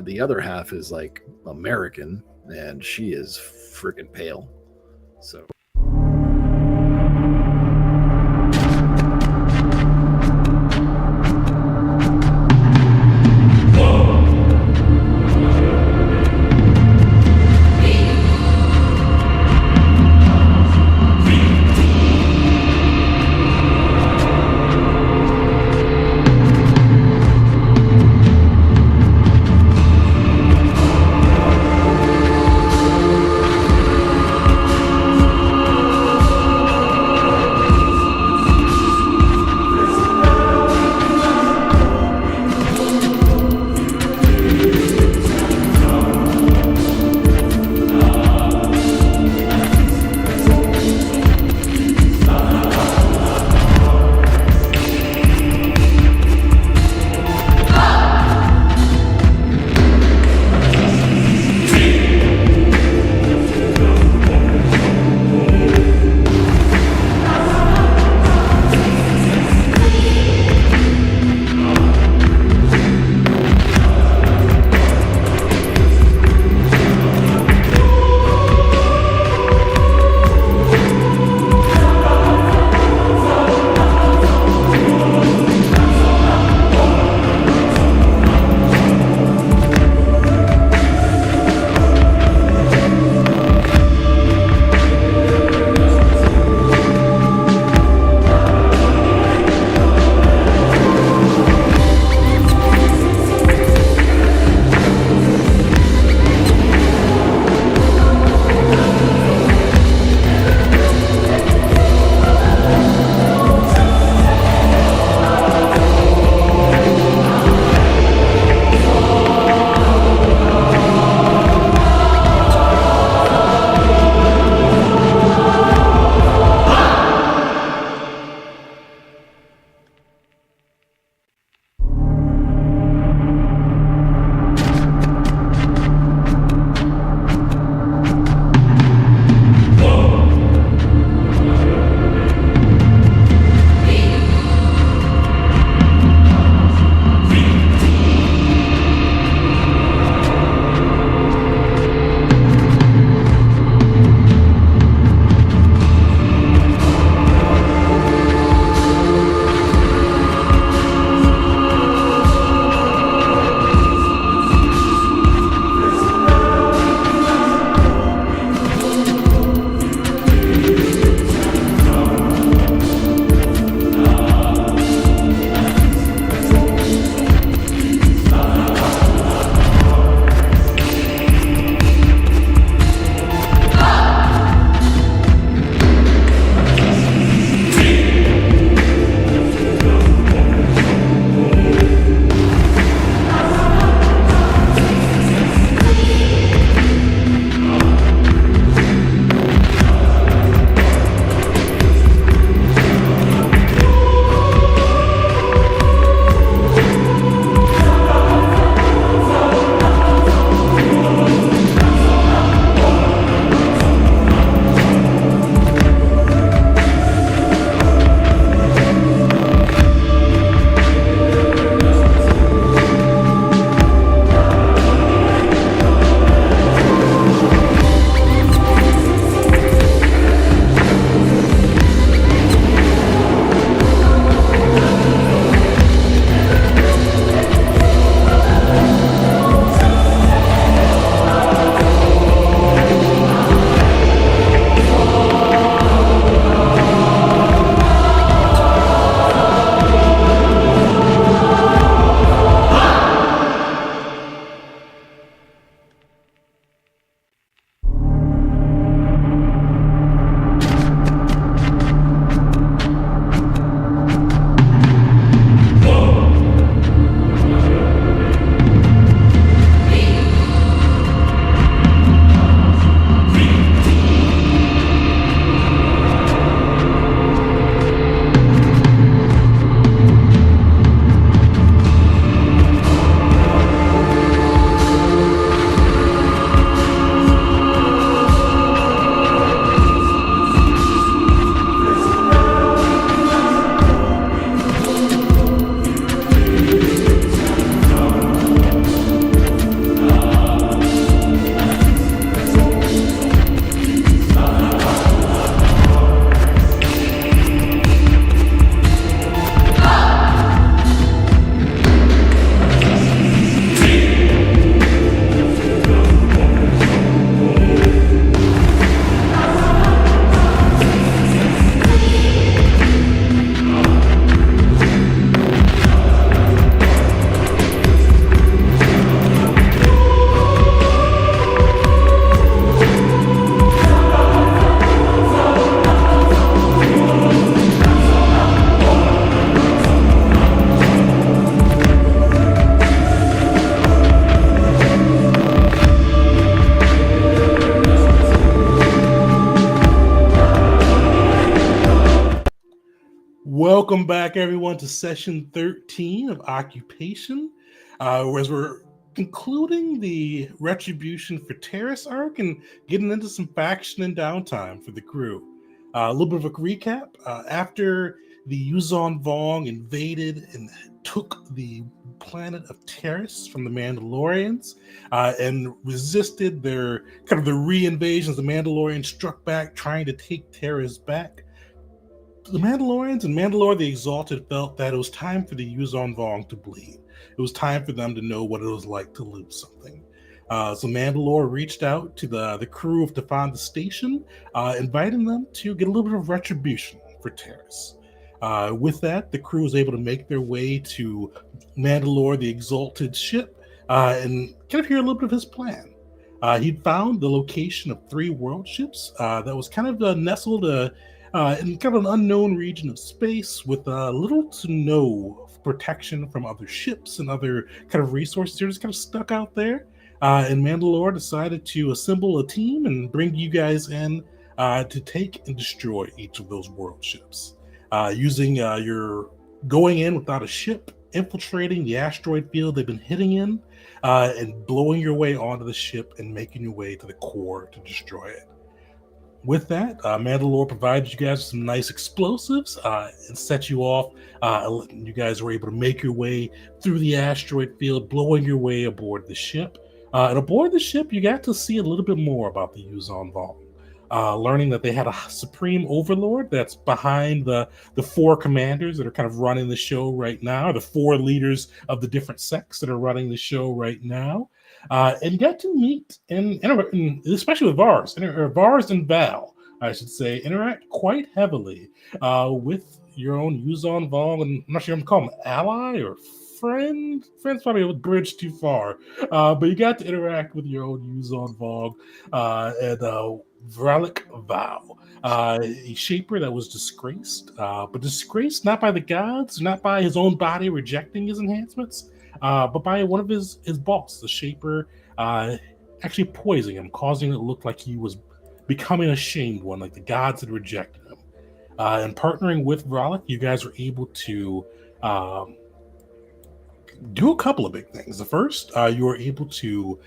The other half is like American, and she is freaking pale. So back, everyone, to session 13 of Occupation, as we're concluding the Retribution for Terrace arc and getting into some faction and downtime for the crew. A little bit of a recap. After the Yuzon Vong invaded and took the planet of Terrace from the Mandalorians and resisted their kind of the re-invasions, the Mandalorians struck back trying to take Terrace back. The Mandalorians and Mandalore the Exalted felt that it was time for the Yuzon Vong to bleed. It was time for them to know what it was like to lose something. So Mandalore reached out to the crew of Defon the Station, inviting them to get a little bit of retribution for Terrace. With that, the crew was able to make their way to Mandalore the Exalted ship and kind of hear a little bit of his plan. He'd found the location of 3 world ships that was kind of nestled in kind of an unknown region of space with little to no protection from other ships and other kind of resources. They're just kind of stuck out there. And Mandalore decided to assemble a team and bring you guys in to take and destroy each of those world ships. Using your going in without a ship, infiltrating the asteroid field they've been hitting in, and blowing your way onto the ship and making your way to the core to destroy it. With that, Mandalore provided you guys some nice explosives and set you off. You guys were able to make your way through the asteroid field, blowing your way aboard the ship. And aboard the ship, you got to see a little bit more about the Yuzon Vong. Learning that they had a supreme overlord that's behind the 4 commanders that are kind of running the show right now, the 4 leaders of the different sects that are running the show right now. And got to meet and especially with Vars and Val, I should say, interact quite heavily with your own Yuzon Vong, and I'm not sure I'm calling him ally or friend. Friend's probably a bridge too far, but you got to interact with your own Yuzon Vong and Vralik Val, a shaper that was disgraced, but disgraced not by the gods, not by his own body rejecting his enhancements, but by one of his boss, the Shaper, actually poisoning him, causing it to look like he was becoming a shamed one, like the gods had rejected him. And partnering with Vralik, you guys were able to do a couple of big things. The first, you were able to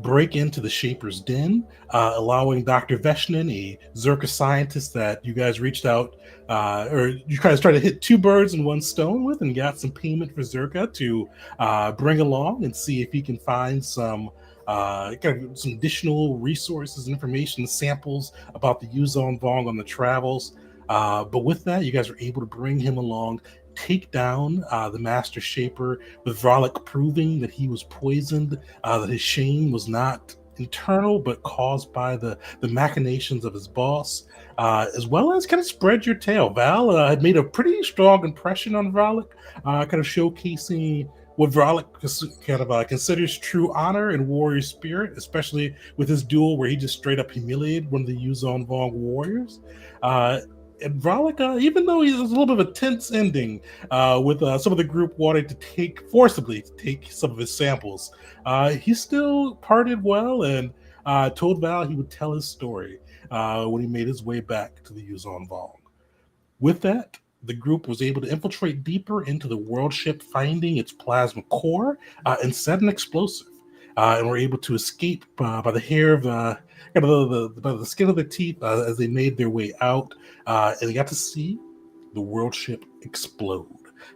break into the Shaper's den, allowing Dr. Veshnin, a Zerka scientist that you guys reached out, or you guys tried to hit 2 birds in 1 stone with, and got some payment for Zerka to bring along and see if he can find some some additional resources, information, samples about the Yuzon Vong on the travels. But with that, you guys were able to bring him along, take down the Master Shaper, with Vralik proving that he was poisoned, that his shame was not internal but caused by the machinations of his boss, as well as kind of spread your tale. Val had made a pretty strong impression on Vralik, kind of showcasing what Vralik kind of considers true honor and warrior spirit, especially with his duel where he just straight up humiliated one of the Yuzon Vong warriors. And Vralik, even though he was a little bit of a tense ending with some of the group wanting to forcibly take some of his samples, he still parted well and told Val he would tell his story when he made his way back to the Yuzon Vong. With that, the group was able to infiltrate deeper into the world ship, finding its plasma core and set an explosive. And were able to escape by the hair of by the skin of their teeth as they made their way out, and they got to see the world ship explode,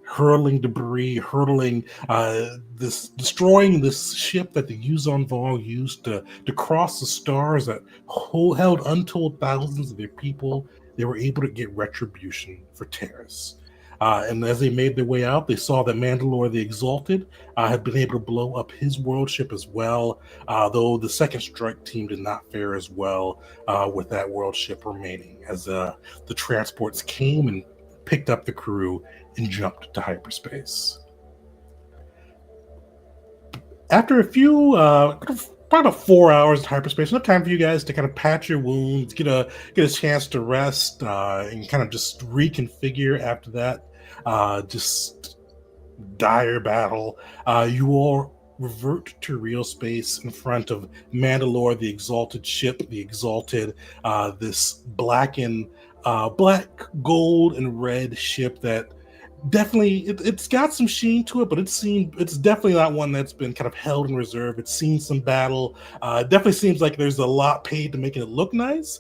hurling debris, destroying this ship that the Yuzon Vong used to cross the stars that held untold thousands of their people. They were able to get retribution for Terrace. And as they made their way out, they saw that Mandalore the Exalted had been able to blow up his world ship as well, though the second strike team did not fare as well with that world ship remaining, as the transports came and picked up the crew and jumped to hyperspace. After a few, about 4 hours in hyperspace, enough time for you guys to kind of patch your wounds, get a chance to rest, and kind of just reconfigure after that. Just dire battle. You all revert to real space in front of Mandalore, the Exalted ship, the Exalted, this black, gold, and red ship that definitely it's got some sheen to it, but it's definitely not one that's been kind of held in reserve. It's seen some battle. It definitely seems like there's a lot paid to making it look nice,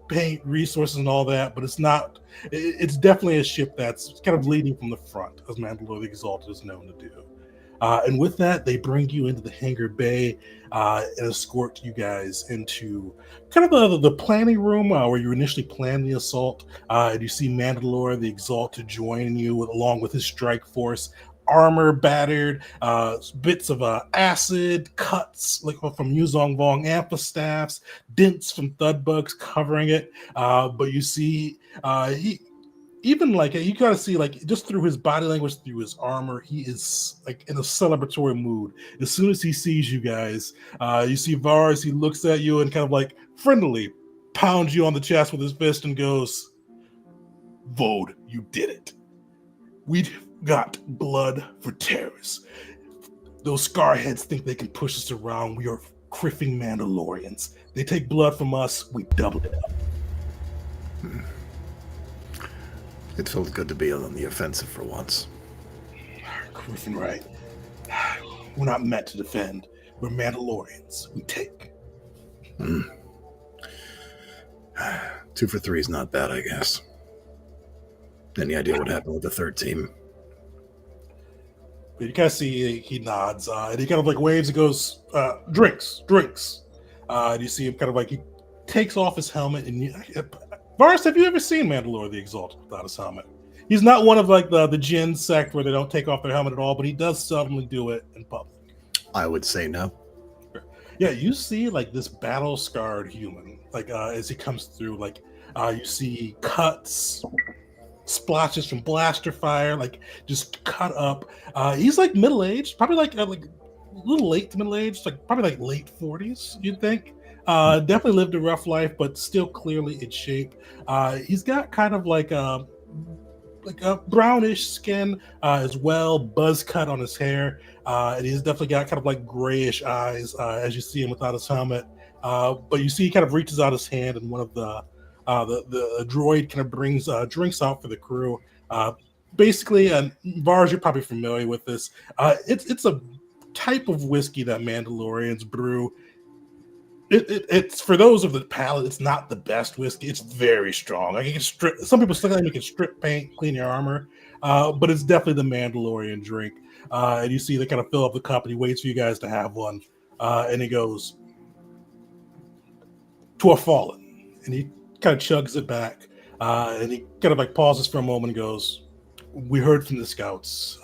paint resources and all that, but it's not. It's definitely a ship that's kind of leading from the front, as Mandalore the Exalted is known to do. And with that, they bring you into the hangar bay and escort you guys into kind of the planning room where you initially plan the assault. And you see Mandalore the Exalted joining you along with his strike force. Armor battered, bits of acid, cuts like from Yuzong Vong amphistaffs, dents from thud bugs covering it. But you see, he even like you gotta see like just through his body language, through his armor, he is like in a celebratory mood. As soon as he sees you guys, you see Vars, he looks at you and kind of like friendly pounds you on the chest with his fist and goes, Vode, you did it. We got blood for terrorists. Those scarheads think they can push us around. We are criffing Mandalorians. They take blood from us, we double it up. It felt good to be on the offensive for once. Griffin, right? We're not meant to defend. We're Mandalorians. We take. 2 for 3 is not bad, I guess. Any idea what happened with the third team? But you kind of see he nods, and he kind of like waves and goes, drinks. And you see him kind of like he takes off his helmet and Varus, have you ever seen Mandalore the Exalted without his helmet? He's not one of like the Jinn sect where they don't take off their helmet at all, but he does seldomly do it in public. I would say no. Yeah, you see like this battle scarred human, like as he comes through, like you see cuts, splashes from blaster fire, like just cut up. He's like middle aged, probably like a little late to middle aged, like probably like late 40s, you'd think. Definitely lived a rough life, but still clearly in shape. He's got kind of like a brownish skin as well, buzz cut on his hair, and he's definitely got kind of like grayish eyes as you see him without his helmet. But you see he kind of reaches out his hand, and one of the droid kind of brings drinks out for the crew. Basically, and Vars, you're probably familiar with this. It's a type of whiskey that Mandalorians brew. It's for those of the palate. It's not the best whiskey. It's very strong. Like you can strip. Some people say you can strip paint, clean your armor, but it's definitely the Mandalorian drink. And you see they kind of fill up the cup, and he waits for you guys to have one, and he goes, "To a fallen," and he kind of chugs it back, and he kind of like pauses for a moment and goes, "We heard from the scouts.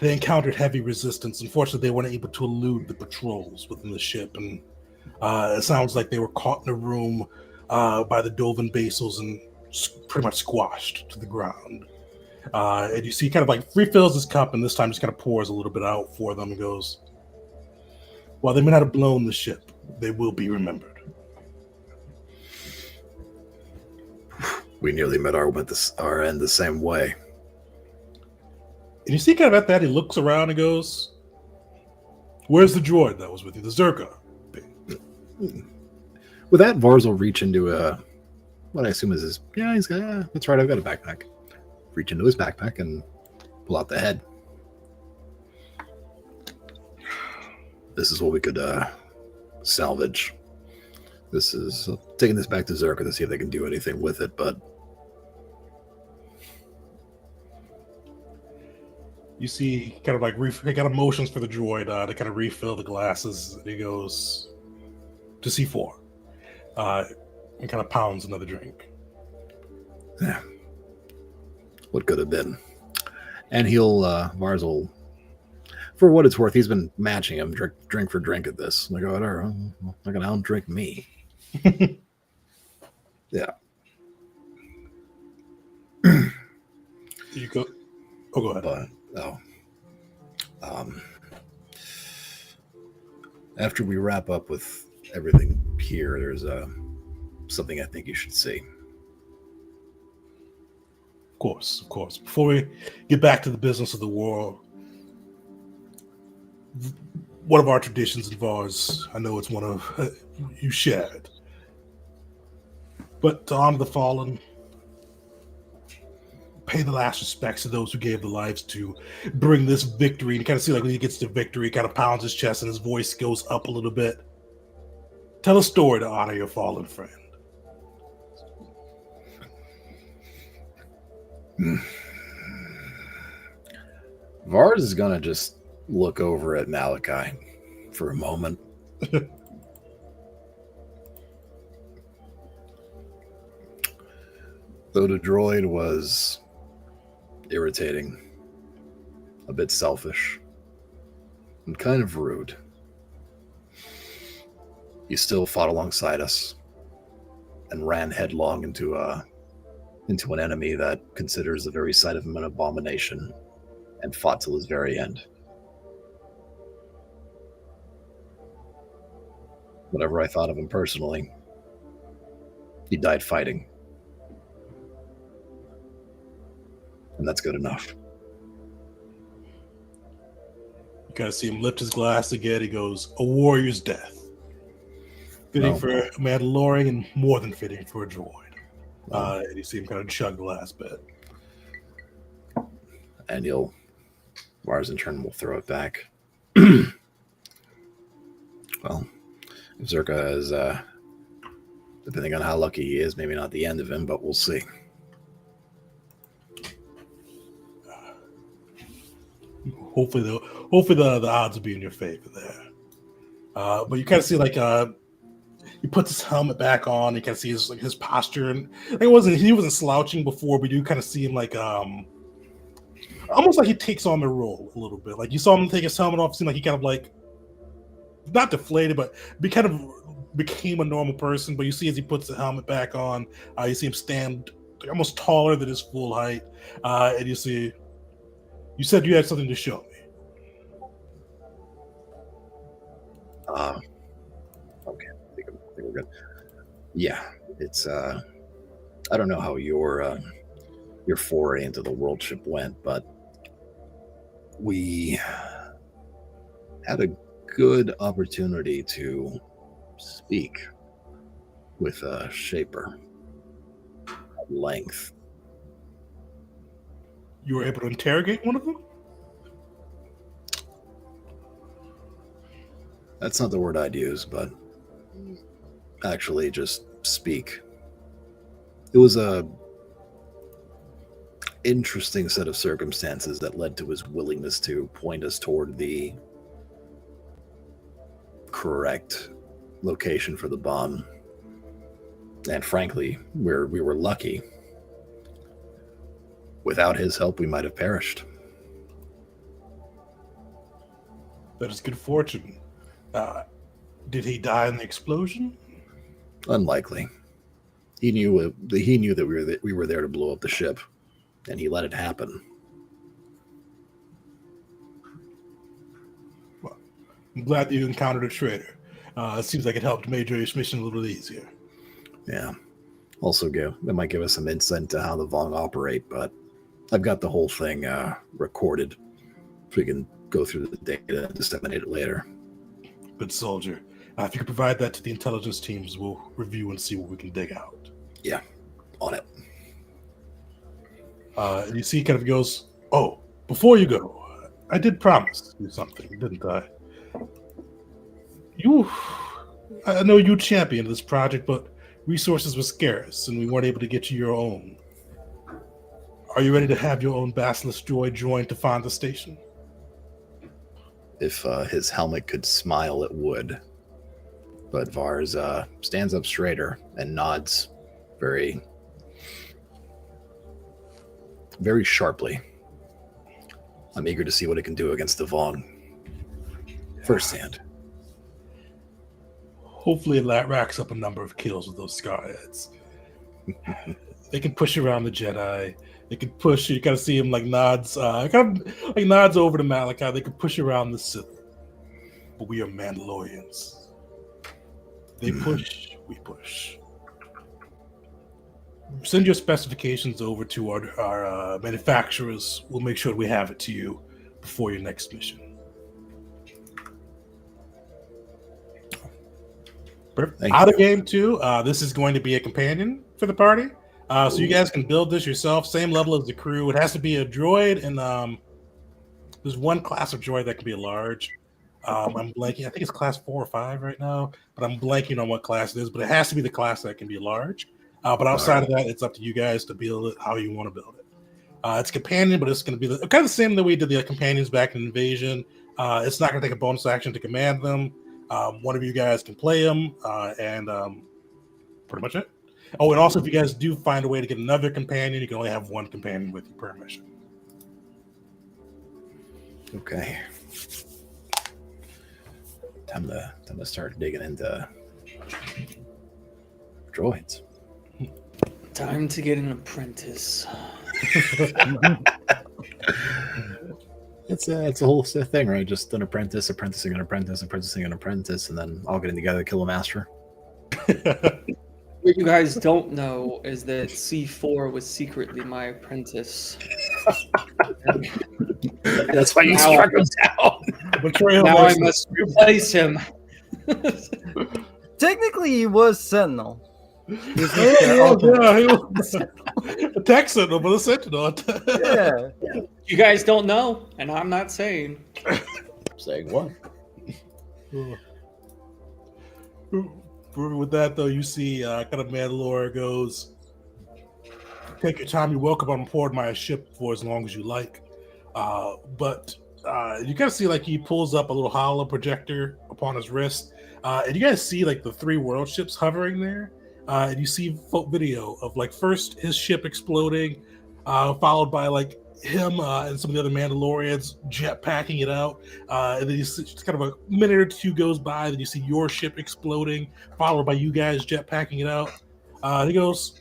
They encountered heavy resistance. Unfortunately, they weren't able to elude the patrols within the ship, and it sounds like they were caught in a room by the Dovin basils and pretty much squashed to the ground." And you see, he kind of like refills his cup, and this time just kind of pours a little bit out for them and goes, "While they may not have blown the ship, they will be remembered." We nearly met our end the same way. And you see kind of at that, he looks around and goes, "Where's the droid that was with you? The Zerka?" With that, Vars will reach into what I assume is his. Yeah, he's got. That's right. I've got a backpack. Reach into his backpack and pull out the head. This is what we could salvage. This is taking this back to Zerka to see if they can do anything with it, but. You see kind of like he got emotions for the droid to kind of refill the glasses. And he goes to C4 and kind of pounds another drink. Yeah. What could have been? And Vars will, for what it's worth, he's been matching him drink for drink at this. Like, oh, not going to out-drink me. Yeah. You go. Oh, go ahead. But, after we wrap up with everything here, there's something I think you should see. Of course. Before we get back to the business of the war, one of our traditions involves, I know it's one of you shared, but to honor the fallen, pay the last respects to those who gave their lives to bring this victory. And you kind of see like when he gets to victory, he kind of pounds his chest and his voice goes up a little bit. Tell a story to honor your fallen friend. Vars is gonna just look over at Malachi for a moment. Though the droid was irritating, a bit selfish, and kind of rude, he still fought alongside us and ran headlong into an enemy that considers the very sight of him an abomination and fought till his very end. Whatever I thought of him personally, he died fighting. And that's good enough. You kind of see him lift his glass again. He goes, "A warrior's death. Fitting for a Mandalorian and more than fitting for a droid." And you see him kind of chug the last bit. And Vars in turn will throw it back. Well, if Zerka is, depending on how lucky he is, maybe not the end of him, but we'll see. Hopefully the odds will be in your favor there. But you kind of see like he puts his helmet back on. You can see his posture, and he wasn't slouching before, but you kind of see him like almost like he takes on the role a little bit. Like you saw him take his helmet off, it seemed like he kind of like not deflated, but became a normal person. But you see as he puts the helmet back on, you see him stand like almost taller than his full height, and you see. You said you had something to show me. Okay, I think we're good. Yeah, it's I don't know how your foray into the world ship went, but we had a good opportunity to speak with a shaper at length. You were able to interrogate one of them? That's not the word I'd use, but actually just speak. It was a interesting set of circumstances that led to his willingness to point us toward the correct location for the bomb. And frankly, we were lucky. Without his help, we might have perished. That is good fortune. Did he die in the explosion? Unlikely. He knew that we were there to blow up the ship, and he let it happen. Well, I'm glad that you encountered a traitor. It seems like it helped make your mission a little easier. Yeah. Also, that might give us some insight into how the Vong operate, but I've got the whole thing recorded, so we can go through the data and disseminate it later. Good soldier. If you could provide that to the intelligence teams, we'll review and see what we can dig out. Yeah, on it. And you see, he kind of goes, "Oh, before you go, I did promise you something, didn't I? I know you championed this project, but resources were scarce, and we weren't able to get you your own. Are you ready to have your own Basilisk droid join to find the station?" If his helmet could smile, it would. But Vars stands up straighter and nods very, very sharply. I'm eager to see what it can do against the Vong firsthand. Hopefully that racks up a number of kills with those Scarheads. They can push around the Jedi. They can push. You kind of see him like nods, nods over to Malachi. They can push around the Sith, but we are Mandalorians. They push, we push. Send your specifications over to our manufacturers. We'll make sure we have it to you before your next mission. Out of game 2, this is going to be a companion for the party. So you guys can build this yourself, same level as the crew. It has to be a droid, and there's one class of droid that can be a large. I'm blanking. I think it's class 4 or 5 right now, but I'm blanking on what class it is. But it has to be the class that can be large. But outside of that, it's up to you guys to build it how you want to build it. It's companion, but it's going to be kind of the same that we did the companions back in Invasion. It's not going to take a bonus action to command them. One of you guys can play them, and pretty much it. Oh, and also if you guys do find a way to get another companion, you can only have one companion with you per mission. Okay. Time to start digging into droids. Time to get an apprentice. It's a whole thing, right? Just an apprentice, apprenticing an apprentice, apprenticing an apprentice, and then all getting together to kill a master. What you guys don't know is that C4 was secretly my apprentice. That's why you struck him down. Now I must replace him. Technically, he was Sentinel. He was a tech sentinel, but a sentinel. Yeah. You guys don't know, and I'm not saying. Saying what? With that, though, you see kind of Mandalore goes, take your time, you're welcome on board my ship for as long as you like. But you kind of see like he pulls up a little holo projector upon his wrist. And you guys see like the 3 world ships hovering there. And you see video of like first his ship exploding, followed by like him and some of the other Mandalorians jetpacking it out. And then you see just kind of a minute or two goes by, then you see your ship exploding, followed by you guys jetpacking it out. He goes,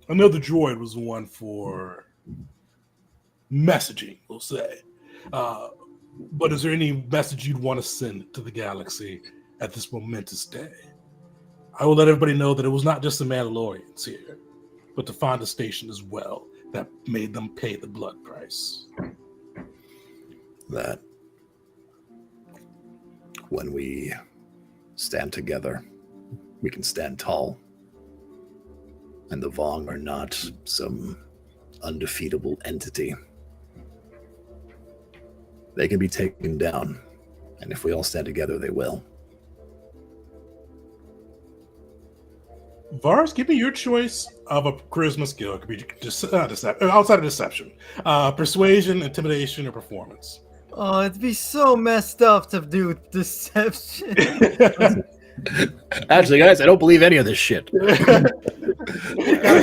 I know the droid was the one for messaging, we'll say. But is there any message you'd want to send to the galaxy at this momentous day? I will let everybody know that it was not just the Mandalorians here, but the Fonda Station as well that made them pay the blood price. That when we stand together, we can stand tall. And the Vong are not some undefeatable entity. They can be taken down, and if we all stand together, they will. Vars, give me your choice of a charisma skill. It could be just outside of deception, persuasion, intimidation, or performance. Oh, it'd be so messed up to do deception. Actually, guys, I don't believe any of this shit. I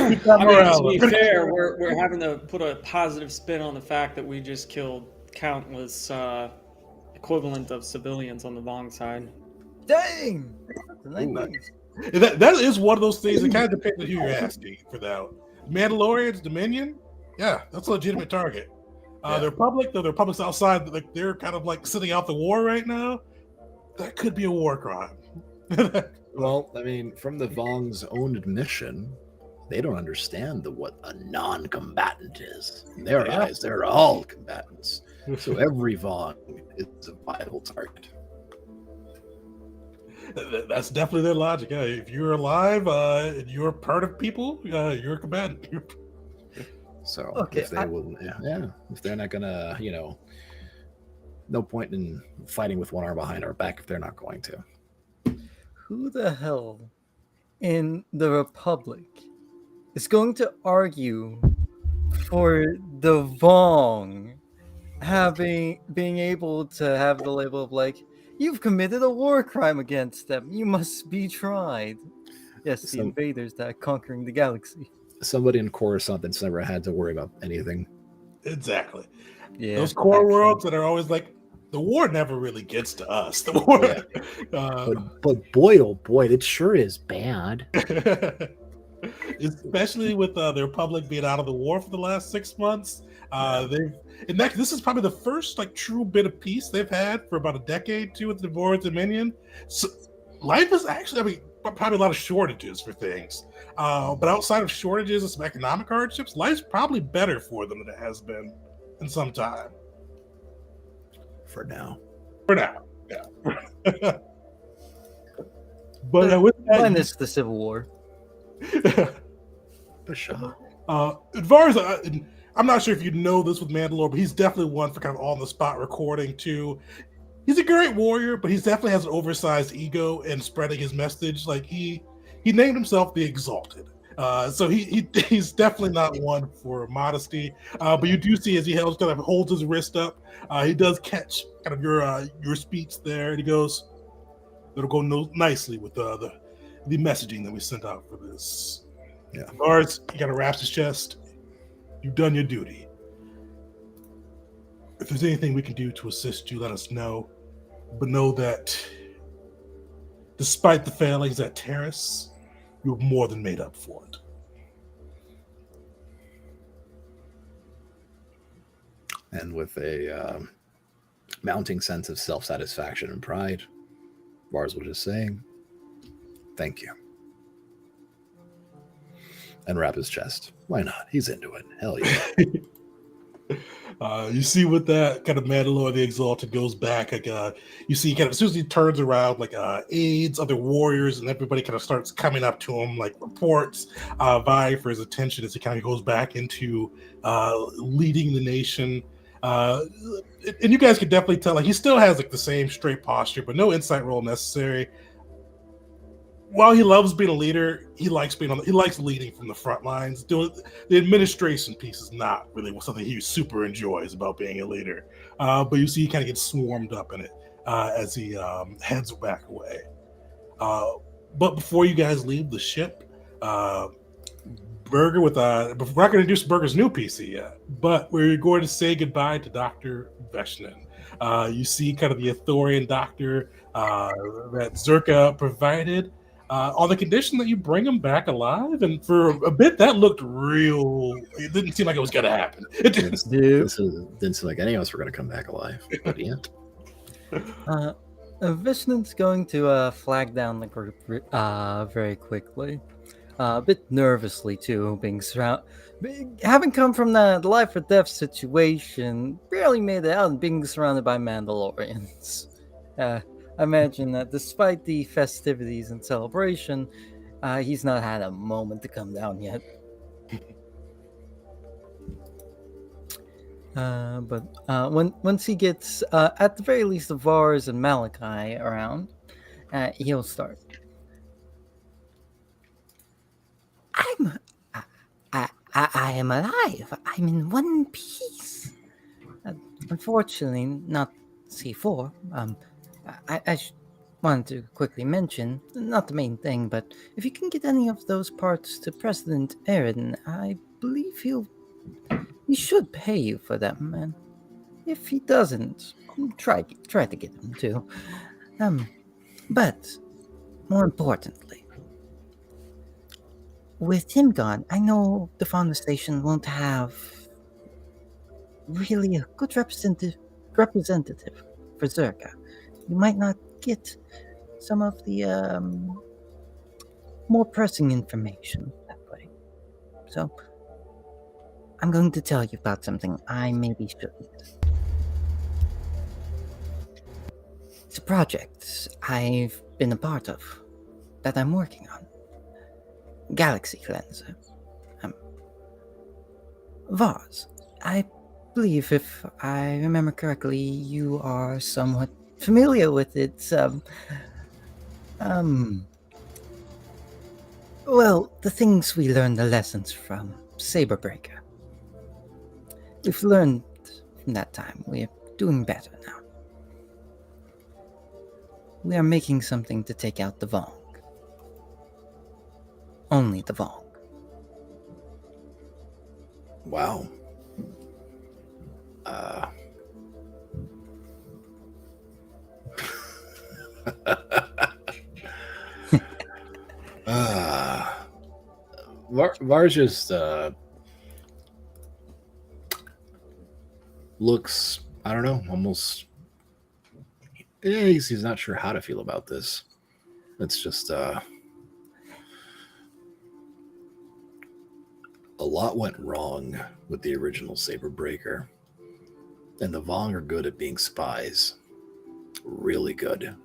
mean, to be fair, we're having to put a positive spin on the fact that we just killed countless equivalent of civilians on the Vong side. Dang! Nice. That is one of those things. It kind of depends on who you're asking for that. Mandalorians, Dominion, yeah, that's a legitimate target. The Republic, though, the Republic's outside, like they're kind of like sitting out the war right now. That could be a war crime. Well, I mean, from the Vong's own admission, they don't understand what a non-combatant is. In their eyes, they're all combatants. So every Vong is a viable target. That's definitely their logic. Yeah, if you're alive and you're part of people, you're a combatant. So okay, if they will, if they're not gonna, no point in fighting with one arm behind our back if they're not going to. Who the hell in the Republic is going to argue for the Vong being able to have the label of like, you've committed a war crime against them. You must be tried. Yes, the invaders that are conquering the galaxy. Somebody in Coruscant that's never had to worry about anything. Exactly. Yeah, those core worlds that are always like, the war never really gets to us. The war, but boy, oh boy, it sure is bad. Especially with the Republic being out of the war for the last 6 months. This is probably the first like true bit of peace they've had for about a decade too with the War of Dominion. So life is actually, probably a lot of shortages for things. But outside of shortages and some economic hardships, life's probably better for them than it has been in some time. For now, yeah. But with that, minus the Civil War. The Shah. Var's, I'm not sure if you know this with Mandalore, but he's definitely one for kind of on the spot recording too. He's a great warrior, but he definitely has an oversized ego in spreading his message. Like he named himself the Exalted. So he's definitely not one for modesty. But you do see as he holds his wrist up, he does catch kind of your speech there, and he goes, "It'll go nicely with the messaging that we sent out for this." Yeah. Lars, he kind of wraps his chest. You've done your duty. If there's anything we can do to assist you, let us know. But know that despite the failings at Terrace, you've more than made up for it. And with a mounting sense of self-satisfaction and pride, Vars will just say, "Thank you." And wrap his chest. Why not? He's into it. Hell yeah. You see with that kind of Mandalore the Exalted goes back, like you see kind of as soon as he turns around, like aides, other warriors, and everybody kind of starts coming up to him, like reports, vying for his attention as he kind of goes back into leading the nation. And you guys can definitely tell, like he still has like the same straight posture, but no insight roll necessary. While he loves being a leader, he likes leading from the front lines. Doing the administration piece is not really something he super enjoys about being a leader. But you see, he kind of gets swarmed up in it as he heads back away. But before you guys leave the ship, Burger we're not going to introduce Burger's new PC yet, but we're going to say goodbye to Dr. Veshnin. You see kind of the Athorian doctor that Zerka provided. On the condition that you bring him back alive, and for a bit that looked real. It didn't seem like it was going to happen. It didn't seem like any of us were going to come back alive. But yeah. Vishnu's going to flag down the group very quickly, a bit nervously too, having come from the life or death situation, barely made it out, and being surrounded by Mandalorians. I imagine that despite the festivities and celebration, he's not had a moment to come down yet. But once he gets, at the very least, the Vars and Malachi around, he'll start. I am alive. I'm in one piece. Unfortunately, not C4. I wanted to quickly mention, not the main thing, but if you can get any of those parts to President Aaron, I believe he should pay you for them. And if he doesn't, try to get them too. But more importantly, with him gone, I know the Fauna Station won't have really a good representative for Zerka. You might not get some of the more pressing information that way. So, I'm going to tell you about something I maybe shouldn't. It's a project I've been a part of, that I'm working on. Galaxy Cleanser. Vars, I believe, if I remember correctly, you are somewhat familiar with it. Well, the things we learned, the lessons from Saberbreaker. We've learned from that time. We're doing better now. We are making something to take out the Vong. Only the Vong. Wow. Vars just looks, I don't know, almost. He's not sure how to feel about this. It's just a lot went wrong with the original Saberbreaker, and the Vong are good at being spies. Really good.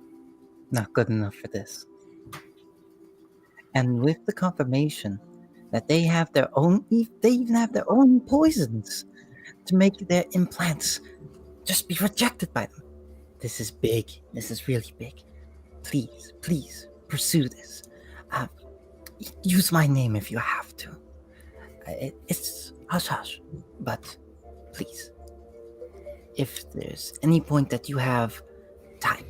Not good enough for this. And with the confirmation that they have their own, they even have their own poisons to make their implants just be rejected by them. This is big. This is really big. Please, please pursue this. Use my name if you have to. It's hush hush, but please, if there's any point that you have time,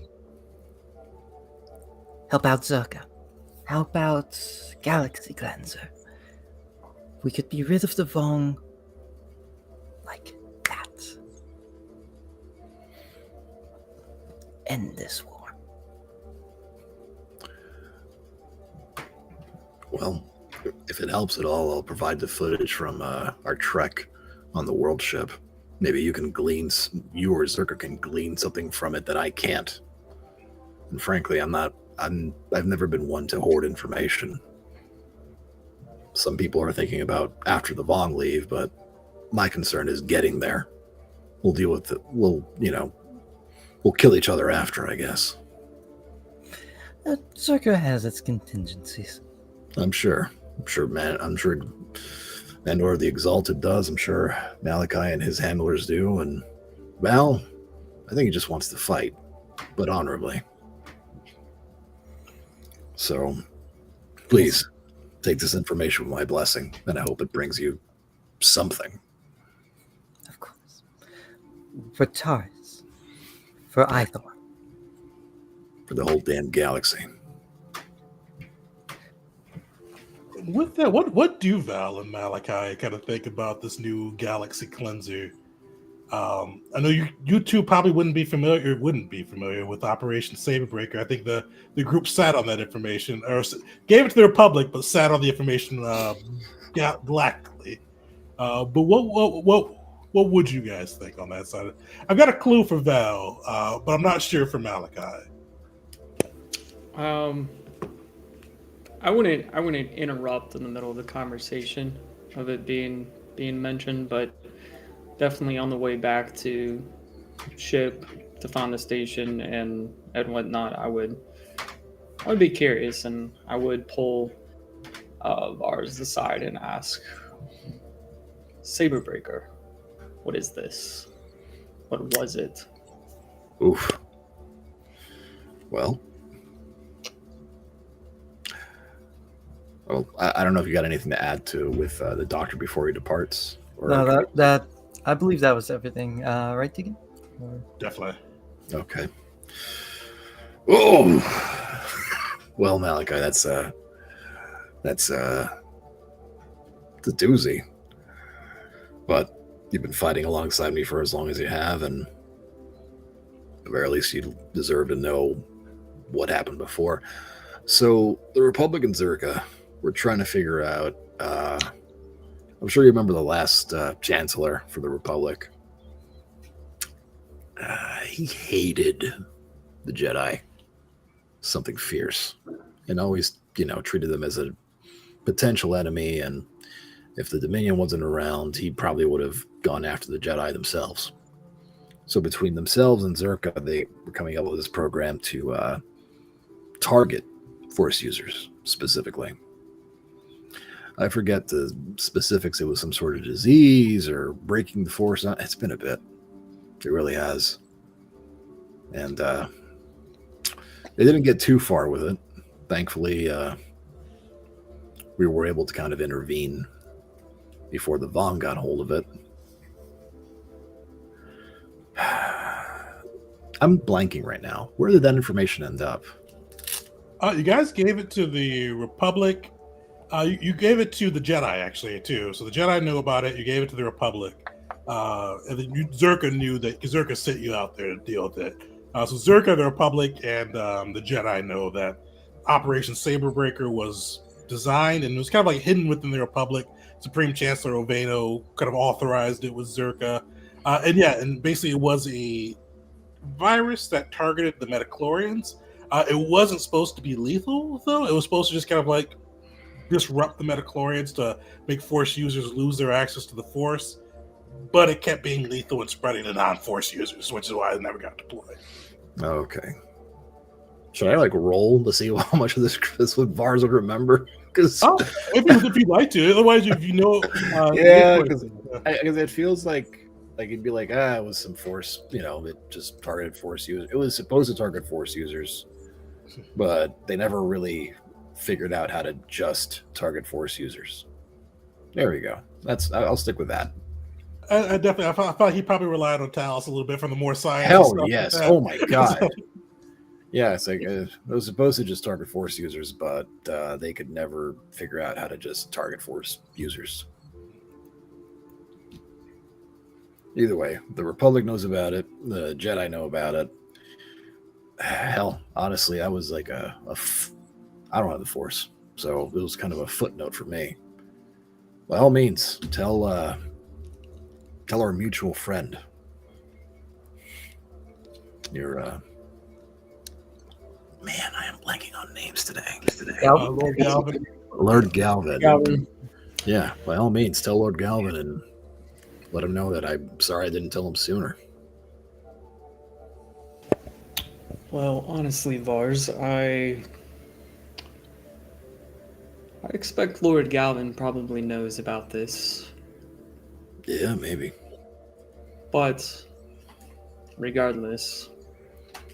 help out Zerka. Help out Galaxy Cleanser. We could be rid of the Vong like that. End this war. Well, if it helps at all, I'll provide the footage from our trek on the world ship. Maybe you can glean, you or Zerka can glean something from it that I can't. And frankly, I've never been one to hoard information. Some people are thinking about after the Vong leave, but my concern is getting there. We'll deal with it. We'll kill each other after, I guess. Zerka has its contingencies. I'm sure, man. I'm sure Mandor the Exalted does. I'm sure Malachi and his handlers do. And Val, I think he just wants to fight, but honorably. So, please, take this information with my blessing, and I hope it brings you something. Of course. For Taurus. For Ithor. For the whole damn galaxy. With that, what do Val and Malachi kind of think about this new Galaxy Cleanser? I know you two probably wouldn't be familiar with Operation Saberbreaker. I think the group sat on that information, or gave it to the Republic, but sat on the information galactically. But what would you guys think on that side? I've got a clue for Val, but I'm not sure for Malachi. I wouldn't interrupt in the middle of the conversation of it being mentioned, but definitely on the way back to ship to find the station and whatnot, I would be curious, and I would pull Vars aside and ask, Saberbreaker, what is this? What was it? Oof. Well, I don't know if you got anything to add to with the doctor before he departs. Or No, that I believe that was everything. Right, Tegan? Definitely. Okay. Oh, well, Malachi, that's a doozy. But you've been fighting alongside me for as long as you have, and at the very least, you deserve to know what happened before. So the Republic and Zerka were trying to figure out. I'm sure you remember the last Chancellor for the Republic. He hated the Jedi, something fierce, and always, treated them as a potential enemy. And if the Dominion wasn't around, he probably would have gone after the Jedi themselves. So between themselves and Zerka, they were coming up with this program to target Force users specifically. I forget the specifics. It was some sort of disease or breaking the Force. It's been a bit. It really has. And they didn't get too far with it. Thankfully, we were able to kind of intervene before the Vong got hold of it. I'm blanking right now. Where did that information end up? You guys gave it to the Republic. You gave it to the Jedi, actually, too. So the Jedi knew about it. You gave it to the Republic. And then Zerka knew that, because Zerka sent you out there to deal with it. So Zerka, the Republic, and the Jedi know that Operation Saberbreaker was designed and it was kind of like hidden within the Republic. Supreme Chancellor Oveno kind of authorized it with Zerka. And basically it was a virus that targeted the Metachlorians. It wasn't supposed to be lethal, though. It was supposed to just kind of like disrupt the Metachlorians to make Force users lose their access to the Force. But it kept being lethal and spreading to non-Force users, which is why it never got deployed. Okay. Should I like roll to see how much of this would Vars would remember? Because if you'd like to, otherwise if you know, yeah, because it feels like it'd be like it was some force, it just targeted force users. It was supposed to target force users, but they never really figured out how to just target force users. There we go. I'll stick with that. I definitely, I thought he probably relied on Talos a little bit from the more science. Hell yes! Like oh my god! Yeah, it's like it was supposed to just target force users, but they could never figure out how to just target force users. Either way, the Republic knows about it. The Jedi know about it. Hell, honestly, I was like I don't have the Force, so it was kind of a footnote for me. By all means, tell our mutual friend. You're man, I am blanking on names today. Lord Galvin. Lord Galvin. Yeah, by all means, tell Lord Galvin and let him know that I'm sorry I didn't tell him sooner. Well, honestly, Vars, I expect Lord Galvin probably knows about this. Yeah, maybe. But regardless,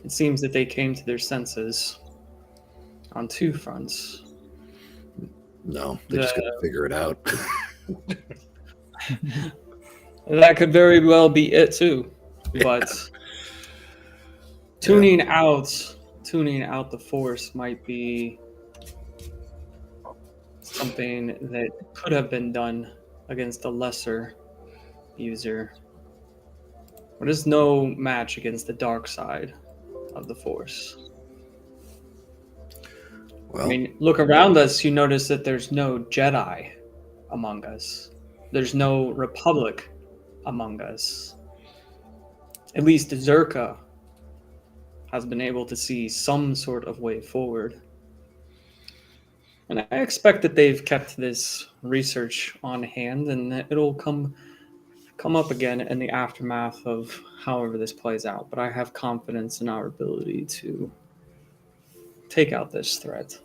it seems that they came to their senses on two fronts. No, they just couldn't figure it out. That could very well be it too. But tuning out the Force might be something that could have been done against a lesser user. But it's no match against the dark side of the Force. Well, I mean, look around us, you notice that there's no Jedi among us. There's no Republic among us. At least Zerka has been able to see some sort of way forward. And I expect that they've kept this research on hand and that it'll come up again in the aftermath of however this plays out. But I have confidence in our ability to take out this threat.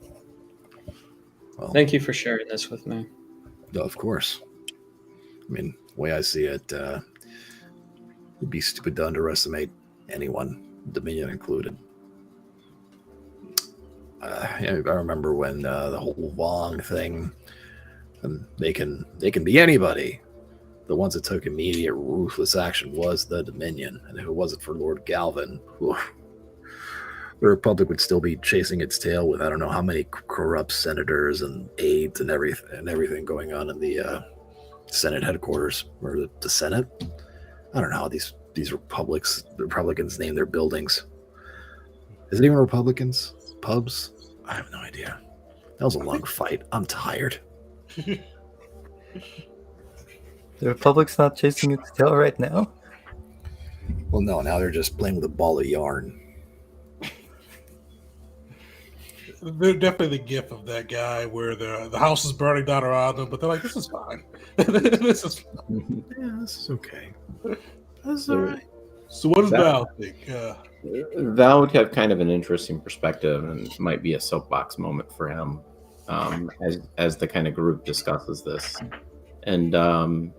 Well, thank you for sharing this with me. Of course. I mean, the way I see it, it'd be stupid to underestimate anyone, Dominion included. I remember when the whole Vong thing, and they can be anybody. The ones that took immediate ruthless action was the Dominion, and if it wasn't for Lord Galvin, the Republic would still be chasing its tail with I don't know how many corrupt senators and aides and everything going on in the Senate headquarters or the Senate. I don't know how these Republicans name their buildings. Is it even Republicans? Pubs? I have no idea. That was a long fight. I'm tired. The Republic's not chasing its tail right now? Well, no, now they're just playing with a ball of yarn. They're definitely the gif of that guy where the house is burning down around them, but they're like, this is fine. This is fine. Yeah, this is okay. That's all right. So what does Val think? Val would have kind of an interesting perspective and might be a soapbox moment for him as the kind of group discusses this. And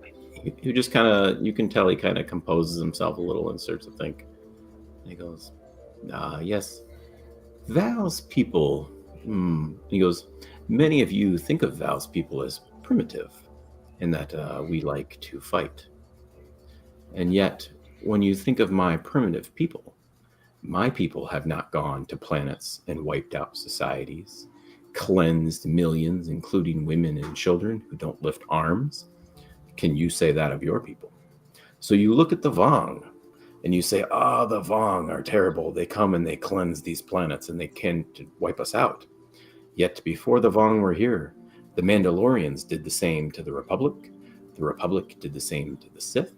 he just kind of, you can tell he kind of composes himself a little and starts to think. And he goes, yes, Val's people, he goes, many of you think of Val's people as primitive in that we like to fight. And yet, when you think of my primitive people, my people have not gone to planets and wiped out societies, cleansed millions, including women and children who don't lift arms. Can you say that of your people? So you look at the Vong and you say, the Vong are terrible. They come and they cleanse these planets and they can wipe us out. Yet before the Vong were here, the Mandalorians did the same to the Republic. The Republic did the same to the Sith.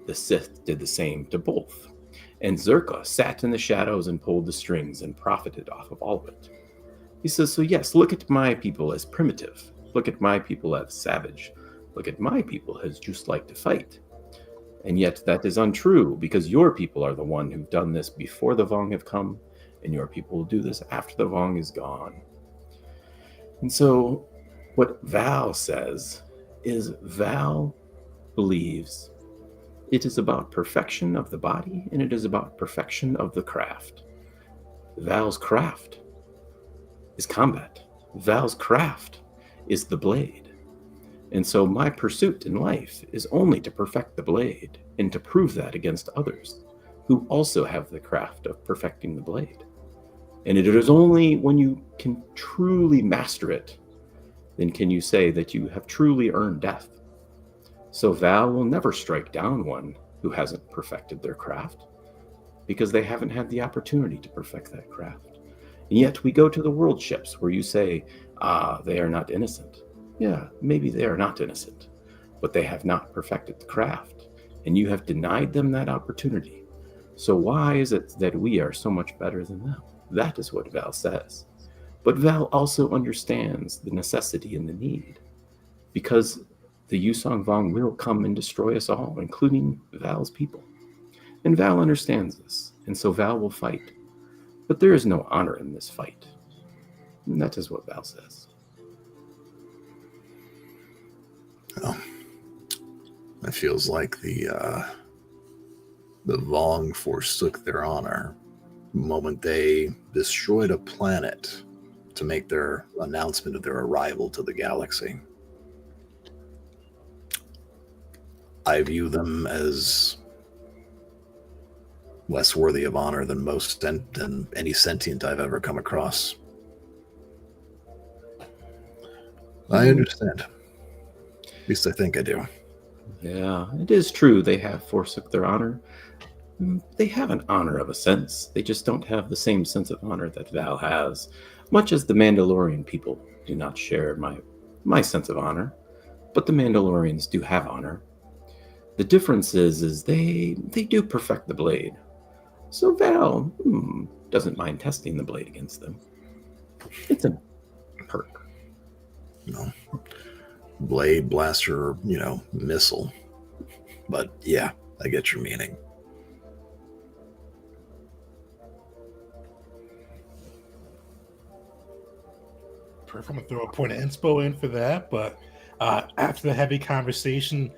The Sith did the same to both. And Zerka sat in the shadows and pulled the strings and profited off of all of it. He says, so yes, look at my people as primitive. Look at my people as savage. Look at my people as just like to fight. And yet that is untrue because your people are the one who've done this before the Vong have come. and your people will do this after the Vong is gone. And so what Val says is Val believes it is about perfection of the body and it is about perfection of the craft. Val's craft is combat. Val's craft is the blade. And so my pursuit in life is only to perfect the blade and to prove that against others who also have the craft of perfecting the blade. And it is only when you can truly master it, then can you say that you have truly earned death. So Val will never strike down one who hasn't perfected their craft, because they haven't had the opportunity to perfect that craft. And yet we go to the world ships where you say, they are not innocent. Yeah, maybe they are not innocent, but they have not perfected the craft, and you have denied them that opportunity. So why is it that we are so much better than them? That is what Val says. But Val also understands the necessity and the need, because the Yusong Vong will come and destroy us all, including Val's people. And Val understands this, and so Val will fight. But there is no honor in this fight. And that is what Val says. Well, it feels like the Vong forsook their honor the moment they destroyed a planet to make their announcement of their arrival to the galaxy. I view them as less worthy of honor than than any sentient I've ever come across. I understand. At least I think I do. Yeah, it is true they have forsook their honor. They have an honor of a sense. They just don't have the same sense of honor that Val has, much as the Mandalorian people do not share my sense of honor. But the Mandalorians do have honor. The difference is they do perfect the blade. So Val doesn't mind testing the blade against them. It's a perk. No. Blade, blaster, missile. But yeah, I get your meaning. Perfect. I'm going to throw a point of inspo in for that. But after the heavy conversation,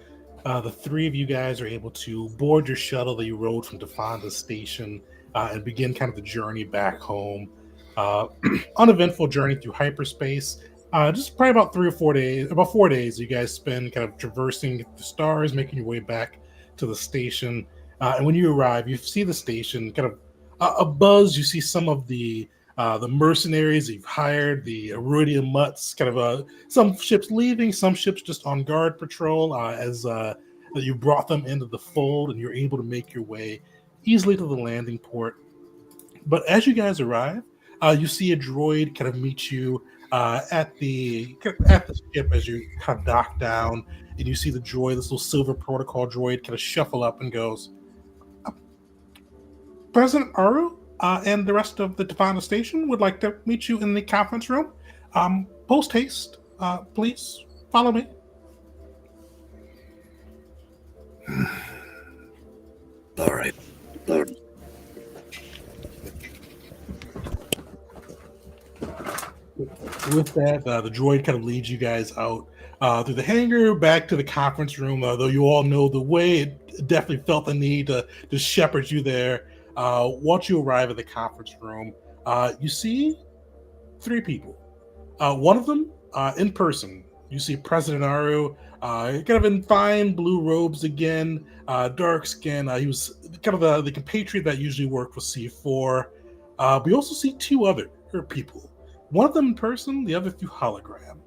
the three of you guys are able to board your shuttle that you rode from Defonda Station and begin kind of the journey back home. Uneventful journey through hyperspace. Just probably about 3 or 4 days, about 4 days, you guys spend kind of traversing the stars, making your way back to the station. And when you arrive, you see the station kind of a buzz. You see some of the mercenaries you've hired, the Iridium Mutts, kind of some ships leaving, some ships just on guard patrol as you brought them into the fold, and you're able to make your way easily to the landing port. But as you guys arrive, you see a droid kind of meet you at the ship as you kind of dock down, and you see the droid, this little silver protocol droid, kind of shuffle up and goes, President Aru and the rest of the Defonda Station would like to meet you in the conference room. Post haste, please follow me. All right. With that, the droid kind of leads you guys out through the hangar, back to the conference room. Though you all know the way, it definitely felt the need to shepherd you there. Once you arrive at the conference room, you see 3 people. One of them, in person, you see President Aru, kind of in fine blue robes again, dark skin. He was kind of the compatriot that usually worked with C4. But you also see 2 other people. One of them in person, the other through hologram.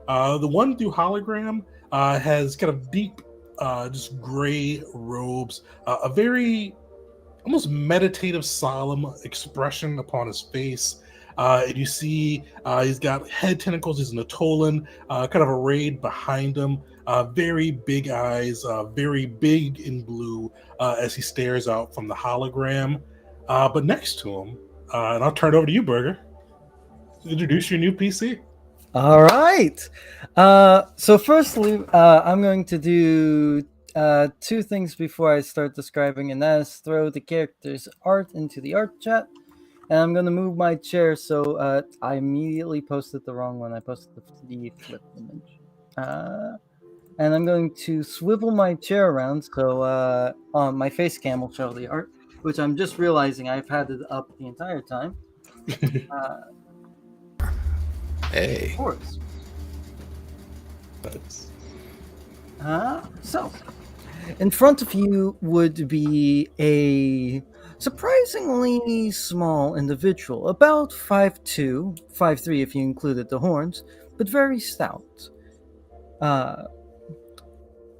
The one through hologram has kind of deep, just gray robes, a very almost meditative, solemn expression upon his face. And you see he's got head tentacles. He's an Atolan, kind of arrayed behind him. Very big eyes, very big in blue as he stares out from the hologram. But next to him, and I'll turn it over to you, Burger. Introduce your new PC. All right. So firstly, I'm going to do 2 things before I start describing, and that is throw the character's art into the art chat, And I'm going to move my chair, so I immediately posted the wrong one. I posted the flip image. And I'm going to swivel my chair around so on my face cam will show the art, which I'm just realizing I've had it up the entire time. Hey. Of course. So, in front of you would be a surprisingly small individual, about 5'2", 5'3" if you included the horns, but very stout.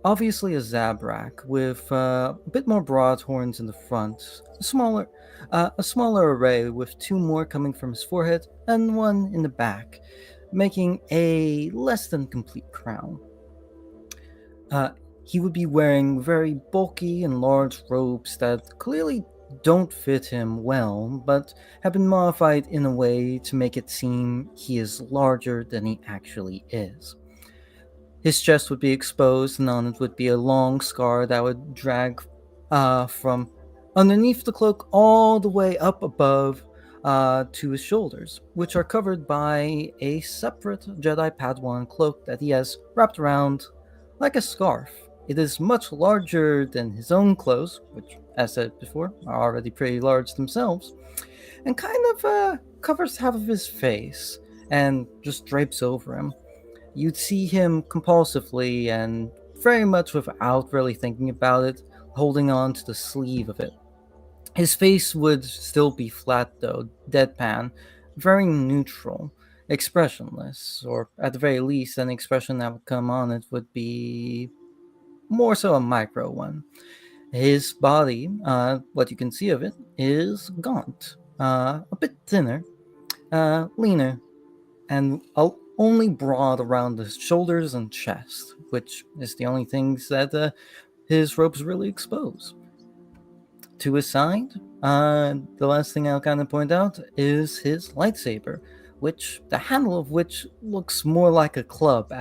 Obviously a Zabrak with a bit more broad horns in the front, a smaller array with 2 more coming from his forehead and 1 in the back, making a less than complete crown. He would be wearing very bulky and large robes that clearly don't fit him well, but have been modified in a way to make it seem he is larger than he actually is. His chest would be exposed, and on it would be a long scar that would drag from underneath the cloak all the way up above to his shoulders, which are covered by a separate Jedi Padawan cloak that he has wrapped around like a scarf. It is much larger than his own clothes, which, as said before, are already pretty large themselves, and kind of covers half of his face and just drapes over him. You'd see him compulsively and very much without really thinking about it, holding on to the sleeve of it. His face would still be flat though, deadpan, very neutral, expressionless, or at the very least, an expression that would come on it would be more so a micro one. His body, what you can see of it, is gaunt, a bit thinner, leaner, and only broad around the shoulders and chest, which is the only things that his robes really expose. To his side, the last thing I'll kind of point out is his lightsaber, which the handle of which looks more like a club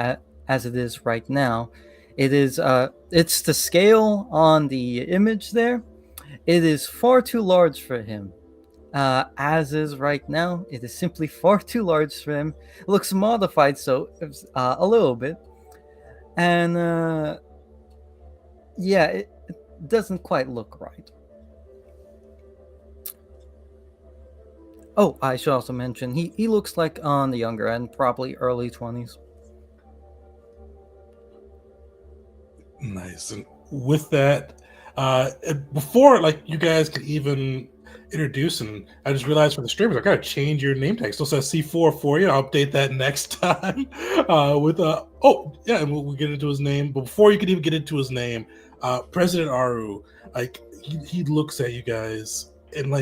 as it is right now. It's the scale on the image there. It is far too large for him. As is right now, it is simply far too large for him. It looks modified a little bit, and it doesn't quite look right. Oh, I should also mention he looks like on the younger end, probably early 20s. Nice. And with that, before you guys could even introduce, and I just realized for the streamers, I gotta change your name tag. Still says C4 for you. I'll update that next time. And we'll get into his name. But before you could even get into his name, President Aru, he looks at you guys and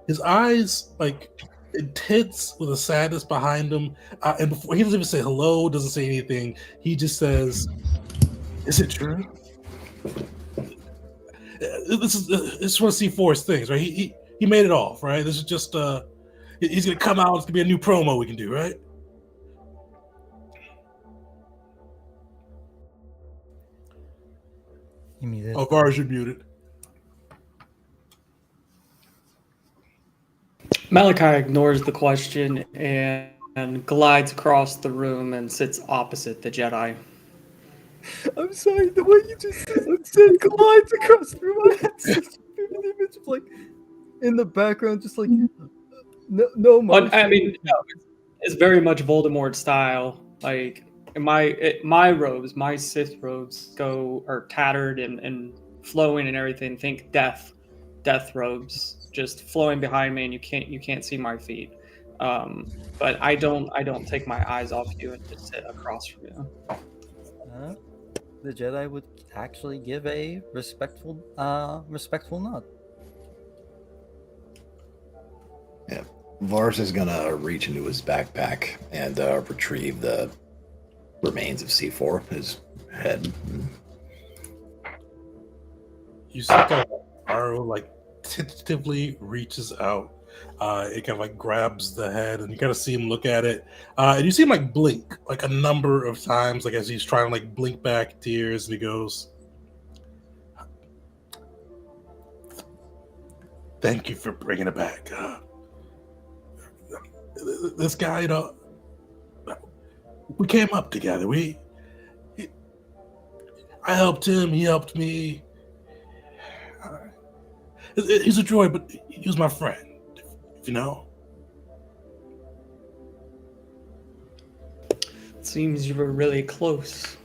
his eyes intense with a sadness behind him. And before he doesn't even say hello, doesn't say anything, he just says, "Is it true?" This is one of C4's things, right? He made it off, right? This is just he's gonna come out. It's gonna be a new promo we can do, right? You muted. Oh, Vars, you're muted. Malachi ignores the question and glides across the room and sits opposite the Jedi. I'm sorry, the way you just said glides across the room, I had such a vivid image of in the background, just no motion. I mean, no, it's very much Voldemort style. My robes, my Sith robes are tattered and flowing and everything. Think death robes just flowing behind me, and you can't see my feet. But I don't take my eyes off you and just sit across from you. The Jedi would actually give a respectful nod. Yeah, Vars is gonna reach into his backpack and retrieve the remains of C4, his head. You see Aru tentatively reaches out. It kind of grabs the head, and you kind of see him look at it, and you see him blink a number of times, as he's trying to blink back tears, and he goes, "Thank you for bringing it back. this guy, we came up together. I helped him. He helped me. He's a droid, but he was my friend. If you know. It seems you were really close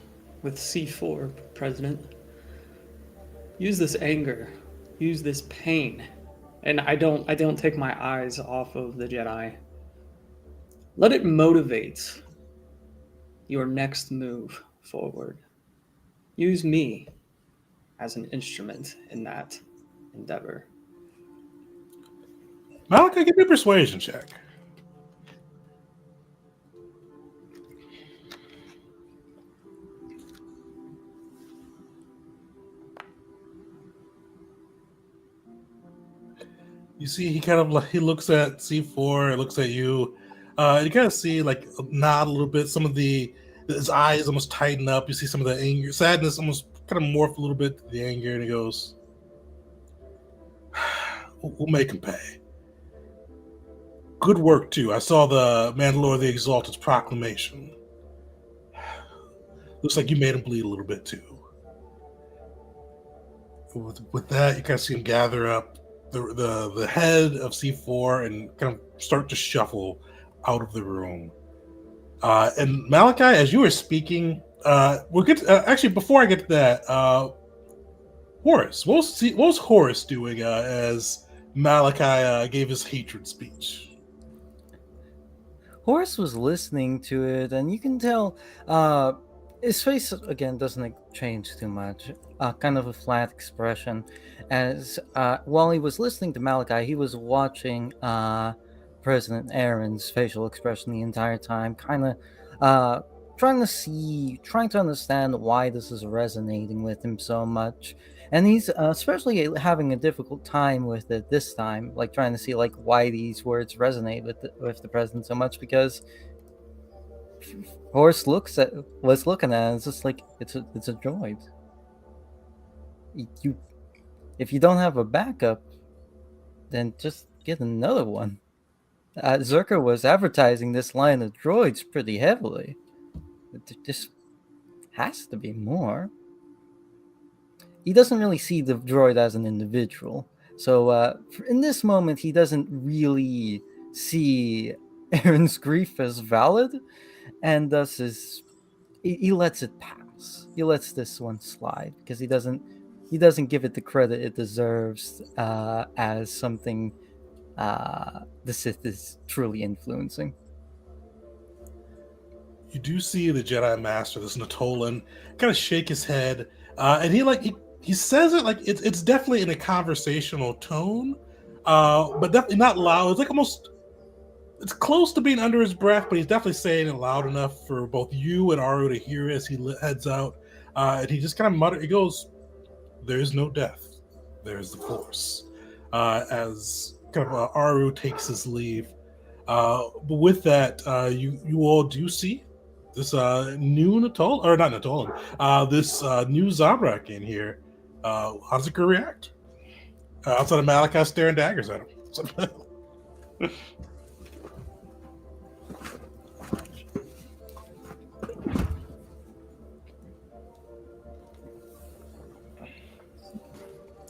with C4, President. Use this anger. Use this pain. And I don't take my eyes off of the Jedi. Let it motivate your next move forward. Use me as an instrument in that endeavor. Malachi, give me a persuasion check. You see, he looks at C4, looks at you. You kind of see like a nod a little bit. Some of his eyes almost tighten up. You see some of the anger, sadness almost kind of morph a little bit to the anger, and he goes, "We'll make him pay. Good work too. I saw the Mandalore the Exalted's proclamation. Looks like you made him bleed a little bit too." With that, you kind of see him gather up the head of C4 and kind of start to shuffle out of the room. And Malachi, as you were speaking, we'll get actually before I get to that, Horace. What was Horace doing as Malachi gave his hatred speech? Horace was listening to it, and you can tell his face again doesn't change too much. Kind of a flat expression. As while he was listening to Malachi, he was watching President Aaron's facial expression the entire time, kind of trying to understand why this is resonating with him so much. And he's especially having a difficult time with it this time, like trying to see like why these words resonate with the president so much, because Horace was looking at it, and it's just like it's a droid. If you don't have a backup, then just get another one. Zerker was advertising this line of droids pretty heavily. There just has to be more. He doesn't really see the droid as an individual. So in this moment, he doesn't really see Aaron's grief as valid, and thus he lets it pass. He lets this one slide because he doesn't give it the credit it deserves as something the Sith is truly influencing. You do see the Jedi Master, this Natolan, kind of shake his head, and he says it like it's definitely in a conversational tone, but definitely not loud. It's like almost, it's close to being under his breath, but he's definitely saying it loud enough for both you and Aru to hear as he heads out. And he just kind of mutters, he goes, "There is no death, there is the Force." As kind of Aru takes his leave. But with that, you all do see this new Natolan, or not Natolan, this new Zabrak in here. How does it react? Outside of Malachi staring daggers at him.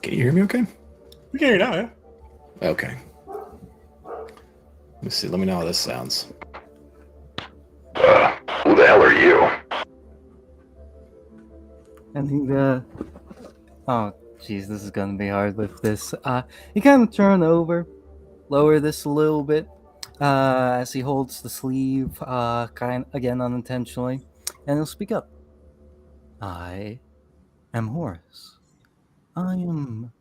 Can you hear me okay? We can hear you now, yeah? Okay. Let me see. Let me know how this sounds. Who the hell are you? And he, oh, jeez, this is gonna be hard with this. You kind of turn over, lower this a little bit, as he holds the sleeve, again unintentionally, and he'll speak up. I am Horus. I am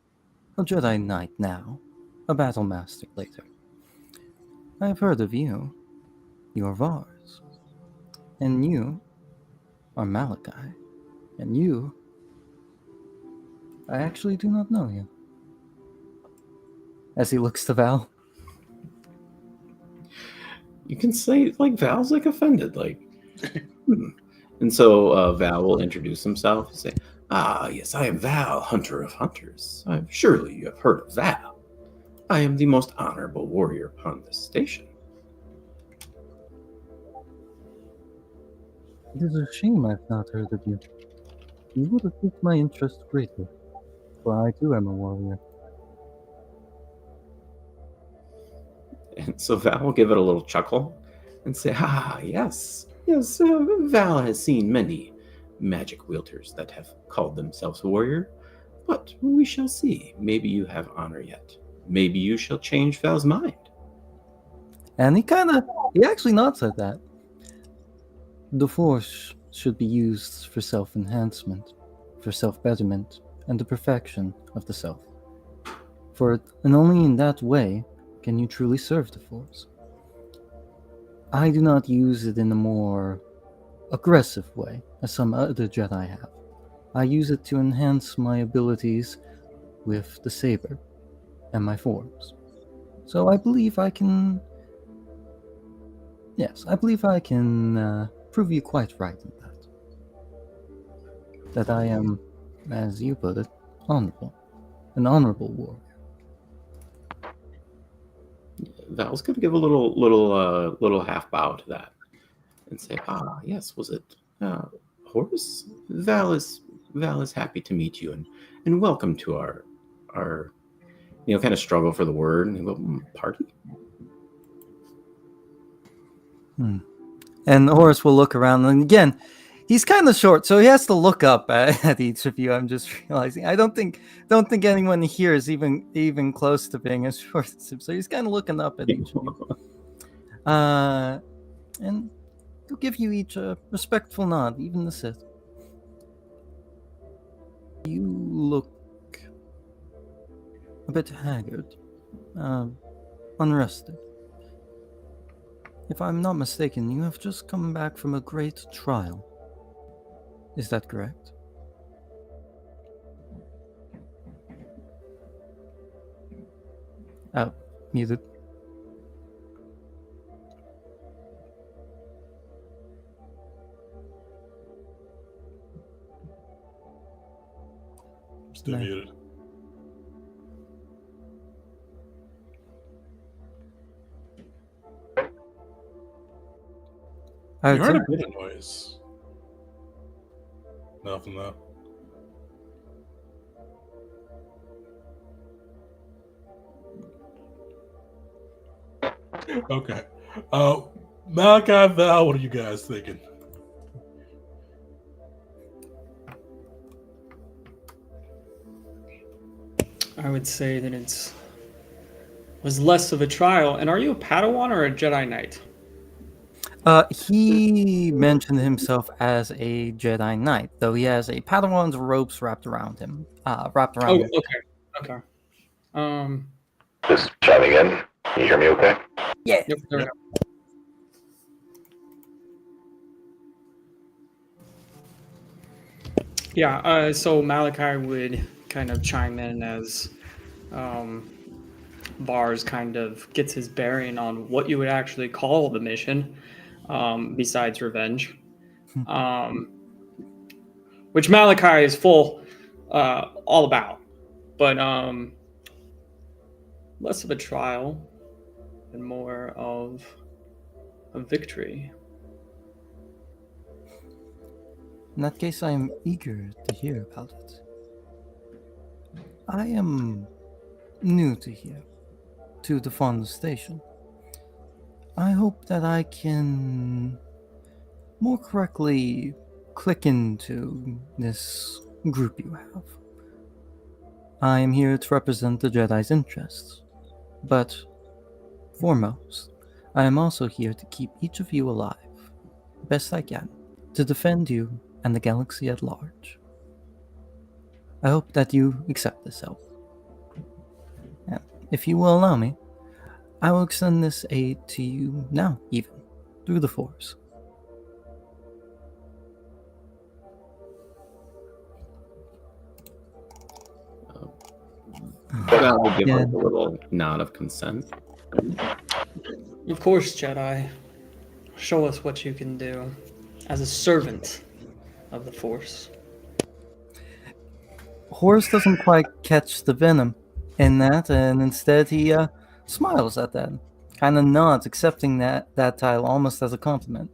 a Jedi Knight now, a Battle Master later. I have heard of you. You're Vars. And you are Malachi. And you, I actually do not know you. As he looks to Val. You can say, like, Val's, like, offended, like, And so Val will introduce himself and say, "Ah, yes, I am Val, Hunter of Hunters. Surely you have heard of Val. I am the most honorable warrior upon this station." It is a shame I've not heard of you. You would have piqued my interest greatly, for I too am a warrior. And so Val will give it a little chuckle and say, "Ah, yes, yes. Val has seen many magic wielders that have called themselves warrior, but we shall see. Maybe you have honor yet. Maybe you shall change Val's mind." And he actually nods at that. The Force should be used for self-enhancement, for self-betterment, and the perfection of the self. And only in that way can you truly serve the Force. I do not use it in a more aggressive way, as some other Jedi have. I use it to enhance my abilities with the saber and my forms. So I believe I can... Yes, I believe I can prove you quite right in that. That I am, as you put it, honorable. An honorable warrior. Val's going to give a little half bow to that and say, "Ah, yes, was it Horus? Val is happy to meet you and welcome to our kind of struggle for the word and go, party." And Horus will look around, and again, he's kind of short, so he has to look up at each of you. I'm just realizing. I don't think anyone here is even close to being as short as him. So he's kind of looking up at each of you. And he'll give you each a respectful nod, even the Sith. You look a bit haggard, unrested. If I'm not mistaken, you have just come back from a great trial. Is that correct? Oh, muted. Still muted. You heard a bit of noise. Nothing though. Okay. Malachi, Val, what are you guys thinking? I would say that was less of a trial. And are you a Padawan or a Jedi Knight? He mentioned himself as a Jedi Knight, though he has a Padawan's ropes wrapped around him. Oh, him. okay. Just chiming in. Can you hear me okay? Yeah. Yep, there we go. Yeah, so Malachi would kind of chime in as Bars kind of gets his bearing on what you would actually call the mission, besides revenge. Which Malachi is full all about. But less of a trial and more of a victory. In that case, I am eager to hear about it. I am new to here, to the Fawn Station. I hope that I can more correctly click into this group you have. I am here to represent the Jedi's interests, but foremost, I am also here to keep each of you alive, best I can, to defend you and the galaxy at large. I hope that you accept this help. And if you will allow me, I will extend this aid to you now, even, through the Force. Val will give a little nod of consent. Of course, Jedi. Show us what you can do as a servant of the Force. Horus doesn't quite catch the venom in that, and instead he smiles at that, kind of nods, accepting that title almost as a compliment.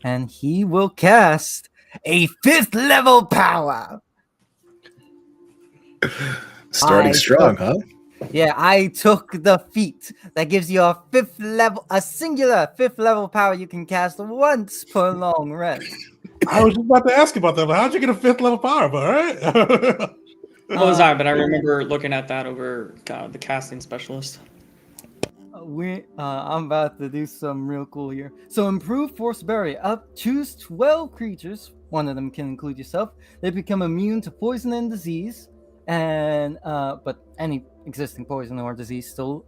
And he will cast a 5th level power. Starting strong, huh? Yeah, I took the feat that gives you a singular 5th level power you can cast once per long rest. I was just about to ask about that, but how'd you get a 5th level power? But all right. What was I? But I remember looking at that over the casting specialist. I'm about to do some real cool here. So improve force barrier. Choose 12 creatures. One of them can include yourself. They become immune to poison and disease, and but any existing poison or disease still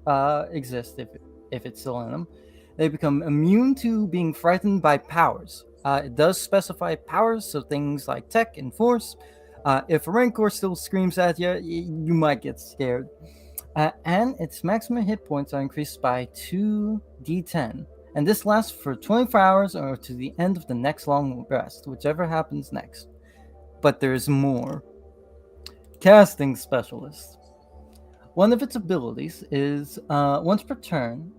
exists if it's still in them. They become immune to being frightened by powers. It does specify powers, so things like tech and force. If a rancor still screams at you, you might get scared. And its maximum hit points are increased by 2d10. And this lasts for 24 hours or to the end of the next long rest, whichever happens next. But there's more. Casting Specialist. One of its abilities is once per turn,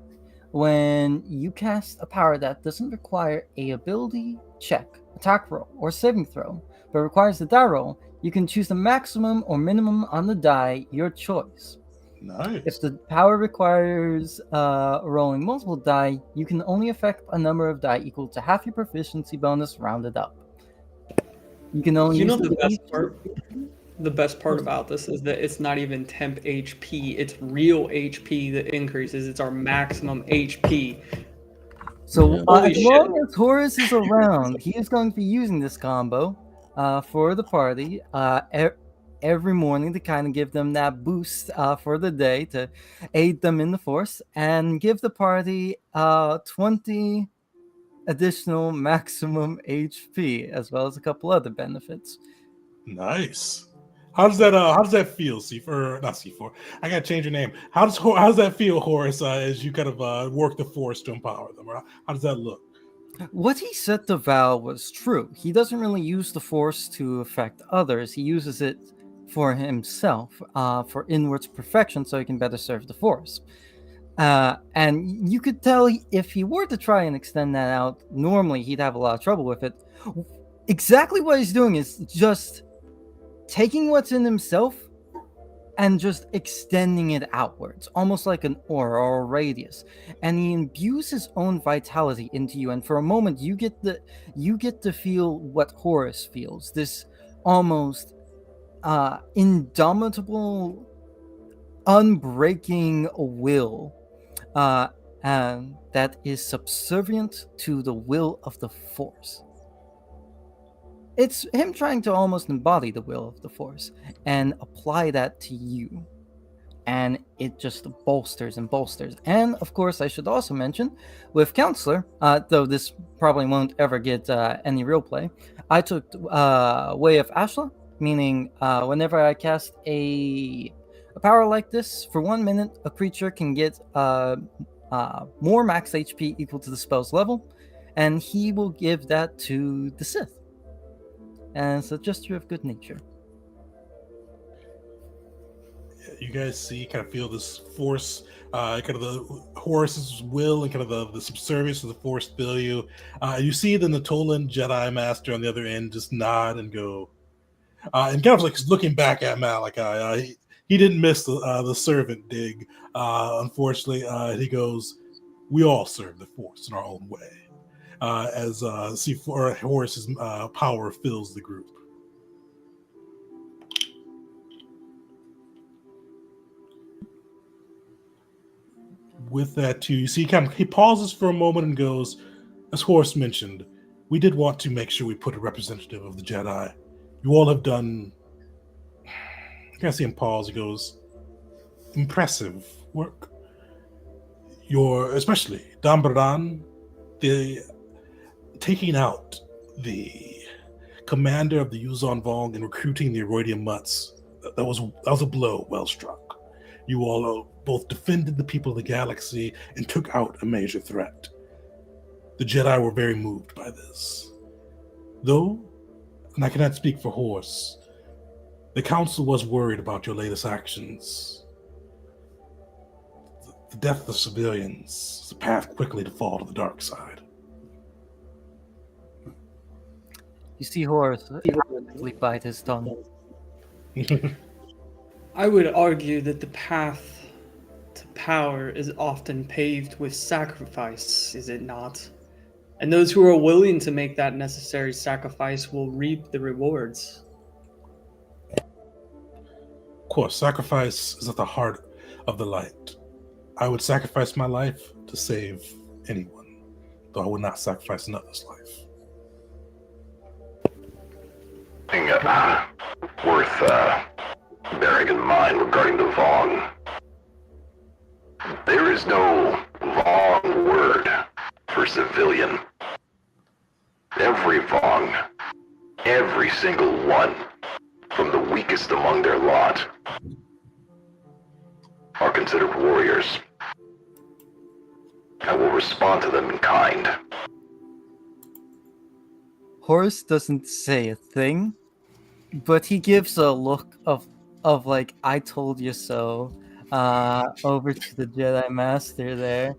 when you cast a power that doesn't require a ability check, attack roll, or saving throw, but requires a die roll, you can choose the maximum or minimum on the die, your choice. Nice. If the power requires rolling multiple die, you can only affect a number of die equal to half your proficiency bonus rounded up. You can only use the best part about this is that it's not even temp HP, it's real HP that increases. It's our maximum HP. So as long as Horus is around, he is going to be using this combo for the party every morning to kind of give them that boost for the day to aid them in the force and give the party 20 additional maximum HP as well as a couple other benefits. Nice. How does that feel, C4? Or not C4. I gotta change your name. How does that feel, Horace, as you kind of work the force to empower them? Or how does that look? What he said to Val was true. He doesn't really use the force to affect others. He uses it for himself, for inwards perfection, so he can better serve the force. And you could tell if he were to try and extend that out, normally he'd have a lot of trouble with it. Exactly what he's doing is just taking what's in himself and just extending it outwards, almost like an aura or a radius. And he imbues his own vitality into you. And for a moment, you get to feel what Horus feels. This almost indomitable, unbreaking will, and that is subservient to the will of the Force. It's him trying to almost embody the will of the Force and apply that to you. And it just bolsters and bolsters. And of course, I should also mention with Counselor, though this probably won't ever get any real play, I took Way of Ashla, meaning whenever I cast a power like this, for 1 minute, a creature can get more max HP equal to the spell's level, and he will give that to the Sith. And it's a gesture of good nature. You guys see, kind of feel this force, kind of the Horus's will and kind of the subservience of the force fill you. You see the Natolan Jedi Master on the other end just nod and go, and kind of like looking back at Malachi. He didn't miss the servant dig. Unfortunately, he goes, "We all serve the force in our own way." As C4 Horus's power fills the group. With that too, you see he pauses for a moment and goes, as Horus mentioned, we did want to make sure we put a representative of the Jedi. You all have done, I can't see him pause, he goes, impressive work. Especially Dambaran, taking out the commander of the Yuzon Vong and recruiting the Eroidian Mutts, that was a blow well struck. You all both defended the people of the galaxy and took out a major threat. The Jedi were very moved by this. Though, and I cannot speak for Horus, the Council was worried about your latest actions. The death of civilians is a path quickly to fall to the dark side. You see Horus effectively bite his tongue. I would argue that the path to power is often paved with sacrifice, is it not? And those who are willing to make that necessary sacrifice will reap the rewards. Of course, sacrifice is at the heart of the light. I would sacrifice my life to save anyone, though I would not sacrifice another's life. Worth bearing in mind regarding the Vong. There is no Vong word for civilian. Every Vong, every single one, from the weakest among their lot, are considered warriors. I will respond to them in kind. Horus doesn't say a thing, but he gives a look of like I told you so over to the Jedi Master there.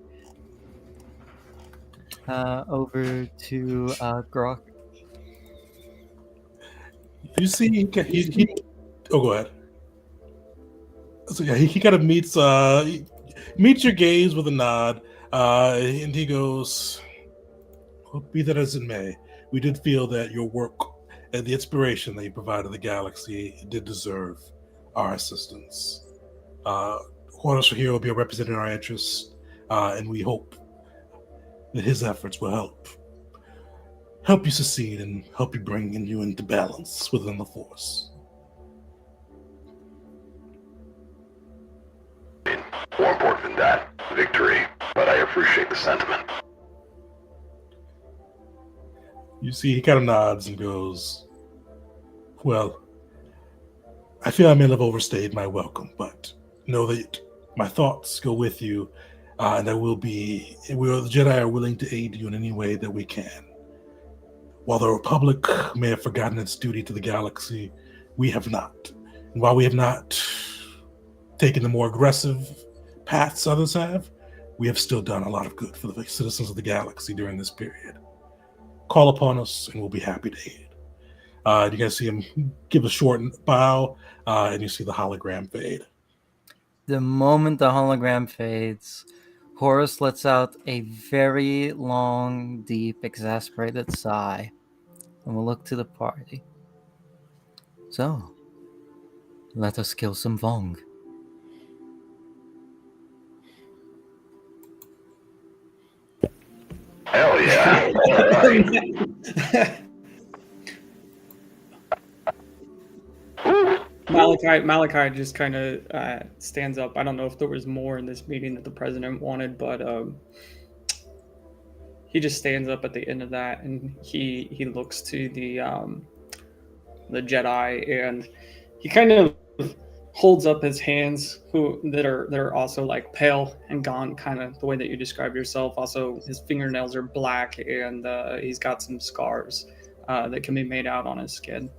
Over to Grok. You see, he oh, go ahead. So yeah, he kind of meets your gaze with a nod, and he goes, well, "Be that as it may, we did feel that your work and the inspiration that you provided the galaxy did deserve our assistance. Horus here will be representing our interests, and we hope that his efforts will help you succeed and help you bring you into balance within the Force." More important than that, victory, but I appreciate the sentiment. You see, he kind of nods and goes, well, I feel I may have overstayed my welcome, but know that my thoughts go with you, and the Jedi are willing to aid you in any way that we can. While the Republic may have forgotten its duty to the galaxy, we have not. And while we have not taken the more aggressive paths others have, we have still done a lot of good for the citizens of the galaxy during this period. Call upon us, and we'll be happy to aid. You guys see him give a short bow, and you see the hologram fade. The moment the hologram fades, Horus lets out a very long, deep, exasperated sigh, and will look to the party. So, let us kill some Vong. Hell yeah. Malachi just kind of stands up. I don't know if there was more in this meeting that the president wanted, but he just stands up at the end of that, and he looks to the Jedi, and he kind of holds up his hands, that are also like pale and gaunt, kind of the way that you described yourself. Also, his fingernails are black, and he's got some scars that can be made out on his skin.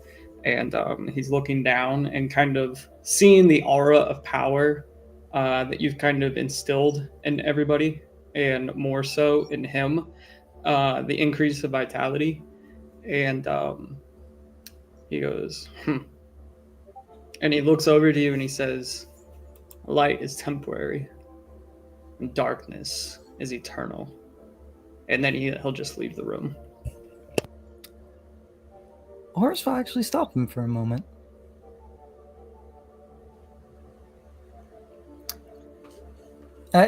And he's looking down and kind of seeing the aura of power that you've kind of instilled in everybody, and more so in him, the increase of vitality. And he goes, and he looks over to you and he says, light is temporary and darkness is eternal. And then he'll just leave the room. Horus will actually stop him for a moment.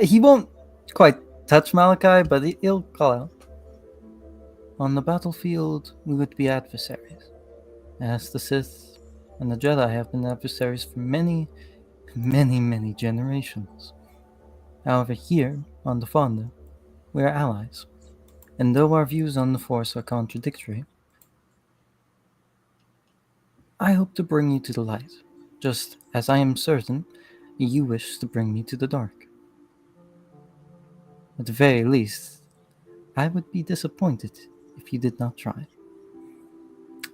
He won't quite touch Malachi, but he'll call out. On the battlefield, we would be adversaries, as the Sith and the Jedi have been adversaries for many, many, many generations. However, here, on the Fonda, we are allies, and though our views on the Force are contradictory, I hope to bring you to the light, just as I am certain you wish to bring me to the dark. At the very least, I would be disappointed if you did not try.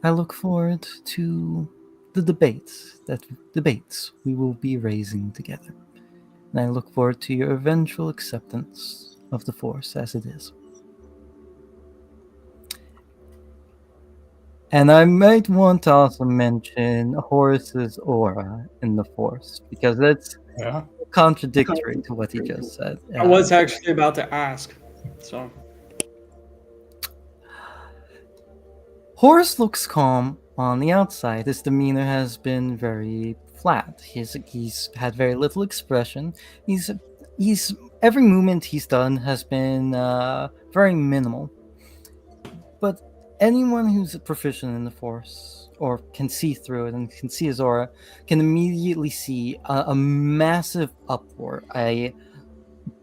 I look forward to the debates we will be raising together, and I look forward to your eventual acceptance of the Force as it is. And I might want to also mention Horus's aura in the Force, because that's Yeah. contradictory to what he just said. I was actually about to ask. So Horus looks calm on the outside. His demeanor has been very flat. He's had very little expression. He's every movement he's done has been very minimal. But anyone who's proficient in the Force or can see through it and can see his aura can immediately see a massive uproar, a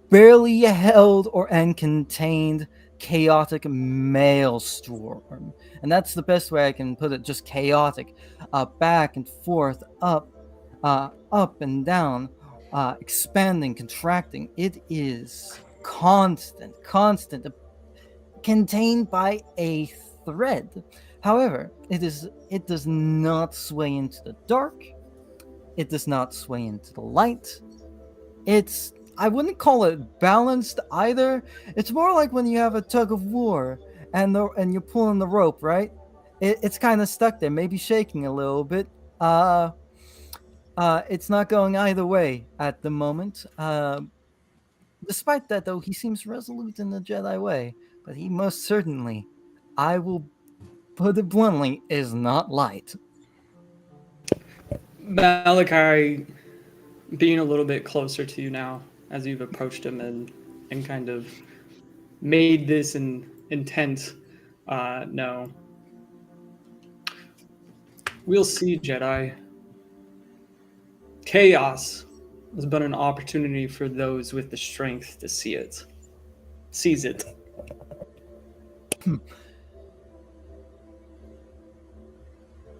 barely held or uncontained chaotic maelstrom. And that's the best way I can put it, just chaotic. Back and forth, up and down, expanding, contracting. It is constant, contained by a thread. However, it does not sway into the dark. It does not sway into the light. I wouldn't call it balanced either. It's more like when you have a tug of war and you're pulling the rope, right? It's kind of stuck there, maybe shaking a little bit. It's not going either way at the moment. Despite that, though, he seems resolute in the Jedi way. But he most certainly, I will put it bluntly, is not light. Malachi, being a little bit closer to you now, as you've approached him and kind of made this intent no. We'll see, Jedi. Chaos has been an opportunity for those with the strength to see it. Seize it.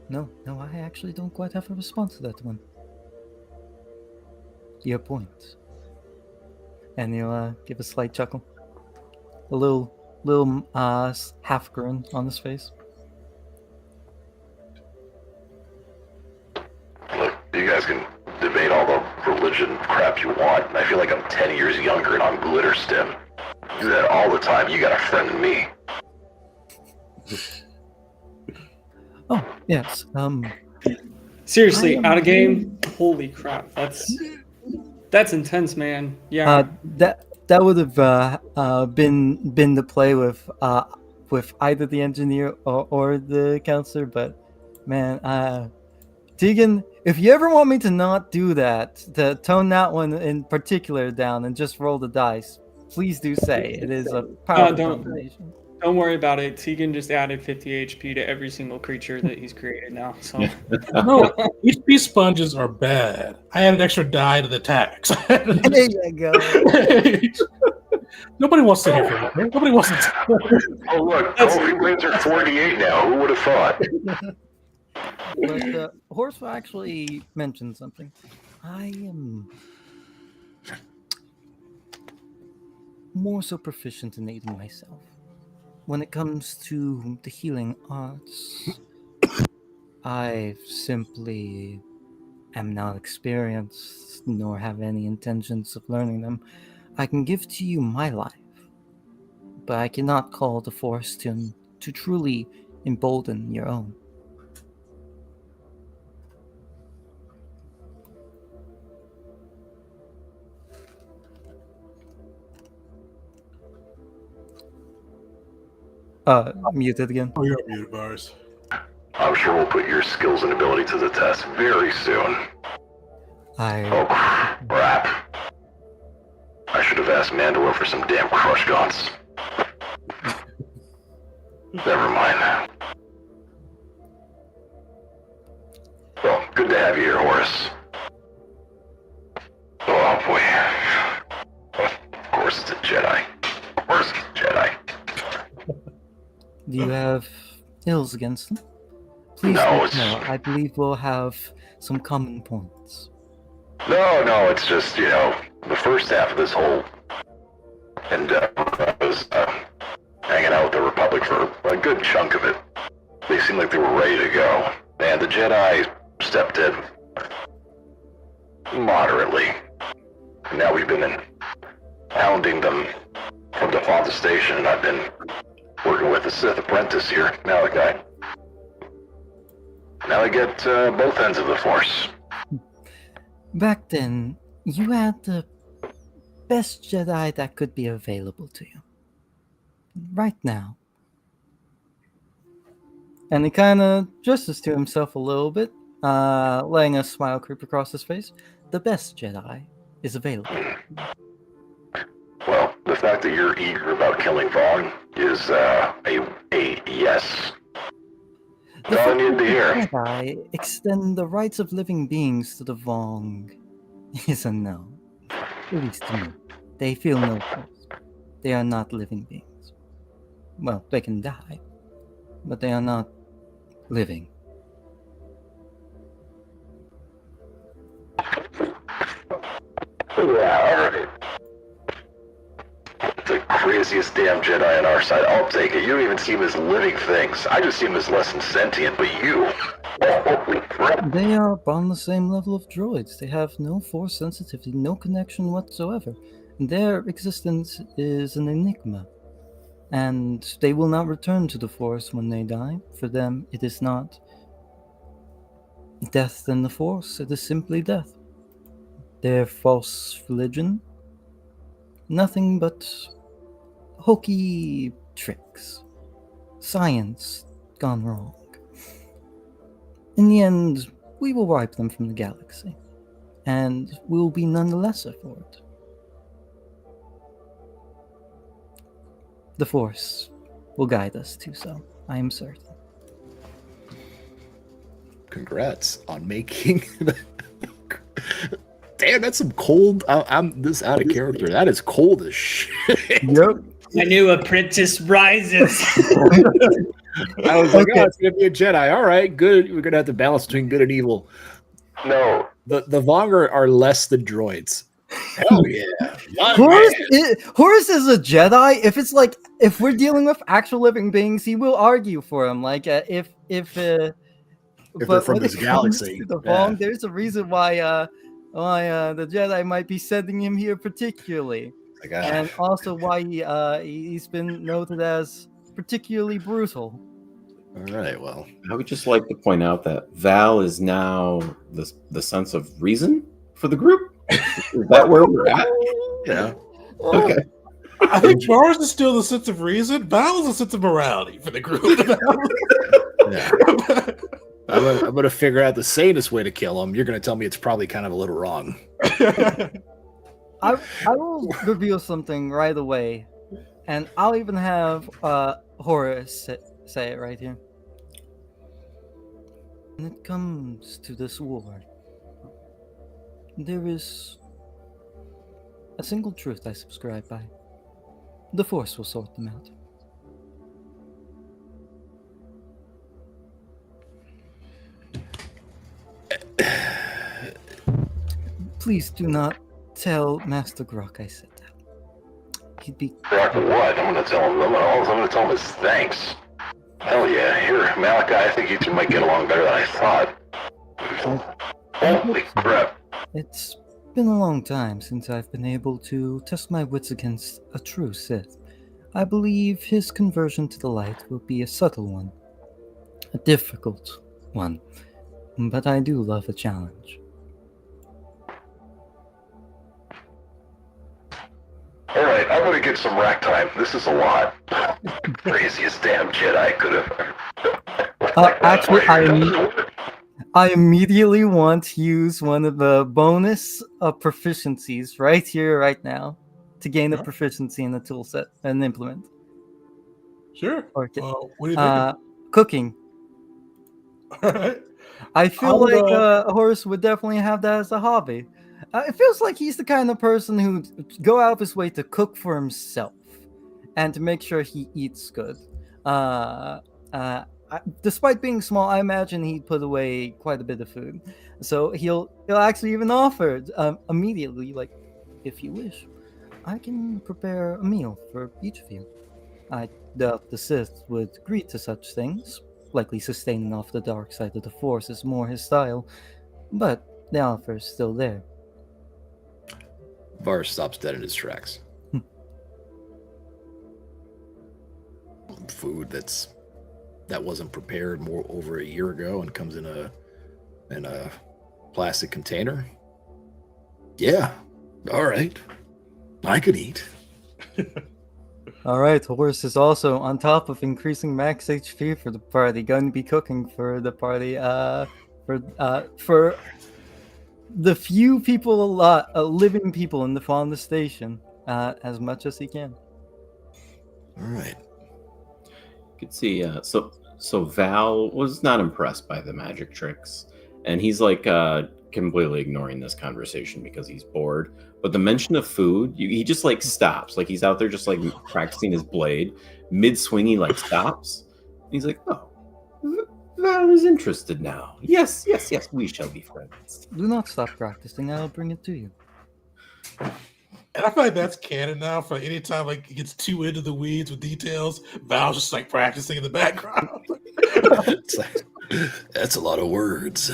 No, I actually don't quite have a response to that one. Your point. And he'll give a slight chuckle. A little half grin on his face. Look, you guys can debate all the religion crap you want. I feel like I'm 10 years younger and on glitter stim. You do that all the time. You got a friend in me. Oh, yes. Seriously, out of game? Holy crap. That's intense, man. Yeah. That would have been the play with either the engineer or the counselor, but man, Tegan, if you ever want me to not do that, to tone that one in particular down and just roll the dice, please do say. It is a powerful combination. Don't worry about it. Tegan just added 50 HP to every single creature that he's created now. So No, HP sponges are bad. I added extra die to the tax. There you go. Nobody wants to hear from me. Nobody wants to. Oh, look, trophy wins are 48 now. Who would have thought? But Horse will actually mention something. I am more so proficient in aiding myself. When it comes to the healing arts, I simply am not experienced, nor have any intentions of learning them. I can give to you my life, but I cannot call the Force to truly embolden your own. Muted again. Oh, you're muted, Bars. I'm sure we'll put your skills and ability to the test very soon. Oh, crap. I should have asked Mandalore for some damn crush guns. Never mind. Well, good to have you here, Horace. Oh, boy. Of course it's a Jedi. Of course it's a Jedi. Do you have ills against them? Please No, let me know. I believe we'll have some common points. No, it's just, the first half of this whole endeavor, I was hanging out with the Republic for a good chunk of it. They seemed like they were ready to go, and the Jedi stepped in moderately. Now we've been hounding them from the Fonta station, and I've been working with the Sith apprentice here, Malachi. Now I get both ends of the Force. Back then, you had the best Jedi that could be available to you. Right now. And he kind of gestures to himself a little bit, letting a smile creep across his face. The best Jedi is available. Well, the fact that you're eager about killing Vaughn is a yes. The That's all I fact needed that to the hear. Jedi extend the rights of living beings to the Vong is a no. At least to me. They feel no force. They are not living beings. Well, they can die, but they are not living. Yeah, alright. The craziest damn Jedi on our side. I'll take it. You don't even see them as living things. I just see them as less than sentient, but you... Holy crap. They are on the same level of droids. They have no force sensitivity, no connection whatsoever. Their existence is an enigma. And they will not return to the Force when they die. For them, it is not death in the Force, it is simply death. Their false religion, nothing but hokey tricks. Science gone wrong. In the end, we will wipe them from the galaxy. And we will be none the lesser for it. The Force will guide us to so, I am certain. Congrats on making Damn, that's some cold. I'm this out of character. That is cold as shit. Yep. My new apprentice rises. I was like, oh, it's gonna be a Jedi. All right, good. We're gonna have to balance between good and evil. No. The Vong are less than droids. Hell yeah. Horus is a Jedi. If it's like, if we're dealing with actual living beings, he will argue for him. Like, if they're from when this it comes galaxy, to the yeah. Vong, there's a reason why the Jedi might be sending him here particularly, Like, and also why he's been noted as particularly brutal. all right, well, I would just like to point out that Val is now the sense of reason for the group. Is that where we're at? yeah. Okay. I think Boris is still the sense of reason. Val is a sense of morality for the group. Yeah. I'm gonna figure out the sanest way to kill him. You're gonna tell me it's probably kind of a little wrong. I will reveal something right away, and I'll even have Horus say it right here. When it comes to this war, there is a single truth I subscribe by. The Force will sort them out. Please do not tell Master Grok I said that. He'd be... Rock what? I'm gonna tell him. All I'm gonna tell him is thanks. Hell yeah. Here, Malachi, I think you two might get along better than I thought. Holy crap. It's been a long time since I've been able to test my wits against a true Sith. I believe his conversion to the light will be a subtle one. A difficult one. But I do love a challenge. Alright, I'm gonna get some rack time. This is a lot. Craziest damn Jedi could have. Actually, I immediately want to use one of the bonus proficiencies right here, right now, to gain a proficiency in the tool set and implement. Sure. Okay. What do you think? Cooking. All right. I feel like Horus would definitely have that as a hobby. It feels like he's the kind of person who'd go out of his way to cook for himself and to make sure he eats good. Despite being small, I imagine he'd put away quite a bit of food. So he'll actually even offer immediately, like, if you wish, I can prepare a meal for each of you. I doubt the Sith would agree to such things. Likely sustaining off the dark side of the Force is more his style, but the offer is still there. Varus stops dead in his tracks. Food that's that wasn't prepared more over a year ago and comes in a plastic container, yeah, all right, I could eat. All right, Horse is also, on top of increasing max HP for the party, going to be cooking for the party. For the few people, living people in the Fonda station, as much as he can. All right. You could see. So Val was not impressed by the magic tricks, and he's like completely ignoring this conversation because he's bored. But the mention of food, he just like stops, like he's out there just like practicing his blade. Mid swing, he like stops. And he's like, "Oh, Val is interested now. Yes, we shall be friends." Do not stop practicing. I'll bring it to you. And I feel like that's canon now for any time like it gets too into the weeds with details. Val's just like practicing in the background. It's like, that's a lot of words.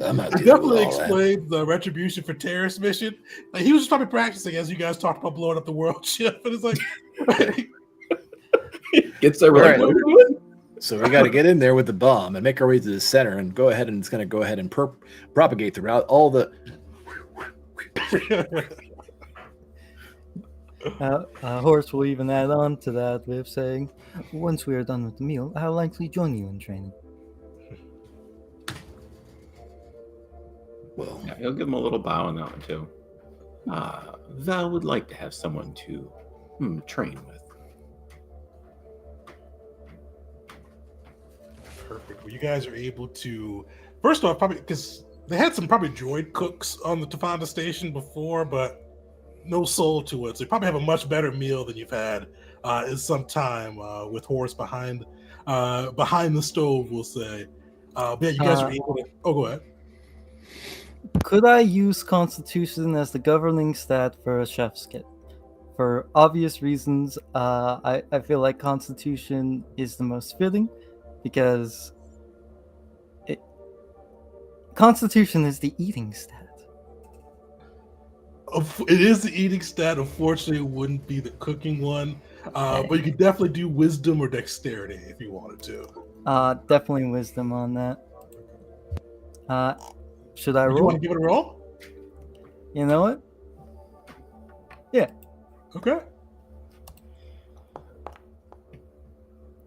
I'm not I dealing with definitely all that. explained the Retribution for Terrorist mission. Like he was just probably practicing as you guys talked about blowing up the world ship. And it's like Gets there, Right. like, So we got to get in there with the bomb and make our way to the center and go ahead, and it's going to go ahead and propagate throughout all the. Horse will even add on to that with saying, once we are done with the meal, I'll likely join you in training. Well, yeah, he'll give him a little bow on that one too. Val would like to have someone to train with. Perfect. Well, you guys are able to, first off, probably because they had some probably droid cooks on the Tafanda station before, but no soul to it. So you probably have a much better meal than you've had in some time with Horse behind the stove, we'll say. But yeah, you guys are able to. Oh, go ahead. Could I use Constitution as the governing stat for a chef's kit? For obvious reasons, I feel like Constitution is the most fitting because Constitution is the eating stat. It is the eating stat. Unfortunately, it wouldn't be the cooking one. But you could definitely do wisdom or dexterity if you wanted to. Definitely wisdom on that. Should I You roll? want to give it a roll? You know what? Yeah. Okay.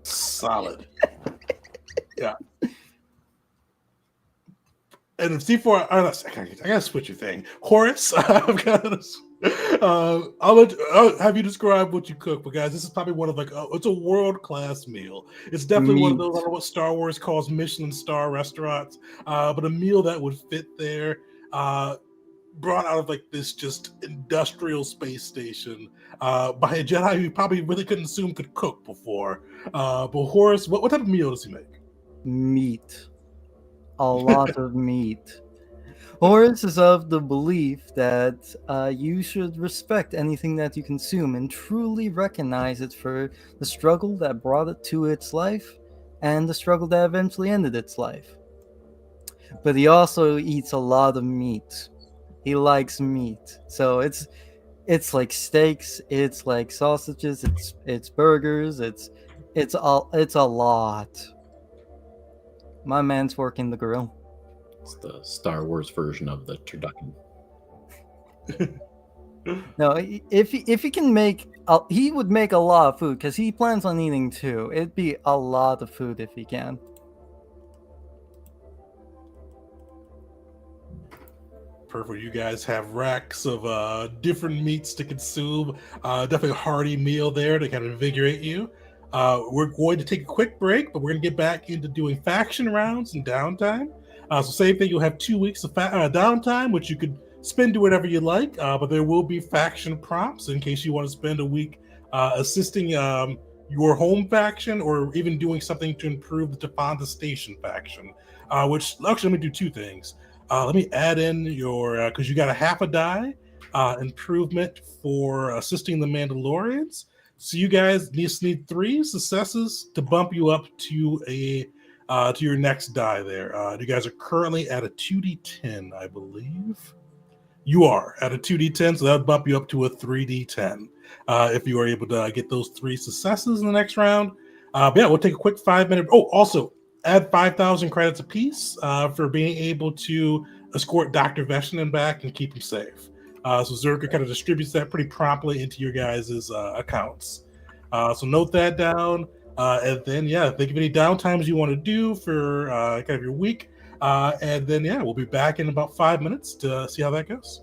Solid. Yeah. And if C4, I gotta switch your thing. Horace, I'll have you describe what you cook. But guys, this is probably one of it's a world-class meal. It's definitely one of those, I don't know what Star Wars calls Michelin star restaurants, but a meal that would fit there. Brought out of like this just industrial space station by a Jedi who probably really couldn't assume could cook before. But Horace, what type of meal does he make? Meat. A lot of meat. Horace is of the belief that you should respect anything that you consume and truly recognize it for the struggle that brought it to its life and the struggle that eventually ended its life. But he also eats a lot of meat. He likes meat. So it's like steaks, it's like sausages, it's burgers, it's a lot. My man's working the grill. It's the Star Wars version of the turducken. No, if he can make, he would make a lot of food because he plans on eating too. It'd be a lot of food if he can. Perfect. You guys have racks of different meats to consume. Definitely a hearty meal there to kind of invigorate you. We're going to take a quick break, but we're going to get back into doing faction rounds and downtime. So same thing, you'll have 2 weeks of downtime, which you could spend to whatever you like, but there will be faction prompts in case you want to spend a week assisting your home faction or even doing something to improve the Tafanda Station faction, which actually let me do two things. Let me add in your, because you got a half a die improvement for assisting the Mandalorians. So you guys just need 3 successes to bump you up to to your next die there. You guys are currently at a 2d10, I believe. You are at a 2d10, so that would bump you up to a 3d10 if you are able to get those 3 successes in the next round. But yeah, we'll take a quick 5-minute. Oh, also add 5,000 credits apiece for being able to escort Dr. Veshnin back and keep him safe. So Zerka kind of distributes that pretty promptly into your guys' accounts. So note that down. And then, think of any downtimes you want to do for kind of your week. And then, we'll be back in about 5 minutes to see how that goes.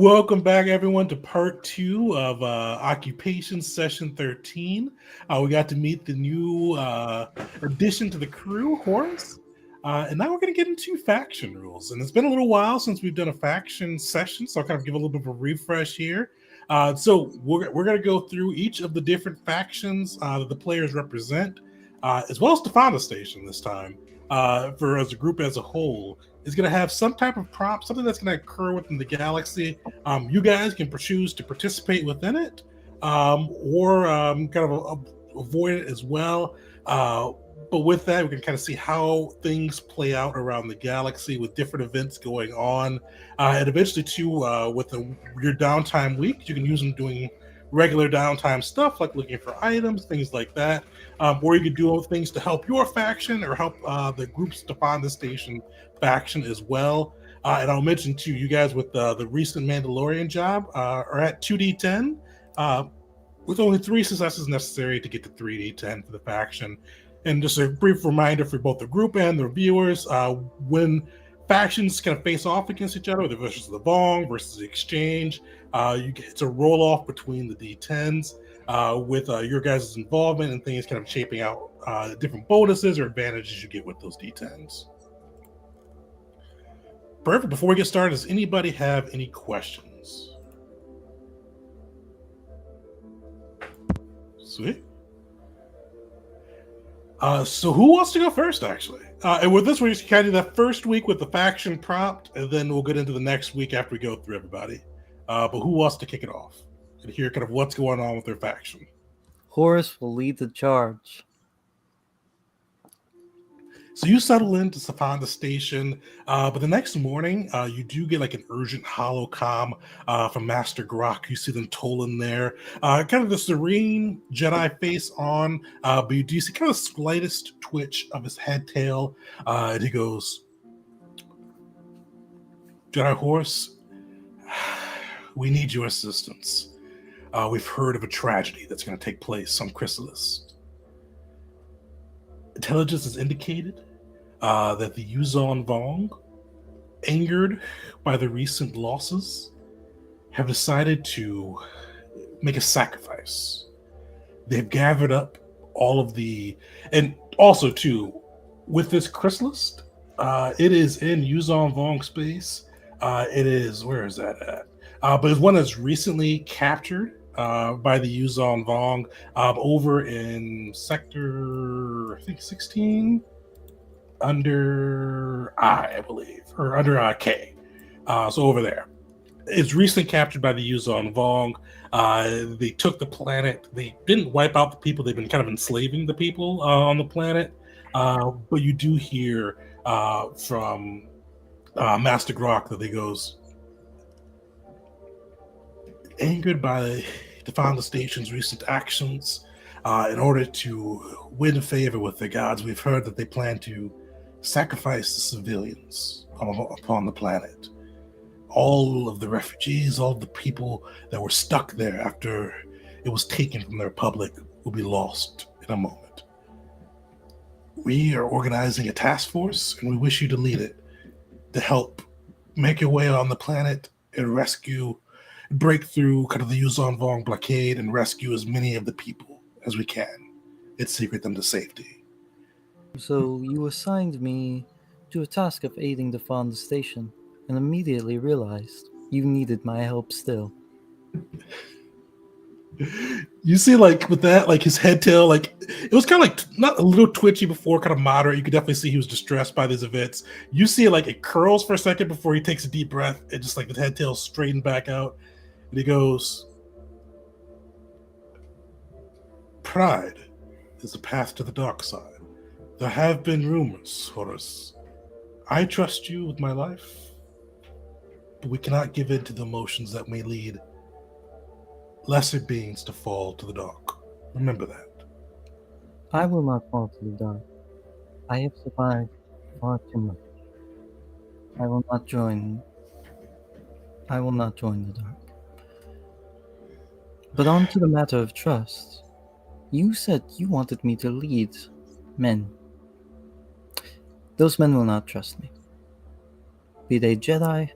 Welcome back, everyone, to part 2 of Occupation Session 13. We got to meet the new addition to the crew, Horace. And now we're going to get into faction rules. And it's been a little while since we've done a faction session, so I'll kind of give a little bit of a refresh here. So we're going to go through each of the different factions that the players represent, as well as Stefano Station this time, for as a group as a whole. Is going to have some type of prompt, something that's going to occur within the galaxy. You guys can choose to participate within it, or kind of avoid it as well. But with that, we can kind of see how things play out around the galaxy with different events going on. And eventually, too, with your downtime week, you can use them doing regular downtime stuff like looking for items, things like that. Or you could do things to help your faction or help the groups to find the station faction as well. And I'll mention too, you guys with the recent Mandalorian job are at 2d10 with only 3 successes necessary to get to 3d10 for the faction. And just a brief reminder for both the group and the viewers, when factions kind of face off against each other, the versus the Vong versus the Exchange, it's a roll off between the d10s with your guys' involvement and things kind of shaping out different bonuses or advantages you get with those d10s. Perfect. Before we get started, does anybody have any questions? Sweet. So who wants to go first, actually? And with this, we're just kind of that first week with the faction prompt, and then we'll get into the next week after we go through everybody. But who wants to kick it off and hear kind of what's going on with their faction? Horace will lead the charge. So you settle into Savannah Station, but the next morning you do get like an urgent holocomm from Master Grok. You see them tolling there, kind of the serene Jedi face on, but you do see kind of the slightest twitch of his head tail, and he goes, "Jedi Horse, we need your assistance. We've heard of a tragedy that's going to take place on Chrysalis. Intelligence has indicated that the Yuzon Vong, angered by the recent losses, have decided to make a sacrifice. They've gathered up all of the, and also too, with this Chrysalis, it is in Yuzon Vong space. It is, where is that at? But it's one that's recently captured by the Yuzon Vong over in sector, I think 16, under I believe, or under K. So over there. It's recently captured by the Yuzon Vong. They took the planet. They didn't wipe out the people. They've been kind of enslaving the people on the planet. But you do hear from Master Grok that he goes, angered by the Founder Station's recent actions, in order to win favor with the gods, we've heard that they plan to sacrifice the civilians upon the planet. All of the refugees, all of the people that were stuck there after it was taken from the Republic will be lost in a moment. We are organizing a task force, and we wish you to lead it to help make your way on the planet and break through kind of the Yuzon Vong blockade and rescue as many of the people as we can and secret them to safety." So you assigned me to a task of aiding the Fonda Station, and immediately realized you needed my help still. You see, like, with that, like, his head tail, like, it was kind of like, not a little twitchy before, kind of moderate. You could definitely see he was distressed by these events. You see, like, it curls for a second before he takes a deep breath, and just, like, his head tail straightened back out. And he goes, "Pride is the path to the dark side. There have been rumors, Horace. I trust you with my life, but we cannot give in to the emotions that may lead lesser beings to fall to the dark. Remember that." I will not fall to the dark. I have survived far too much. I will not join the dark. But on to the matter of trust. You said you wanted me to lead men. Those men will not trust me. Be they Jedi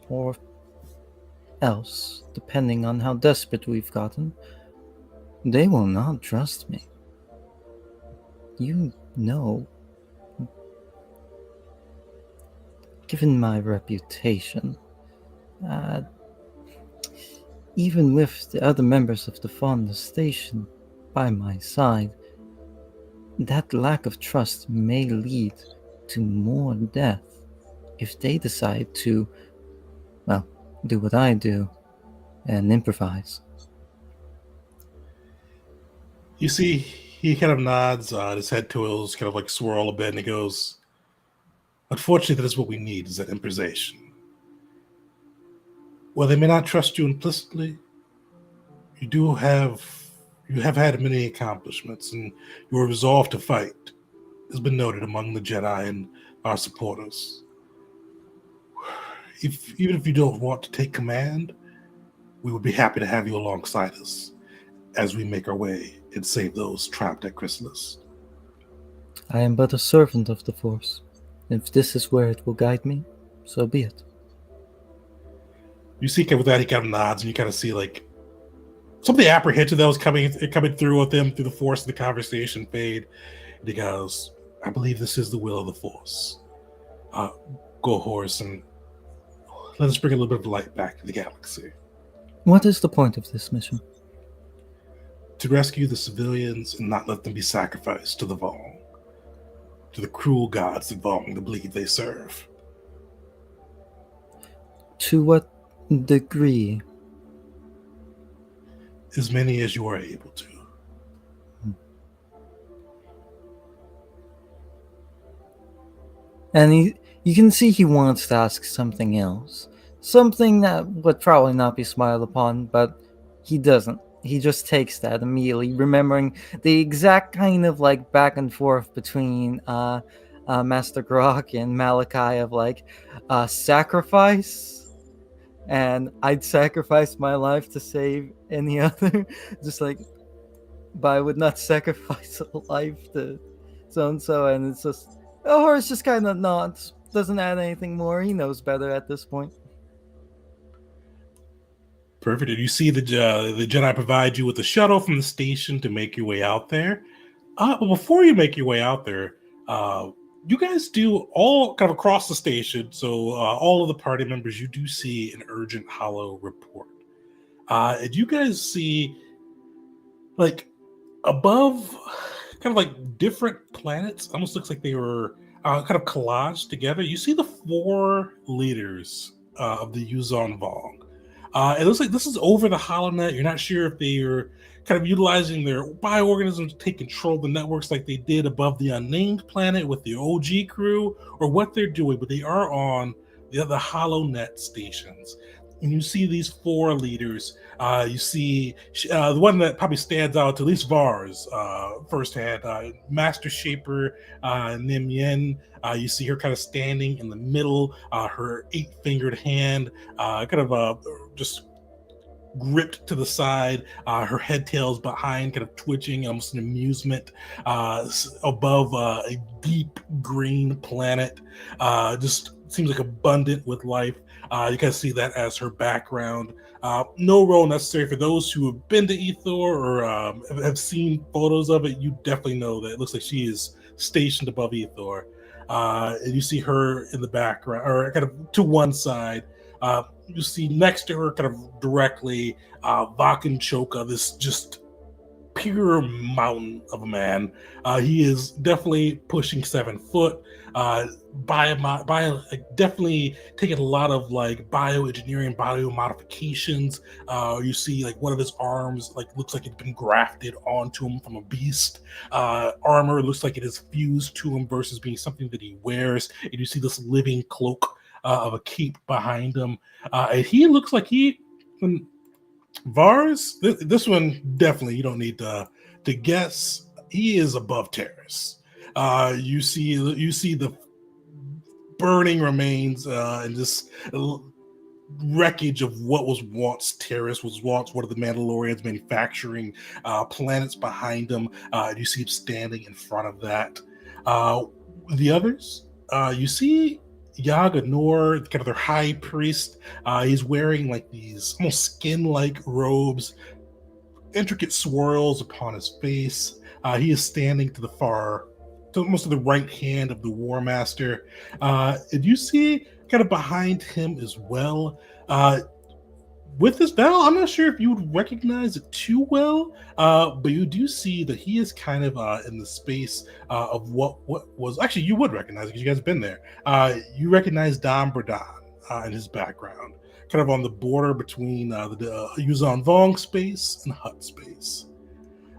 or else, depending on how desperate we've gotten, they will not trust me. You know, given my reputation, even with the other members of the Fonda station by my side, that lack of trust may lead to more death if they decide to, well, do what I do and improvise. You see, he kind of nods, his head twirls, kind of like swirl a bit, and he goes, "Unfortunately, that is what we need, is that improvisation. Well, they may not trust you implicitly. You have had many accomplishments, and your resolve to fight has been noted among the Jedi and our supporters. Even if you don't want to take command, we would be happy to have you alongside us as we make our way and save those trapped at Chrysalis." I am but a servant of the Force. If this is where it will guide me, so be it. You see, with that, he kind of nods, and you kind of see like some of the apprehension that was coming through with him through the Force of the conversation fade. And he goes, "I believe this is the will of the Force. Go, Horus, and let us bring a little bit of light back to the galaxy. What is the point of this mission? To rescue the civilians and not let them be sacrificed to the Vong, to the cruel gods that Vong believe they serve." To what degree? As many as you are able to. And you can see he wants to ask something else. Something that would probably not be smiled upon, but he doesn't. He just takes that immediately, remembering the exact kind of like back and forth between Master Grok and Malachi of like sacrifice. And I'd sacrifice my life to save any other. Just like, but I would not sacrifice a life to so and so. And it's just, Horace just kind of nods, doesn't add anything more. He knows better at this point. Perfect. And you see the Jedi provide you with a shuttle from the station to make your way out there. But before you make your way out there, you guys do all kind of across the station. So all of the party members, you do see an urgent holo report. And you guys see like above kind of like different planets, almost looks like they were kind of collaged together. You see the 4 leaders of the Yuzon Vong. It looks like this is over the HoloNet. You're not sure if they are kind of utilizing their bioorganisms to take control of the networks like they did above the unnamed planet with the OG crew, or what they're doing, but they are on the other HoloNet stations. And you see these 4 leaders. You see the one that probably stands out to at least Vars firsthand, Master Shaper Nim Yen. You see her kind of standing in the middle, her 8-fingered hand kind of just gripped to the side, her head tails behind, kind of twitching, almost an amusement, above a deep green planet. Just seems like abundant with life. You can see that as her background. No role necessary for those who have been to Ethor or have seen photos of it. You definitely know that it looks like she is stationed above Ethor. And you see her in the background, or kind of to one side. You see next to her, kind of directly, Vakin Choka, this just pure mountain of a man. He is definitely pushing 7 foot. Definitely taking a lot of like bioengineering, biomodifications. You see like one of his arms like looks like it's been grafted onto him from a beast. Armor looks like it is fused to him versus being something that he wears. And you see this living cloak of a cape behind him. And he looks like Vars, this one definitely you don't need to guess. He is above Terrace. You see the burning remains and this wreckage of what was once Terrace, was once one of the Mandalorians manufacturing planets behind him. You see him standing in front of that. The others, you see Yaganor, kind of their high priest. He's wearing like these almost skin-like robes, intricate swirls upon his face. He is standing to the far, to almost to the right hand of the War Master. And you see kind of behind him as well. With this battle, I'm not sure if you would recognize it too well, but you do see that he is kind of in the space of what was actually you would recognize it because you guys have been there. You recognize Dom Bradan in his background, kind of on the border between the Yuzan Vong space and Hut space.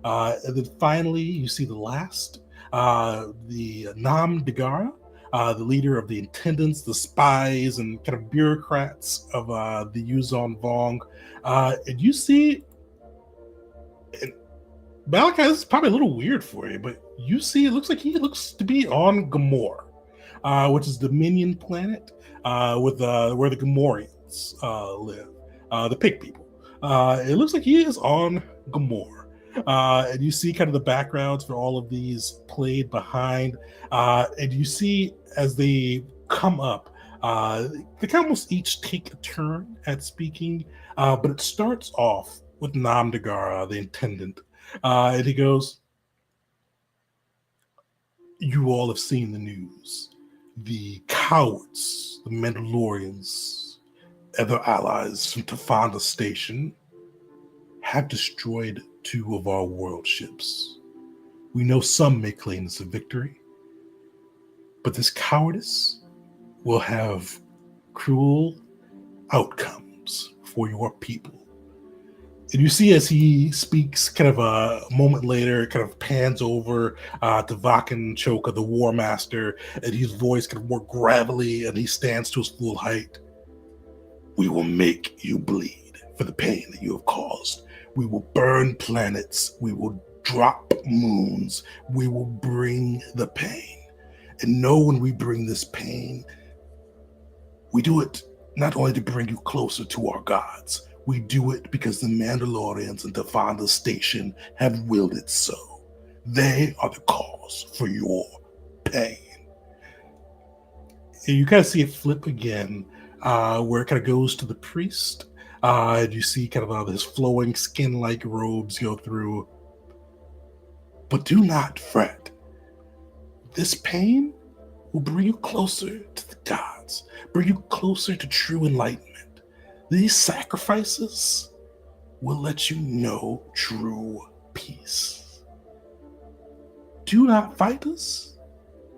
And then finally, you see the last, the Nam Dagara, the leader of the intendants, the spies, and kind of bureaucrats of the Yuzon Vong. And you see, and Malachi, this is probably a little weird for you, but you see it looks like he looks to be on Gamor, which is the minion planet with where the Gamorreans live, the pig people. It looks like he is on Gamor. And you see kind of the backgrounds for all of these played behind. And you see as they come up, they can almost each take a turn at speaking. But it starts off with Nam Dagara, the intendant. And he goes, "You all have seen the news. The cowards, the Mandalorians, and their allies from Tafanda Station have destroyed 2 of our world ships. We know some may claim this a victory, but this cowardice will have cruel outcomes for your people." And you see as he speaks, kind of a moment later, it kind of pans over to Vakan Choka, the War Master, and his voice kind of more gravelly, and he stands to his full height. "We will make you bleed for the pain that you have caused. We will burn planets. We will drop moons. We will bring the pain. And know when we bring this pain, we do it not only to bring you closer to our gods, we do it because the Mandalorians and Tafanda Station have willed it so. They are the cause for your pain." And you kind of see it flip again, where it kind of goes to the priest. And you see kind of his flowing skin-like robes go through. "But do not fret. This pain will bring you closer to the gods, bring you closer to true enlightenment. These sacrifices will let you know true peace. Do not fight us.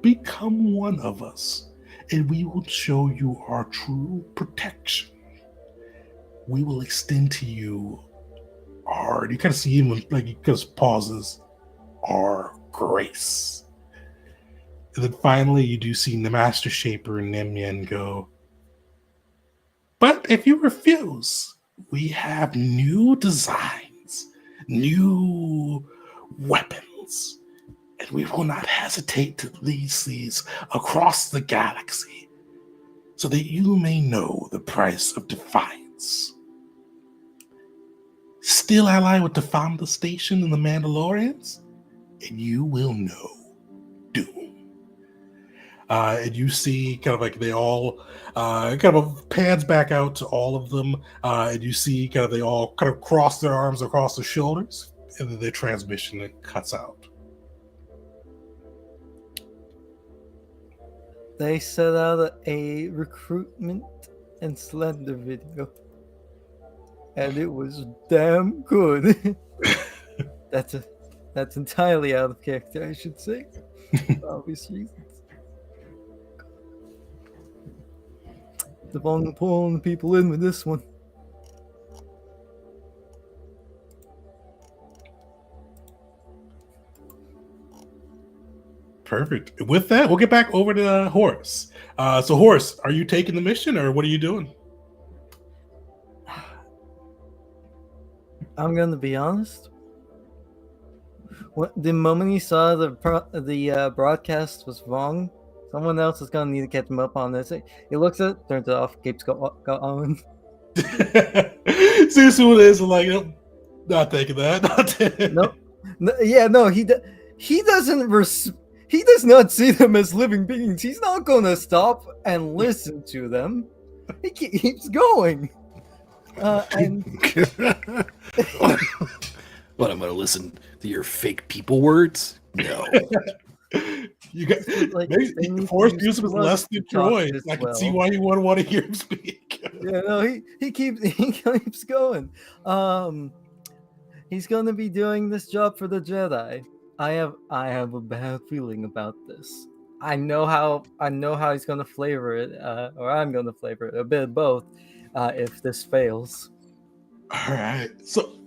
Become one of us, and we will show you our true protection. We will extend to you our," you kind of see him like he just pauses, "our grace." And then finally you do see the Master Shaper and Nemyen go, "But if you refuse, we have new designs, new weapons, and we will not hesitate to release these across the galaxy so that you may know the price of defiance. Still ally with the Tafanda Station and the Mandalorians, and you will know doom." And you see kind of like they all kind of pans back out to all of them. And you see kind of they all kind of cross their arms across their shoulders, and then their transmission cuts out. They set out a recruitment and slender video, and it was damn good. That's entirely out of character, I should say, for obvious reasons. The Vong pulling people in with this one. Perfect. With that, we'll get back over to Horace. So, Horace, are you taking the mission, or what are you doing? I'm gonna be honest. The moment he saw the broadcast was wrong, someone else is gonna need to catch him up on this. He looks at it, turns it off, keeps go on. See who it is, like, nope, not taking that. Nope. No, yeah, no, he doesn't. he does not see them as living beings. He's not gonna stop and listen to them. He keeps going. And What, I'm gonna listen to your fake people words? No. You got like, maybe they need to Forrest use Yusuf was plus less to than talk Troy. this I can see well. why you would want to hear him speak. Yeah, no, he keeps going. He's gonna be doing this job for the Jedi. I have a bad feeling about this. I know how he's gonna flavor it, or I'm gonna flavor it, a bit of both, if this fails. All right. So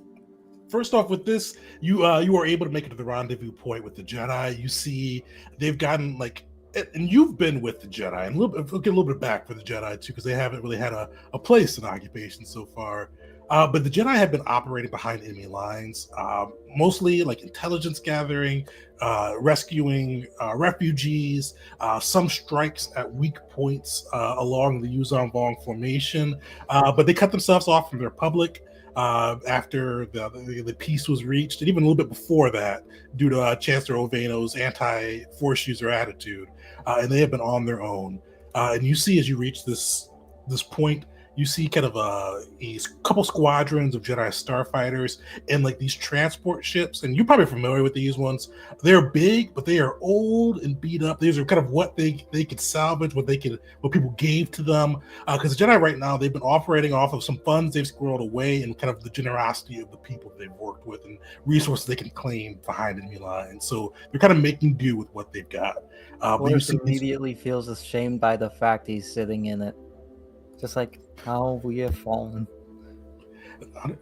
first off, with this, you are able to make it to the rendezvous point with the Jedi. You see, they've gotten like, and you've been with the Jedi, and we'll get a little bit back for the Jedi too, because they haven't really had a place in occupation so far. But the Jedi have been operating behind enemy lines, mostly like intelligence gathering, rescuing refugees, some strikes at weak points along the Yuzon Vong formation. But they cut themselves off from their public after the peace was reached, and even a little bit before that, due to Chancellor Ovano's anti-force user attitude, and they have been on their own. And you see, as you reach this point, you see kind of a couple squadrons of Jedi starfighters and like these transport ships, and you're probably familiar with these ones. They're big, but they are old and beat up. These are kind of what they could salvage, what people gave to them. Because the Jedi right now, they've been operating off of some funds they've squirreled away and kind of the generosity of the people they've worked with and resources they can claim behind enemy lines. So they're kind of making do with what they've got. But you Forrest see immediately feels ashamed by the fact he's sitting in it. Just like how we have fallen.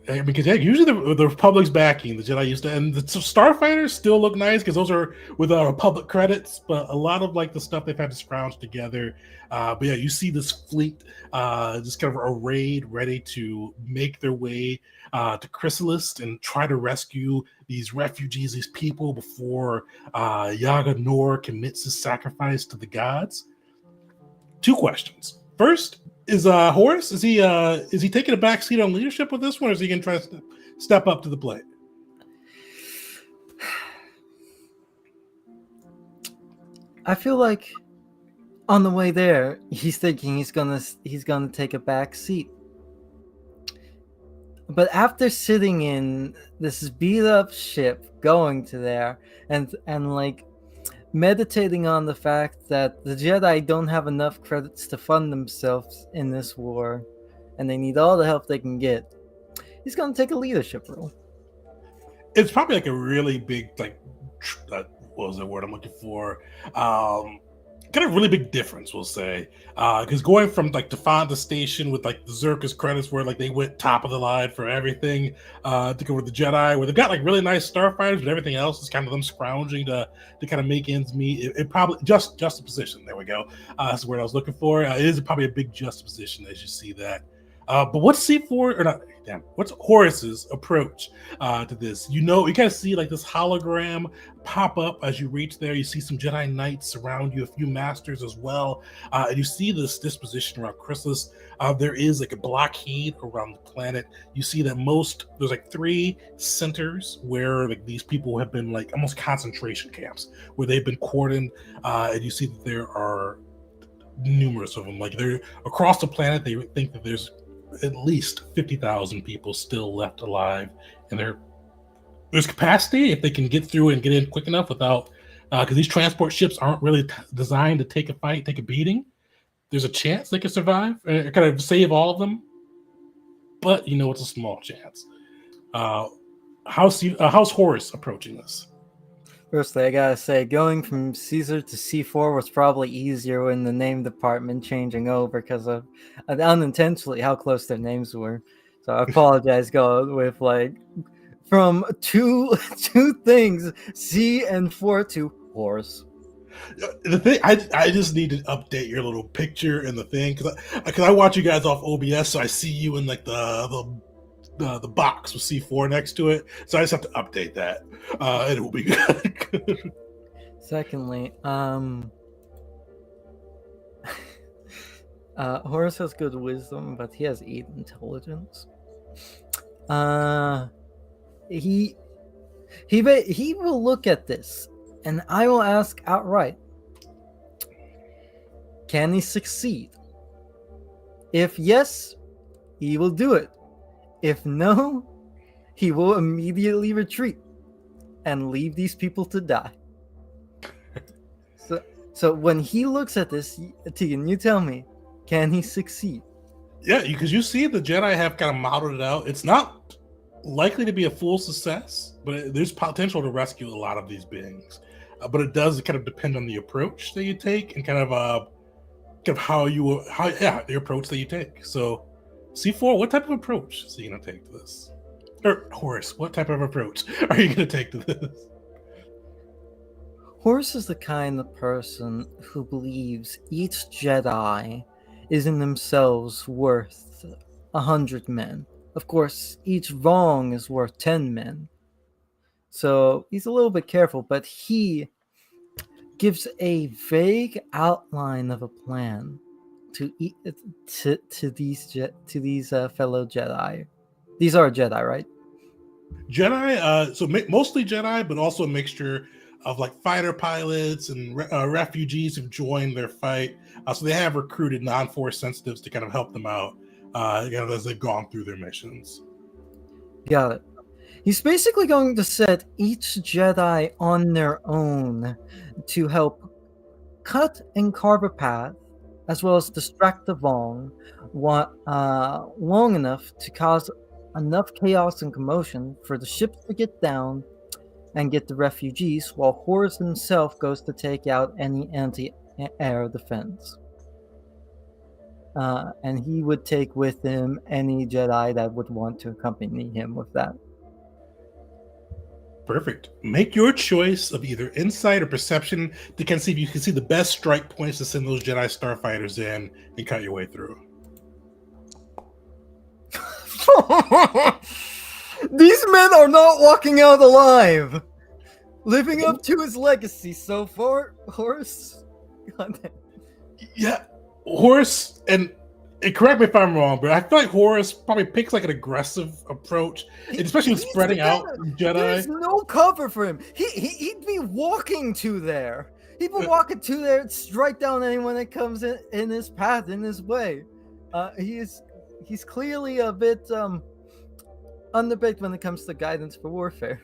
Because usually the Republic's backing the Jedi used to, and the starfighters still look nice because those are with Republic credits. But a lot of like the stuff they've had to scrounge together. But yeah, you see this fleet just kind of arrayed, ready to make their way to Chrysalis and try to rescue these refugees, these people, before Yaga Nor commits his sacrifice to the gods. Two questions. First, is Horace, is he taking a back seat on leadership with this one, or is he going to try to step up to the plate? I feel like on the way there, he's thinking he's gonna take a back seat. But after sitting in this beat up ship, going to there and like meditating on the fact that the Jedi don't have enough credits to fund themselves in this war, and they need all the help they can get, he's going to take a leadership role. It's probably like a really big, like, what was the word I'm looking for? Kind of really big difference, we'll say, because going from like the Fonda station with like the Zerkas credits where like they went top of the line for everything, to go with the Jedi where they've got like really nice starfighters, but everything else is kind of them scrounging to kind of make ends meet. It probably juxtaposition. There we go. That's the word I was looking for. It is probably a big juxtaposition as you see that. But what's C4 or not? Damn, what's Horace's approach to this? You kind of see like this hologram pop up as you reach there. You see some Jedi Knights surround you, a few Masters as well, and you see this disposition around Chrysalis. There is like a blockade around the planet. You see that there's like 3 centers where like these people have been like almost concentration camps where they've been cordoned, and you see that there are numerous of them. Like they're across the planet. They think that there's at least 50,000 people still left alive, and there's capacity if they can get through and get in quick enough without, because these transport ships aren't really designed to take a beating. There's a chance they could survive and kind of save all of them, but it's a small chance. How's Horace approaching this? Firstly, I gotta say, going from Caesar to C4 was probably easier when the name department changing over because of unintentionally how close their names were. So I apologize, going with like from two things, C and 4 to Horse. The thing, I just need to update your little picture and the thing because I watch you guys off OBS, so I see you in like the box with C4 next to it, so I just have to update that, and it will be good. Secondly, Horus has good wisdom, but he has 8 intelligence. He will look at this And I will ask outright, can he succeed? If yes, he will do it. If no, he will immediately retreat and leave these people to die. So when he looks at this, Tegan, you tell me, can he succeed? Yeah, because you see the Jedi have kind of modeled it out. It's not likely to be a full success, but there's potential to rescue a lot of these beings. But it does kind of depend on the approach that you take and kind of the approach that you take. So C4, what type of approach is he going to take to this? Or Horus, what type of approach are you going to take to this? Horus is the kind of person who believes each Jedi is in themselves worth 100 men. Of course, each Vong is worth 10 men. So he's a little bit careful, but he gives a vague outline of a plan to these fellow Jedi. These are Jedi, right? Jedi, mostly Jedi, but also a mixture of like fighter pilots and refugees who've joined their fight. So they have recruited non-force sensitives to kind of help them out, as they've gone through their missions. Got it. He's basically going to set each Jedi on their own to help cut and carve a path, as well as distract the Vong long enough to cause enough chaos and commotion for the ships to get down and get the refugees, while Horus himself goes to take out any anti-air defense. And he would take with him any Jedi that would want to accompany him with that. Perfect. Make your choice of either insight or perception to kind of see if you can see the best strike points to send those Jedi starfighters in and cut your way through. These men are not walking out alive. Living up to his legacy so far, Horus. Yeah, Horus, and correct me if I'm wrong, but I feel like Horus probably picks like an aggressive approach, and especially with spreading out Jedi. There's no cover for him. He'd be walking to there. He'd be walking to there and strike down anyone that comes in his path, in his way. He's clearly a bit underbaked when it comes to guidance for warfare.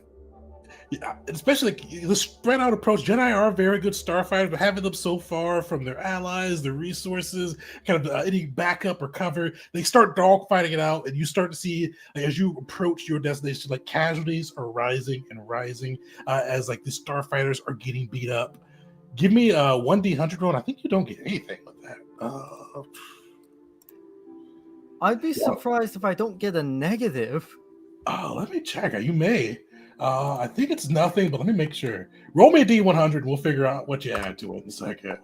Yeah, especially the spread out approach. Jedi are very good starfighters, but having them so far from their allies, their resources, kind of any backup or cover, they start dogfighting it out, and you start to see, like, as you approach your destination, like casualties are rising and rising as like the starfighters are getting beat up. Give me a 1d100 roll. And I think you don't get anything with that. I'd be surprised if I don't get a negative. Oh, let me check. You may. I think it's nothing, but let me make sure. Roll me a D100 and we'll figure out what you add to it in a second.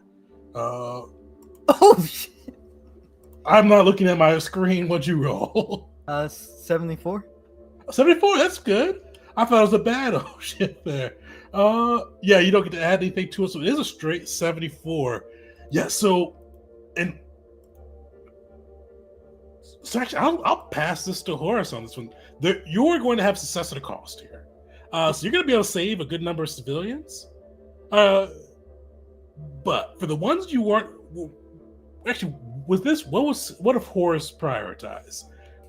Oh, shit. I'm not looking at my screen. What'd you roll? 74. 74? That's good. I thought it was a bad shit there. Yeah, you don't get to add anything to it, so it is a straight 74. Yeah, so actually, I'll pass this to Horus on this one. You're going to have success at a cost here. So you're going to be able to save a good number of civilians. But for the ones you weren't... Actually, with this, what if Horus prioritized?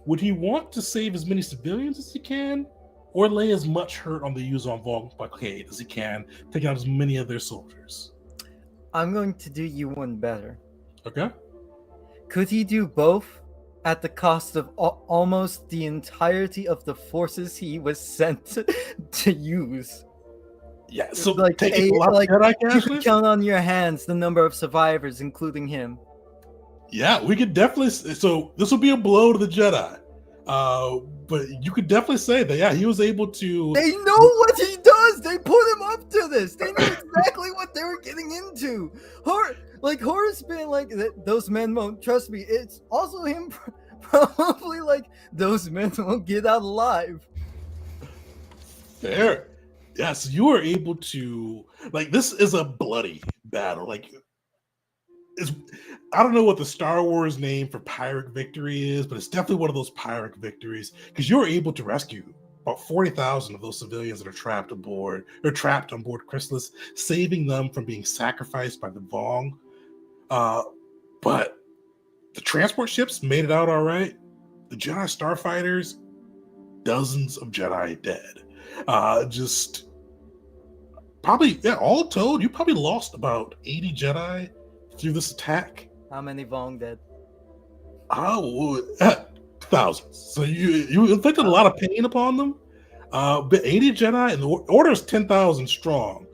Would he want to save as many civilians as he can, or lay as much hurt on the Yuuzhan Vong blockade as he can, taking out as many of their soldiers? I'm going to do you one better. Okay. Could he do both at the cost of almost the entirety of the forces he was sent to use? Yeah, so like taking a lot of Jedi you could count on your hands the number of survivors, including him. Yeah, we could definitely. So this will be a blow to the Jedi. But you could definitely say that, yeah, he was able to... They know what he does! They put him up to this! They know exactly what they were getting into! Horus being like, those men won't trust me. It's also him probably like, those men won't get out alive. Fair. Yeah, so you were able to... Like, this is a bloody battle. Like, I don't know what the Star Wars name for Pyrrhic victory is, but it's definitely one of those Pyrrhic victories because you're able to rescue about 40,000 of those civilians that are trapped on board Chrysalis, saving them from being sacrificed by the Vong. But the transport ships made it out all right. The Jedi starfighters, dozens of Jedi dead. Just probably, all told, you probably lost about 80 Jedi through this attack. How many Vong dead? Thousands. So you inflicted a lot of pain upon them. But 80 Jedi, and the order is 10,000 strong.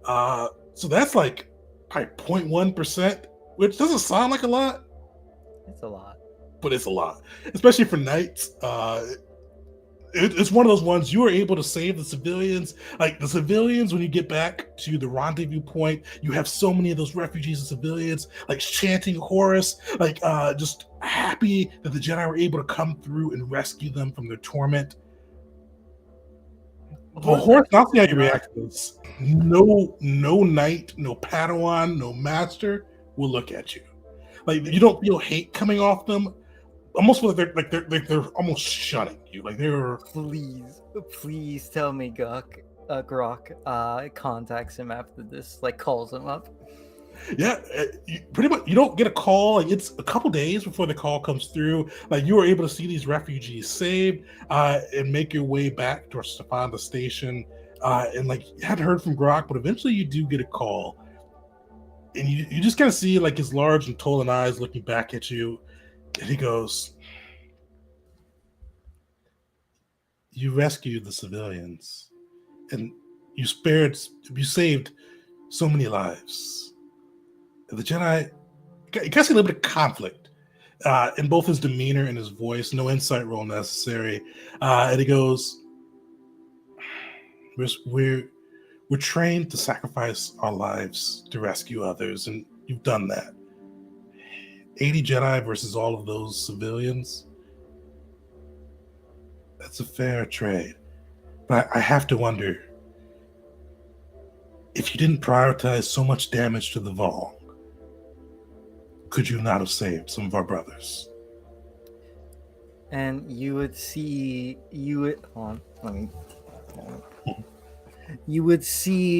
So that's like probably 0.1%, which doesn't sound like a lot. It's a lot. But it's a lot, especially for knights. It's one of those ones you are able to save the civilians. Like the civilians, when you get back to the rendezvous point, you have so many of those refugees and civilians like chanting Horus, like just happy that the Jedi were able to come through and rescue them from their torment. Well, Horus, I'll see how you react to this. No knight, no Padawan, no master will look at you. Like you don't feel hate coming off them. Almost feel like they're almost shunning you. Like they're Please tell me Grok contacts him after this, like calls him up. Yeah, pretty much. You don't get a call. Like it's a couple days before the call comes through. Like you are able to see these refugees saved and make your way back to the station. And like you hadn't heard from Grok, but eventually you do get a call, and you just kind of see like his large and Tolan eyes looking back at you. And he goes, "You rescued the civilians, and you saved so many lives." And the Jedi, you can see a little bit of conflict in both his demeanor and his voice. No insight roll necessary. And he goes, "We're trained to sacrifice our lives to rescue others, and you've done that. 80 Jedi versus all of those civilians. That's a fair trade. But I have to wonder, if you didn't prioritize so much damage to the Vong, could you not have saved some of our brothers?" And you would see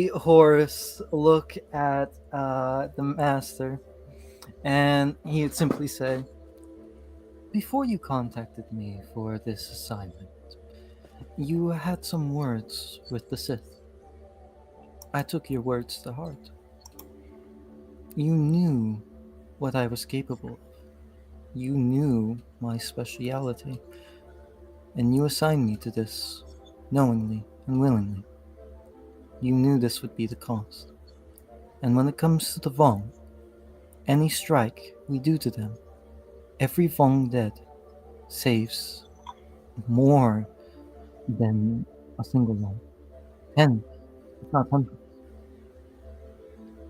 Horus look at the master, and he would simply say, "Before you contacted me for this assignment, you had some words with the Sith. I took your words to heart. You knew what I was capable of. You knew my speciality, and you assigned me to this knowingly and willingly. You knew this would be the cost. And when it comes to the Vong, any strike we do to them, every Vong dead saves more than a single one. 10, if not hundreds.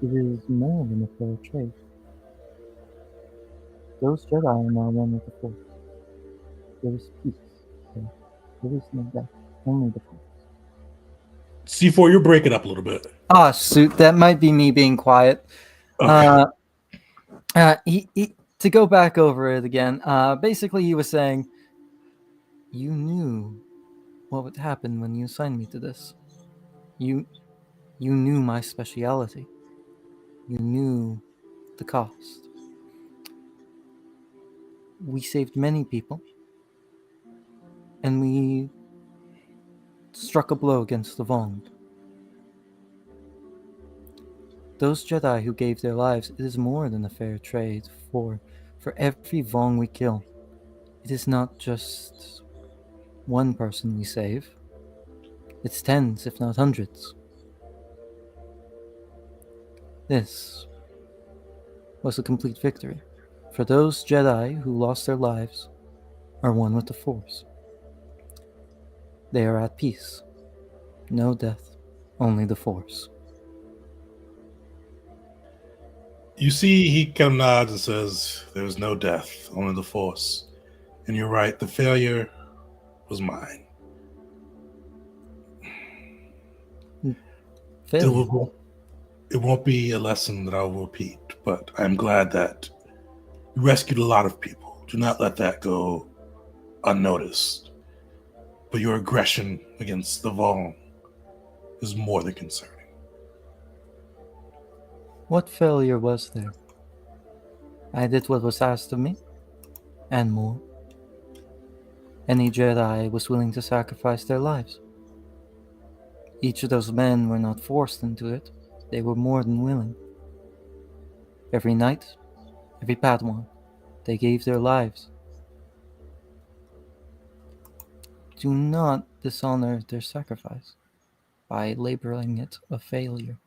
It is more than a fair trade. Those Jedi are now one with the Force. There is peace. There is no death, only the Force." C4, you're breaking up a little bit. Suit, that might be me being quiet. Okay. To go back over it again, basically he was saying, you knew what would happen when you assigned me to this. You knew my speciality. You knew the cost. We saved many people, and we struck a blow against the Vong. Those Jedi who gave their lives, it is more than a fair trade for every Vong we kill. It is not just one person we save. It's tens, if not hundreds. This was a complete victory. For those Jedi who lost their lives are one with the Force. They are at peace. No death, only the Force." You see, he kind of nods and says, "There's no death, only the Force." And you're right, the failure was mine. It won't be a lesson that I'll repeat, but I'm glad that you rescued a lot of people. Do not let that go unnoticed. but your aggression against the Vong is more than concerning. What failure was there? I did what was asked of me, and more. Any Jedi was willing to sacrifice their lives. Each of those men were not forced into it. They were more than willing. Every knight, every Padawan, they gave their lives. Do not dishonor their sacrifice by labeling it a failure.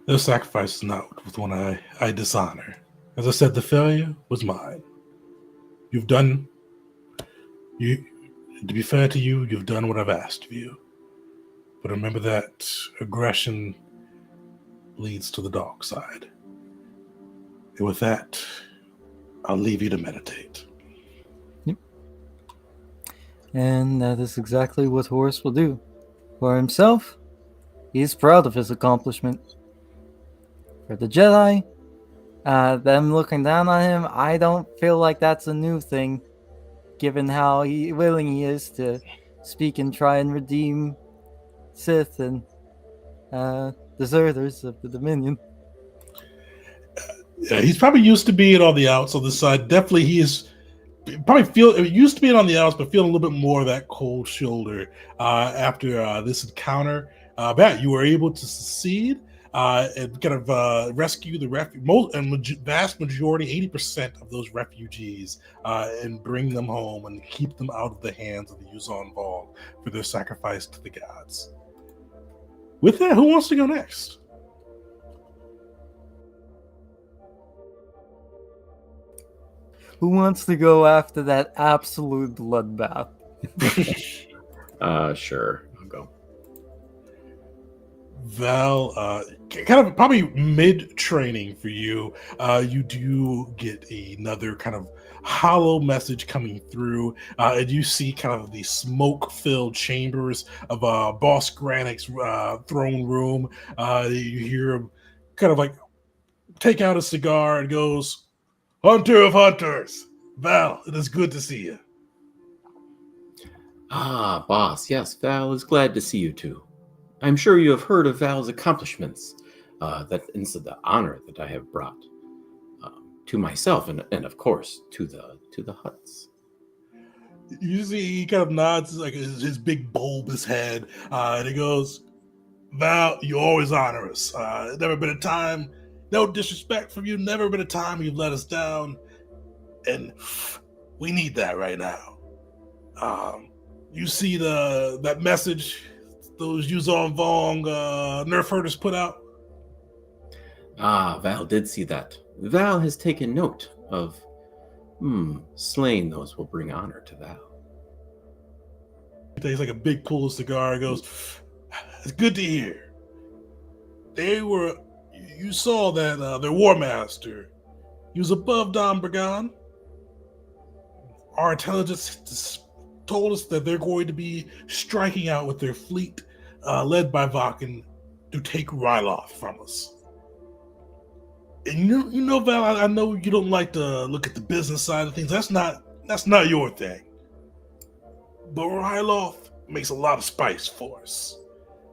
Their sacrifice is not the one I dishonor. As I said, the failure was mine. You've done... To be fair to you, you've done what I've asked of you. But remember that aggression leads to the dark side. And with that, I'll leave you to meditate. Yep. And that is exactly what Horus will do. For himself, he's proud of his accomplishment. For the Jedi, them looking down on him, I don't feel like that's a new thing, given how willing he is to speak and try and redeem Sith and deserters of the Dominion. Yeah, he's probably used to being on the outs on the side. Definitely, he is used to being on the outs, but feeling a little bit more of that cold shoulder after this encounter. Matt, you were able to succeed and kind of rescue the vast majority, 80% of those refugees, and bring them home and keep them out of the hands of the Yuuzhan Vong for their sacrifice to the gods. With that, who wants to go next? Who wants to go after that absolute bloodbath? Sure, I'll go. Val, kind of probably mid-training for you, you do get another kind of hollow message coming through, and you see kind of the smoke-filled chambers of Boss Granic's throne room. You hear him kind of like take out a cigar and goes, "Hunter of Hunters, Val, it is good to see you." Ah, boss, yes, Val is glad to see you too. I'm sure you have heard of Val's accomplishments, and the honor that I have brought to myself and of course to the Hutts. You see, he kind of nods like his big bulbous head, and he goes, "Val, you always honor us. Never been a time, no disrespect from you. Never been a time you've let us down, and we need that right now. You see that message those Yuuzhan Vong nerf herders put out?" Ah, Val did see that. Val has taken note of, slaying those will bring honor to Val. He takes like a big pull of cigar and goes, "It's good to hear. You saw that their war master, he was above Don Bragan. Our intelligence told us that they're going to be striking out with their fleet, led by Vakin, to take Ryloth from us. And you know, Val, I know you don't like to look at the business side of things. That's not your thing. But Ryloth makes a lot of spice for us.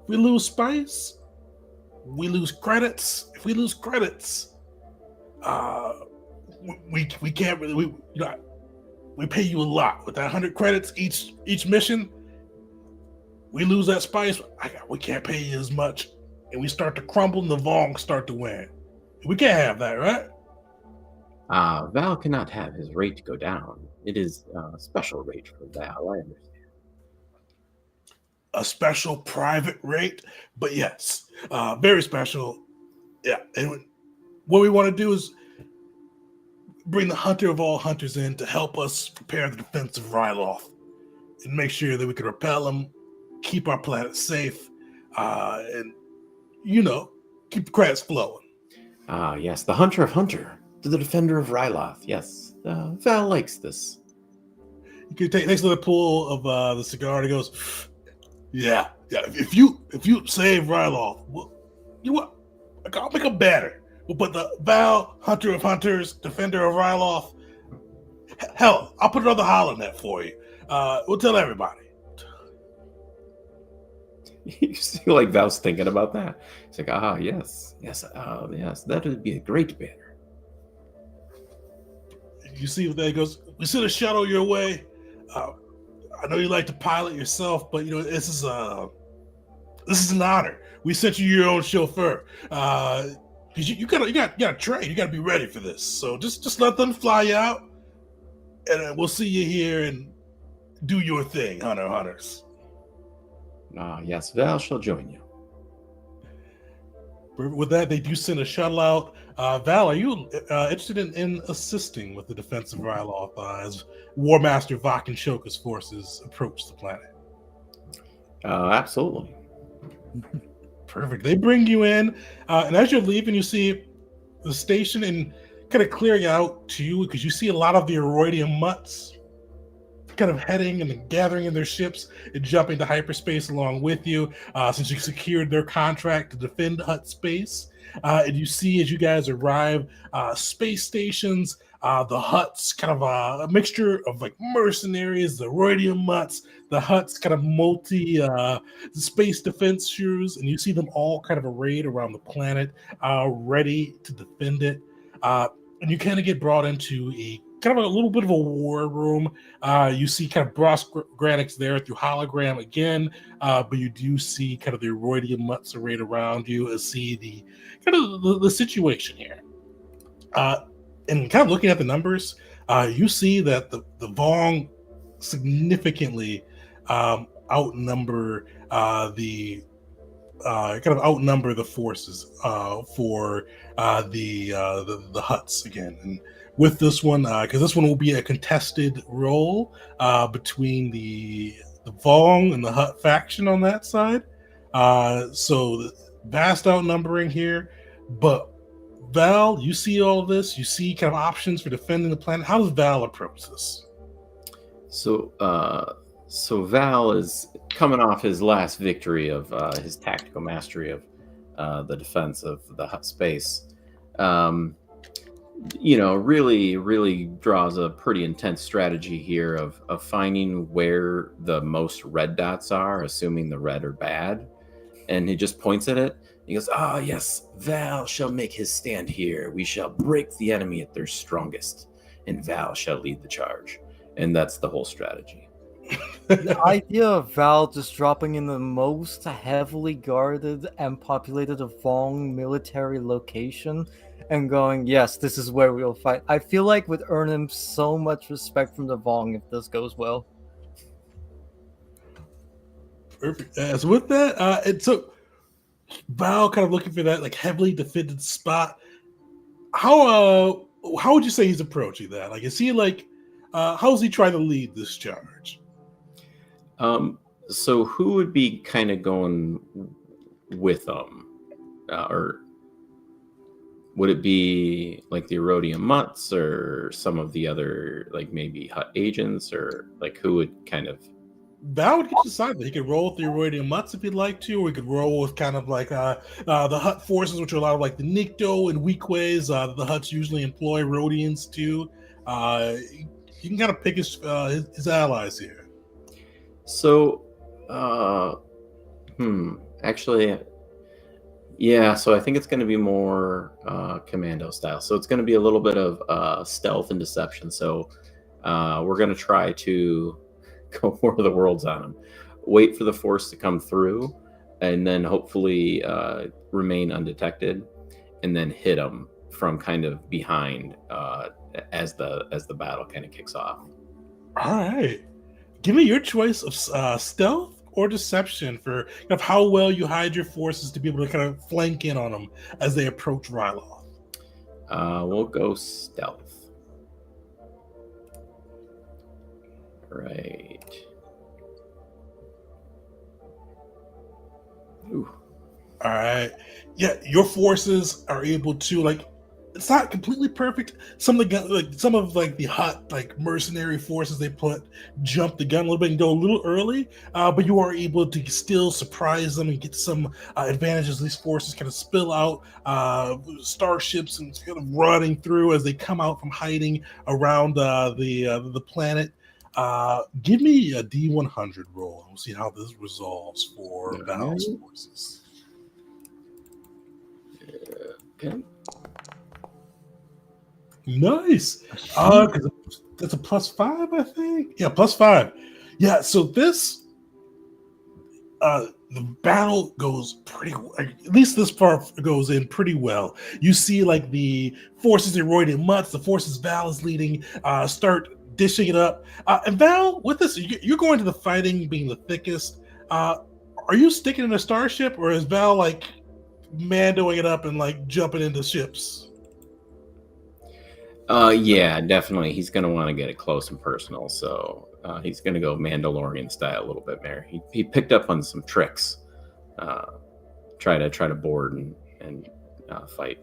If we lose spice, we lose credits. If we lose credits, we can't really we pay you a lot with that 100 credits each mission. We lose that spice, we can't pay you as much, and we start to crumble, and the Vong start to win. We can't have that, right? Val cannot have his rate go down. It is a special rate for Val, I understand. A special private rate, but yes, very special. Yeah, and what we want to do is bring the hunter of all hunters in to help us prepare the defense of Ryloth and make sure that we can repel them, keep our planet safe, and, keep the credits flowing. Yes, the hunter of Hunter, the defender of Ryloth. Yes, Val likes this. He takes another pull of the cigar and he goes, yeah. If you save Ryloth, you know what? I'll make him better. We'll put the Val, hunter of hunters, defender of Ryloth. Hell, I'll put another holler net for you. We'll tell everybody. You see, like Val's thinking about that. He's like, yes, yes, yes, that would be a great banner. You see what that goes. We sent a shuttle your way. I know you like to pilot yourself, but this is an honor. We sent you your own chauffeur. Because you gotta train. You gotta be ready for this. So just let them fly you out, and we'll see you here and do your thing, hunters. Yes, Val shall join you. With that, they do send a shuttle out. Val, are you interested in assisting with the defense of Ryloth as War Master Vakin Shoka's forces approach the planet? Absolutely. Perfect. They bring you in, and as you're leaving, you see the station and kind of clearing out to you because you see a lot of the Aroidian mutts kind of heading and gathering in their ships and jumping to hyperspace along with you, since you secured their contract to defend Hut space. And you see as you guys arrive, space stations, the Huts, kind of a mixture of like mercenaries, the Roidian mutts, the Huts, kind of multi space defense shoes, and you see them all kind of arrayed around the planet, ready to defend it. And you kind of get brought into a kind of a little bit of a war room. You see kind of Bros Granix there through hologram again, but you do see kind of the Aroidian mutts arrayed around you and see the kind of the situation here. And kind of looking at the numbers, you see that the Vong significantly outnumber the forces for the Huts again. And with this one, because this one will be a contested role between the Vong and the Hut faction on that side. So vast outnumbering here. But Val, you see all this. You see kind of options for defending the planet. How does Val approach this? So Val is coming off his last victory of his tactical mastery of the defense of the Hut space. Really draws a pretty intense strategy here of finding where the most red dots are, assuming the red are bad. And he just points at it. He goes, yes, Val shall make his stand here. We shall break the enemy at their strongest, and Val shall lead the charge. And that's the whole strategy. The idea of Val just dropping in the most heavily guarded and populated Vong military location and going, yes, this is where we'll fight. I feel like would earn him so much respect from the Vong if this goes well. Perfect. As with that, and so Val kind of looking for that like heavily defended spot. How would you say he's approaching that? Like, is he like, how's he trying to lead this charge? So who would be kind of going with them, or would it be like the Erodium Mutts or some of the other, like maybe Hut agents, or like who would kind of? Val would get to decide that he could roll with the Erodium Mutts if he'd like to, or he could roll with kind of like the Hut forces, which are a lot of like the Nikto and Weakways. The Huts usually employ Rhodians too. He can kind of pick his allies here. So, actually, yeah. So I think it's going to be more commando style. So it's going to be a little bit of stealth and deception. So we're going to try to go War of the Worlds on them. Wait for the force to come through, and then hopefully remain undetected, and then hit them from kind of behind as the battle kind of kicks off. All right. Give me your choice of stealth or deception for kind of how well you hide your forces to be able to kind of flank in on them as they approach Ryloth. We'll go stealth. Right. Ooh. All right. Yeah, your forces are able to, like, it's not completely perfect. Some of the hot mercenary forces they put jump the gun a little bit and go a little early, but you are able to still surprise them and get some advantages. These forces kind of spill out starships and kind of running through as they come out from hiding around the planet. Give me a D100 roll and we'll see how this resolves for Val's forces. Okay. Nice. That's a +5, I think. Yeah, +5. Yeah, so this the battle goes pretty at least this far goes in pretty well. You see like the forces Eroid Mutts, the forces Val is leading, start dishing it up. And Val, with this, you're going to the fighting being the thickest. Are you sticking in a starship, or is Val like mandoing it up and like jumping into ships? Yeah, definitely. He's going to want to get it close and personal, so he's going to go Mandalorian style a little bit there. He picked up on some tricks. Try to board and fight.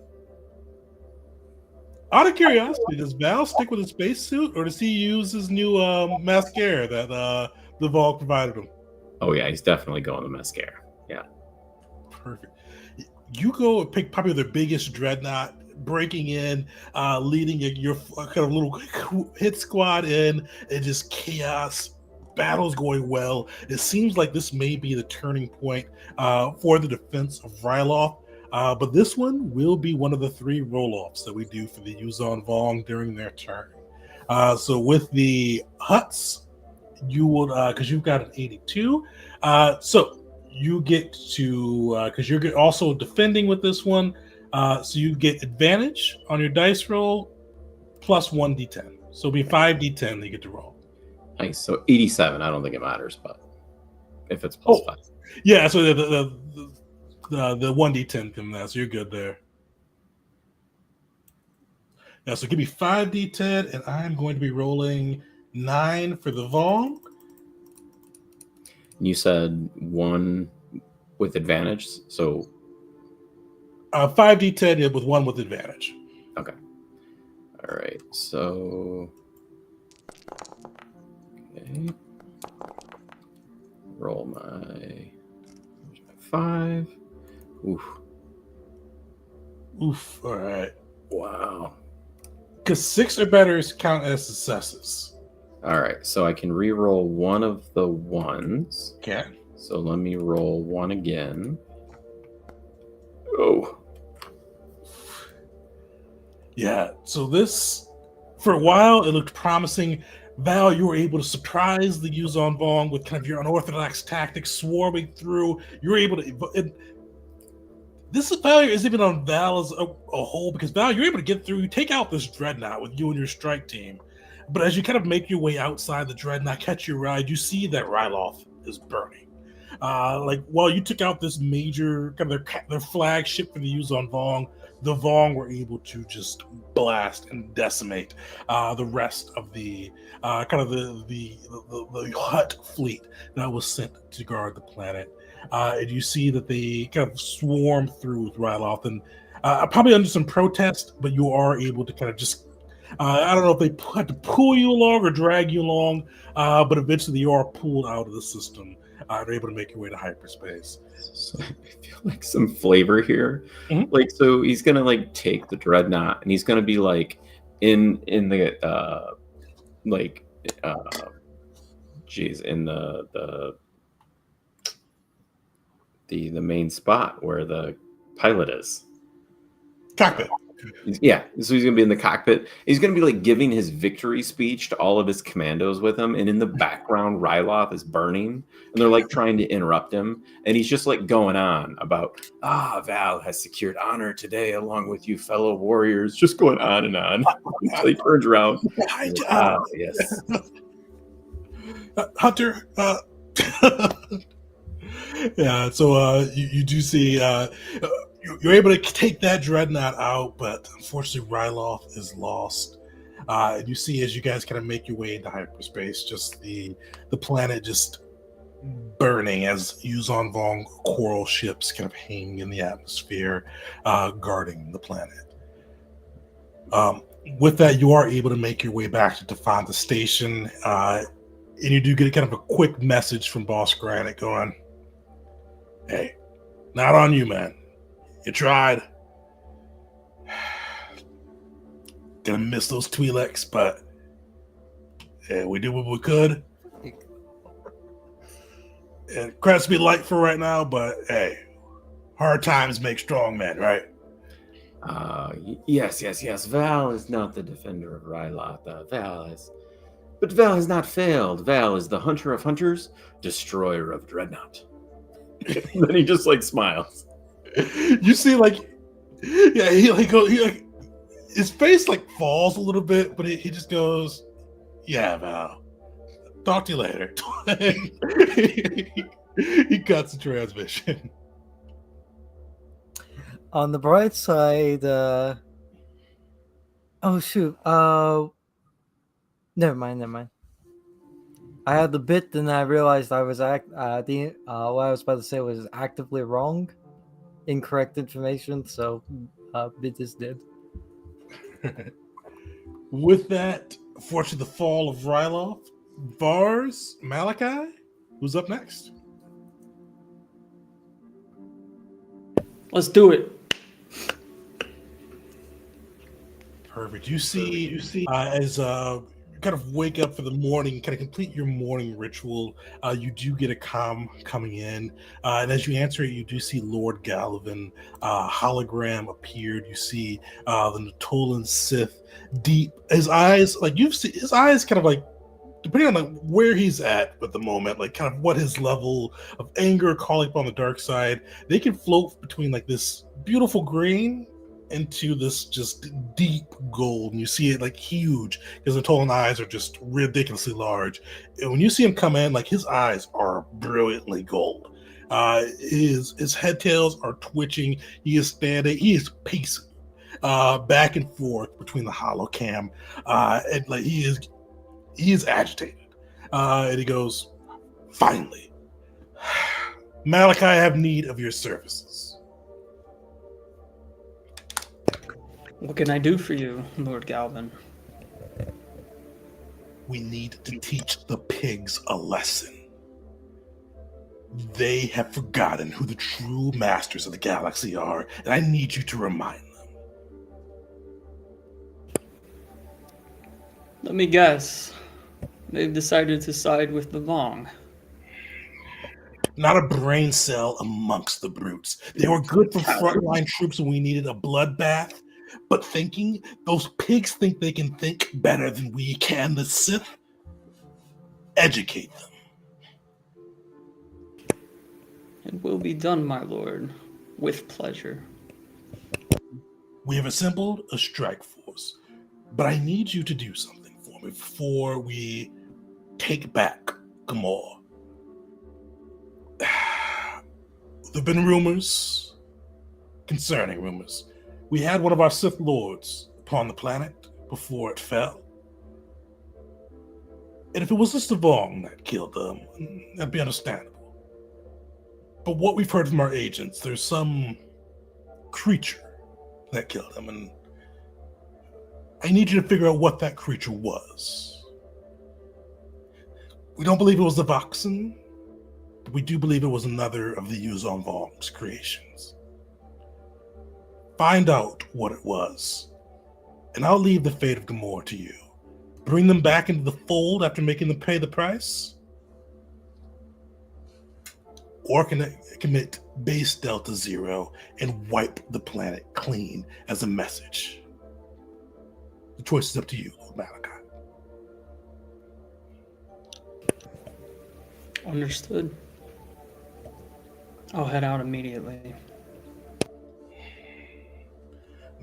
Out of curiosity, does Val stick with his spacesuit, or does he use his new mascara that the Vol provided him? Oh yeah, he's definitely going the mascara. Yeah. Perfect. You go and pick probably the biggest dreadnought, breaking in, leading your kind of little hit squad in, and just chaos. Battle's going well. It seems like this may be the turning point for the defense of Ryloth. But this one will be one of the 3 roll-offs that we do for the Yuzon Vong during their turn. So with the Huts, you will, because you've got an 82. So you get to, because you're also defending with this one, so you get advantage on your dice roll plus 1d10. So it'll be 5d10 that you get to roll. Nice. So 87. I don't think it matters, but if it's +5. Yeah, so the 1d10 from that, so you're good there. Yeah, so give me 5d10, and I'm going to be rolling 9 for the Vong. You said 1 with advantage, so 5d10 with 1 with advantage. Okay. All right. So okay. Roll my 5. Oof. All right. Wow. Because 6 or better count as successes. All right. So I can re-roll one of the ones. Okay. So let me roll 1 again. Oh. Yeah. So this, for a while, it looked promising. Val, you were able to surprise the Yuzon Vong with kind of your unorthodox tactics, swarming through. You were able to. This failure isn't even on Val as a whole, because Val, you're able to get through. You take out this dreadnought with you and your strike team. But as you kind of make your way outside the dreadnought, catch your ride, you see that Ryloth is burning. While you took out this major kind of their flagship for the Yuzon Vong, the Vong were able to just blast and decimate the rest of the the Hutt fleet that was sent to guard the planet. And you see that they kind of swarm through with Ryloth, and probably under some protest, but you are able to kind of just I don't know if they had to pull you along or drag you along, but eventually you are pulled out of the system. They're able to make your way to hyperspace. So I feel like some flavor here. Mm-hmm. Like, so he's gonna like take the dreadnought and he's gonna be like in the the main spot where the pilot is. Cockpit. Yeah, so he's gonna be in the cockpit. He's gonna be like giving his victory speech to all of his commandos with him, and in the background, Ryloth is burning, and they're like trying to interrupt him, and he's just like going on about, Val has secured honor today along with you fellow warriors, just going on and on until he turns around. Yes, Hunter. Yeah, so you do see. You're able to take that dreadnought out, but unfortunately, Ryloth is lost. And you see as you guys kind of make your way into hyperspace, just the planet just burning as Yuzon Vong coral ships kind of hang in the atmosphere, guarding the planet. With that, you are able to make your way back to find the station, and you do get kind of a quick message from Boss Granite going, "Hey, not on you, man. You tried. Gonna miss those Twi'leks, but we did what we could. And credits be light for right now, but hey, hard times make strong men, right?" Yes. Val is not the defender of Ryloth. But Val has not failed. Val is the hunter of hunters, destroyer of Dreadnought. Then he just like smiles. You see, like, yeah, his face like falls a little bit, but he just goes, "Yeah, Val. Talk to you later." He cuts the transmission. On the bright side, oh shoot, never mind. I had the bit, then I realized I was what I was about to say was actively wrong, incorrect information. So, bit is dead. With that, fortunately, the fall of Ryloth, Vars, Malachi, who's up next? Let's do it. Perfect. You see, as kind of wake up for the morning, kind of complete your morning ritual. You do get a comm coming in, and as you answer it, you do see Lord Galvin. Hologram appeared. You see the Natolan Sith deep. His eyes, like you've seen, his eyes kind of like, depending on like where he's at the moment, like kind of what his level of anger, calling upon the dark side, they can float between like this beautiful green into this just deep gold, and you see it like huge because the Tolan eyes are just ridiculously large. And when you see him come in, like his eyes are brilliantly gold. His head tails are twitching. He is standing. He is pacing back and forth between the holocam, and like he is agitated. And he goes, "Finally, Malachi, I have need of your services." What can I do for you, Lord Galvin? We need to teach the pigs a lesson. They have forgotten who the true masters of the galaxy are, and I need you to remind them. Let me guess. They've decided to side with the Vong. Not a brain cell amongst the brutes. They were good for frontline troops when we needed a bloodbath, but those pigs think they can think better than we can, the Sith. Educate them. It will be done, my lord, with pleasure. We have assembled a strike force, but I need you to do something for me before we take back Gamor. There have been concerning rumors. We had one of our Sith Lords upon the planet before it fell. And if it was just the Vong that killed them, that'd be understandable. But what we've heard from our agents, there's some creature that killed him, and I need you to figure out what that creature was. We don't believe it was the Voxen, but we do believe it was another of the Yuzon Vong's creations. Find out what it was, and I'll leave the fate of Gamor to you. Bring them back into the fold after making them pay the price, or commit base Delta Zero and wipe the planet clean as a message. The choice is up to you, Lord Malachi. Understood. I'll head out immediately.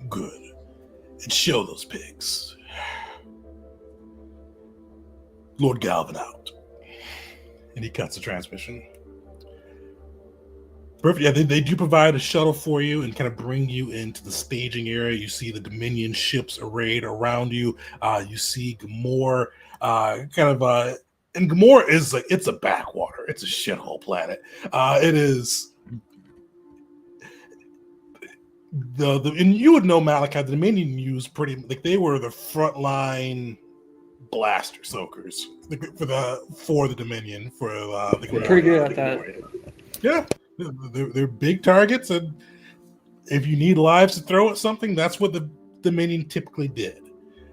Good. And show those pigs. Lord Galvin out. And he cuts the transmission. Perfect. Yeah, they do provide a shuttle for you and kind of bring you into the staging area. You see the Dominion ships arrayed around you. You see Gamor, and Gamor is like, it's a backwater. It's a shithole planet. It is. and you would know Malachi, the Dominion used pretty like they were the frontline blaster soakers for the Dominion for the Pretty good at that. Yeah, they're big targets, and if you need lives to throw at something, that's what the Dominion typically did.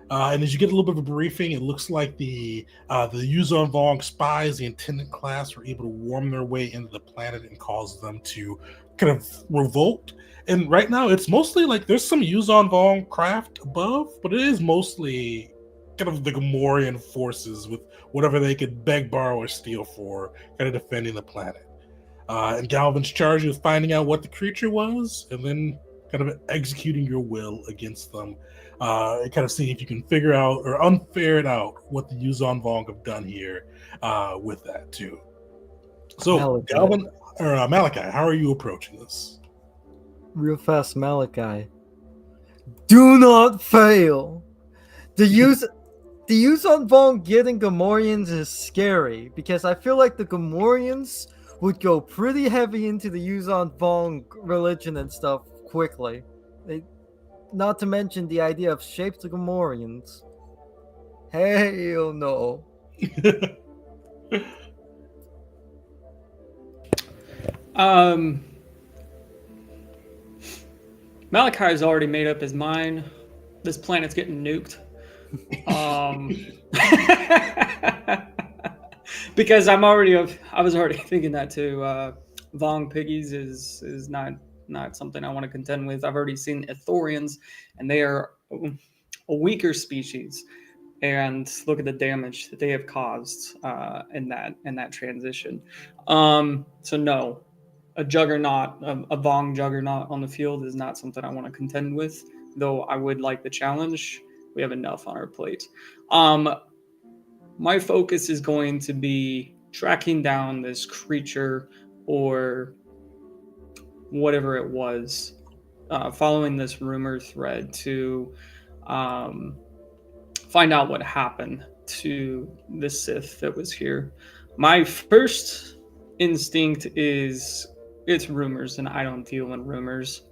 And as you get a little bit of a briefing, it looks like the Yuzon Vong spies, the Intendant class, were able to worm their way into the planet and cause them to kind of revolt. And right now, it's mostly like there's some Yuzon Vong craft above, but it is mostly kind of the Gamorrean forces with whatever they could beg, borrow, or steal for, kind of defending the planet. And Galvin's charged with finding out what the creature was, and then kind of executing your will against them. And kind of seeing if you can figure out or unferret out what the Yuzon Vong have done here with that too. So, Malachi. Galvin or Malachi, how are you approaching this? Real fast, Malachi. Do not fail. The Yuzon Vong getting Gamorreans is scary because I feel like the Gamorreans would go pretty heavy into the Yuzon Vong religion and stuff quickly. Not to mention the idea of shaped Gamorreans. Hell no. Malachi's already made up his mind. This planet's getting nuked. Because I was already thinking that too. Vong piggies is not something I want to contend with. I've already seen Ithorians, and they are a weaker species. And look at the damage that they have caused in that transition. So no, a juggernaut, a Vong juggernaut on the field is not something I want to contend with. Though I would like the challenge. We have enough on our plate. My focus is going to be tracking down this creature or whatever it was, following this rumor thread to find out what happened to the Sith that was here. My first instinct is it's rumors, and I don't deal in rumors.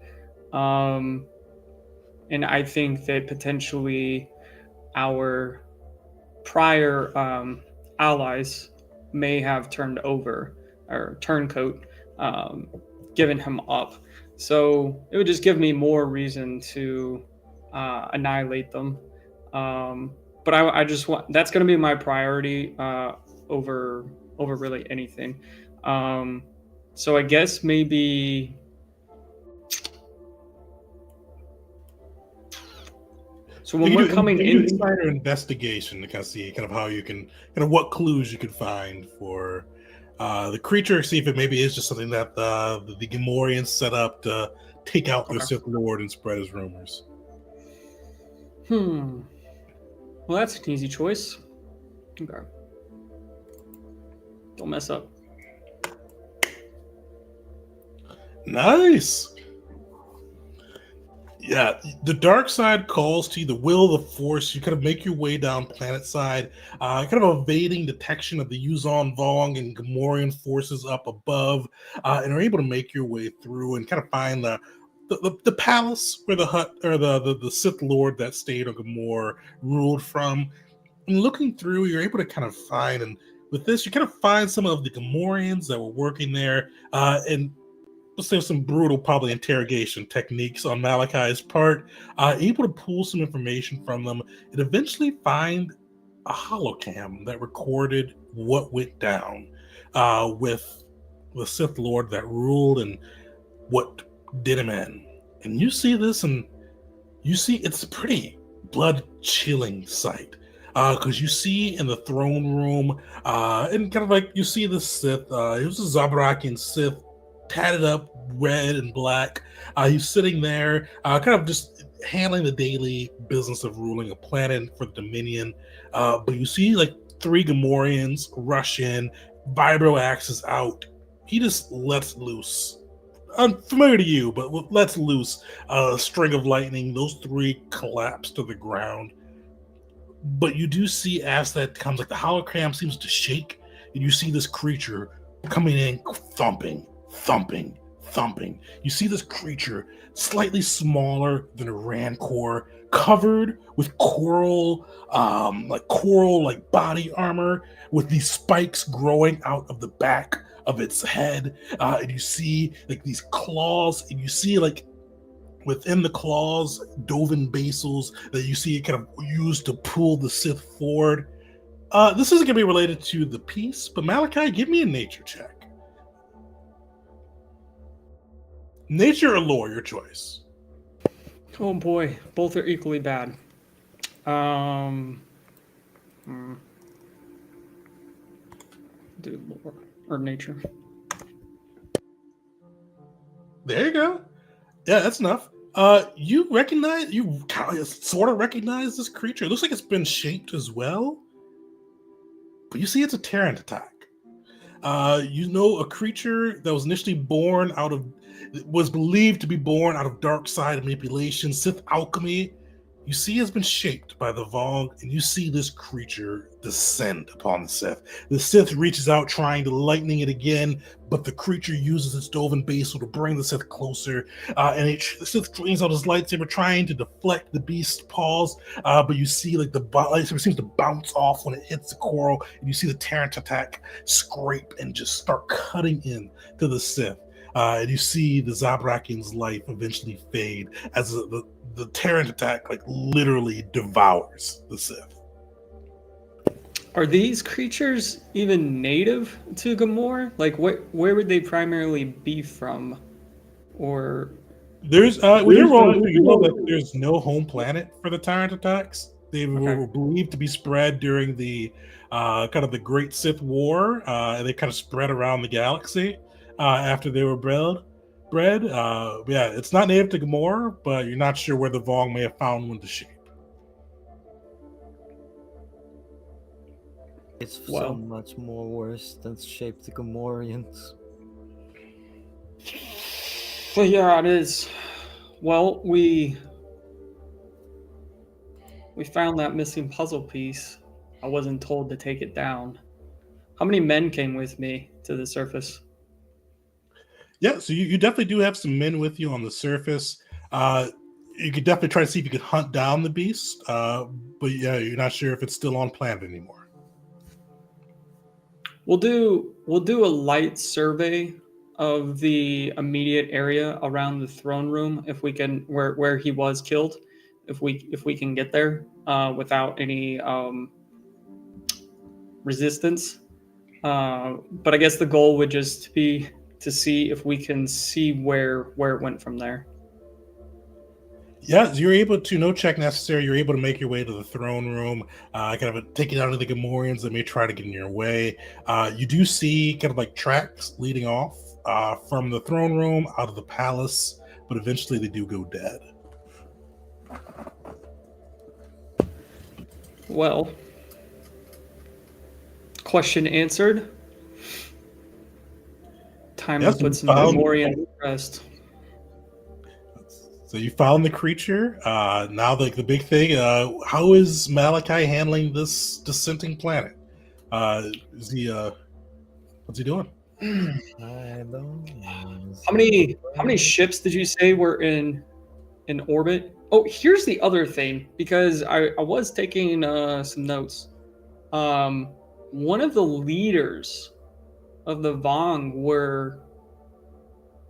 And I think that potentially our prior allies may have turned over or turncoat, given him up. So it would just give me more reason to annihilate them. But I just want, that's going to be my priority over really anything. So I guess maybe. So when we're coming in, insider investigation to kind of see kind of how you can kind of what clues you could find for the creature. See if it maybe is just something that the Gamorreans set up to take out their Sith Lord and spread his rumors. Well, that's an easy choice. Okay. Don't mess up. Nice. Yeah, the dark side calls to you, the will of the force. You kind of make your way down planet side, kind of evading detection of the Yuzon Vong and Gamorrean forces up above, and are able to make your way through and kind of find the palace where the hut or the Sith Lord that stayed on Gamor ruled from. And looking through, you're able to kind of find, and with this, you kind of find some of the Gamorreans that were working there, and let's say some brutal, probably interrogation techniques on Malachi's part, able to pull some information from them and eventually find a holocam that recorded what went down with the Sith Lord that ruled and what did him in. And you see this, and you see it's a pretty blood-chilling sight. Because you see in the throne room, and kind of like you see the Sith, it was a Zabrakian Sith, tatted up red and black. He's sitting there, kind of just handling the daily business of ruling a planet for the Dominion. But you see like 3 Gamorreans rush in, vibro axes out. He just lets loose. Unfamiliar to you, but lets loose a string of lightning. Those 3 collapse to the ground. But you do see as that comes, like the hologram seems to shake, and you see this creature coming in, thumping, thumping. You see this creature, slightly smaller than a rancor, covered with coral body armor, with these spikes growing out of the back of its head. And you see like these claws, and you see like within the claws, Dovin basils that you see kind of used to pull the Sith forward. This isn't going to be related to the piece, but Malachi, give me a nature check. Nature or lore, your choice. Oh boy, both are equally bad. Do lore or nature. There you go. Yeah, that's enough. You sort of recognize this creature. It looks like it's been shaped as well, but you see it's a Terran attack. A creature that was initially was believed to be born out of dark side manipulation, Sith alchemy. You see has been shaped by the Vong, and you see this creature descend upon the Sith. The Sith reaches out, trying to lightning it again, but the creature uses its Dovin basal to bring the Sith closer, the Sith flings out his lightsaber, trying to deflect the beast's paws, but you see like the lightsaber seems to bounce off when it hits the coral, and you see the Terran attack scrape and just start cutting in to the Sith. And you see the Zabrakian's life eventually fade as the Terran attack like literally devours the Sith. Are these creatures even native to Gamor? Like, where would they primarily be from? Or there's when you're rolling, you know that there's no home planet for the Tyrant attacks. They were believed to be spread during the kind of the Great Sith War, and they kind of spread around the galaxy after they were bred. Yeah, it's not native to Gamor, but you're not sure where the Vong may have found one to shape. It's so much more worse than shape the Gamorreans. Well, yeah, it is. Well, we found that missing puzzle piece. I wasn't told to take it down. How many men came with me to the surface? Yeah, so you definitely do have some men with you on the surface. You could definitely try to see if you could hunt down the beast, but yeah, you're not sure if it's still on planet anymore. We'll do a light survey of the immediate area around the throne room if we can, where he was killed, if we can get there without any resistance. But I guess the goal would just be to see if we can see where it went from there. Yeah, you're able to, no check necessary, you're able to make your way to the throne room, kind of take it out of the Gamorreans that may try to get in your way. You do see kind of like tracks leading off from the throne room out of the palace, but eventually they do go dead. Well, question answered. Time to put some Gamorreans to rest. So you found the creature. Now the big thing, how is Malachi handling this dissenting planet? What's he doing? I don't know. How many ships did you say were in orbit? Oh, here's the other thing, because I was taking some notes. One of the leaders of the Vong were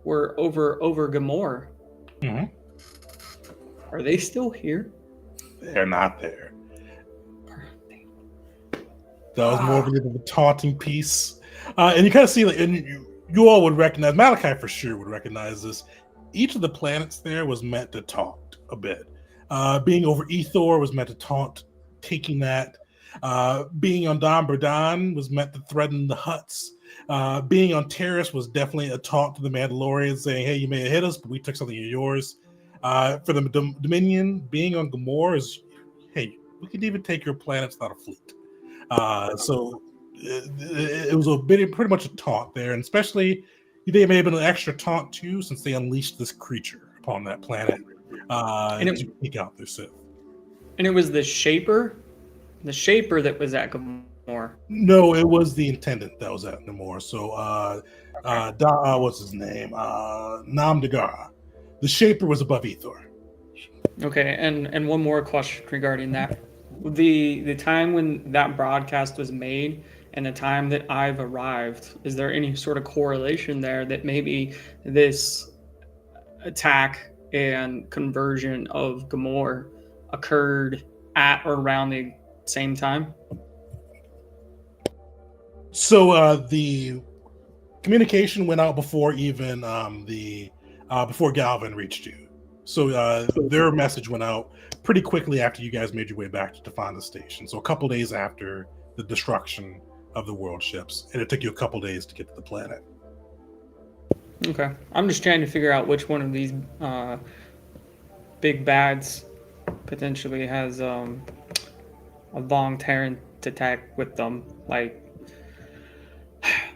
over Gamor. Mm-hmm. Are they still here? They're not there. That was more of a taunting piece. And you kind of see, like, and you all would recognize, Malachi for sure would recognize this. Each of the planets there was meant to taunt a bit. Being over Ethor was meant to taunt, taking that. Being on Don Berdan was meant to threaten the Hutts. Being on Terrace was definitely a taunt to the Mandalorians, saying, hey, you may have hit us, but we took something of yours. For the Dominion, being on Gamor is, hey, we could even take your planets without a fleet. So it was pretty much a taunt there, and especially they may have been an extra taunt too, since they unleashed this creature upon that planet to take out their Sith. And it was the Shaper that was at Gamor. No, it was the Intendant that was at Gamor. So What's his name? Nam Dagara. The Shaper was above Ethor. Okay, and one more question regarding that. The time when that broadcast was made and the time that I've arrived, is there any sort of correlation there that maybe this attack and conversion of Gamor occurred at or around the same time? So the communication went out before even before Galvin reached you. So their message went out pretty quickly after you guys made your way back to define the station. So a couple days after the destruction of the world ships, and it took you a couple days to get to the planet. Okay, I'm just trying to figure out which one of these big bads potentially has a Vong Terran attack with them, like,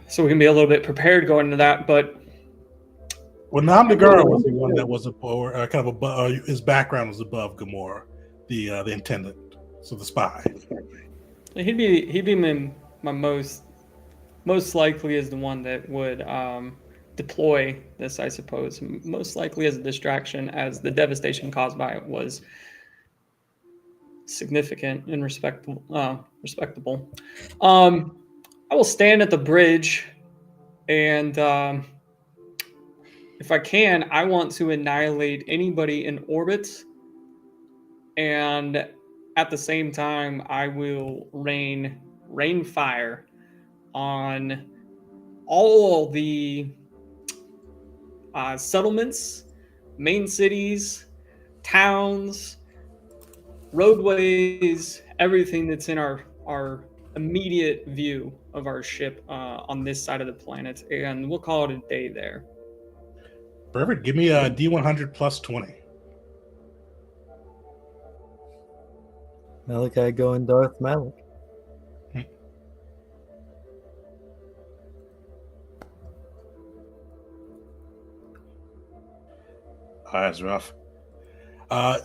so we can be a little bit prepared going into that. But well, Nam Dagara was the one that was kind of above. His background was above Gamora, the intendant, so the spy. he'd be my most likely is the one that would deploy this, I suppose, most likely as a distraction, as the devastation caused by it was significant and respectable. I will stand at the bridge, and if I can, I want to annihilate anybody in orbit, and at the same time, I will rain fire on all the settlements, main cities, towns, roadways, everything that's in our immediate view of our ship on this side of the planet, and we'll call it a day there. Perfect. Give me a D100 plus 20. Malachi going Darth Malik. That's rough.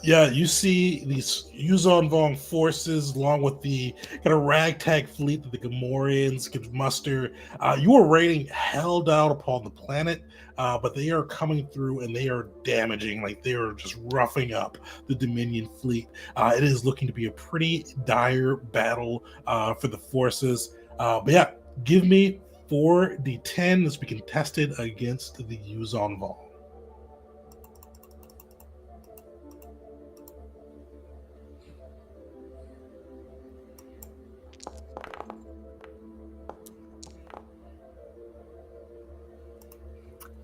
Yeah, you see these Yuzon Vong forces along with the kind of ragtag fleet that the Gamorreans could muster. You are raining hell down upon the planet, but they are coming through and they are damaging, like they are just roughing up the Dominion fleet. It is looking to be a pretty dire battle for the forces. But yeah, give me 4d10 as we can test it against the Yuzon Vong.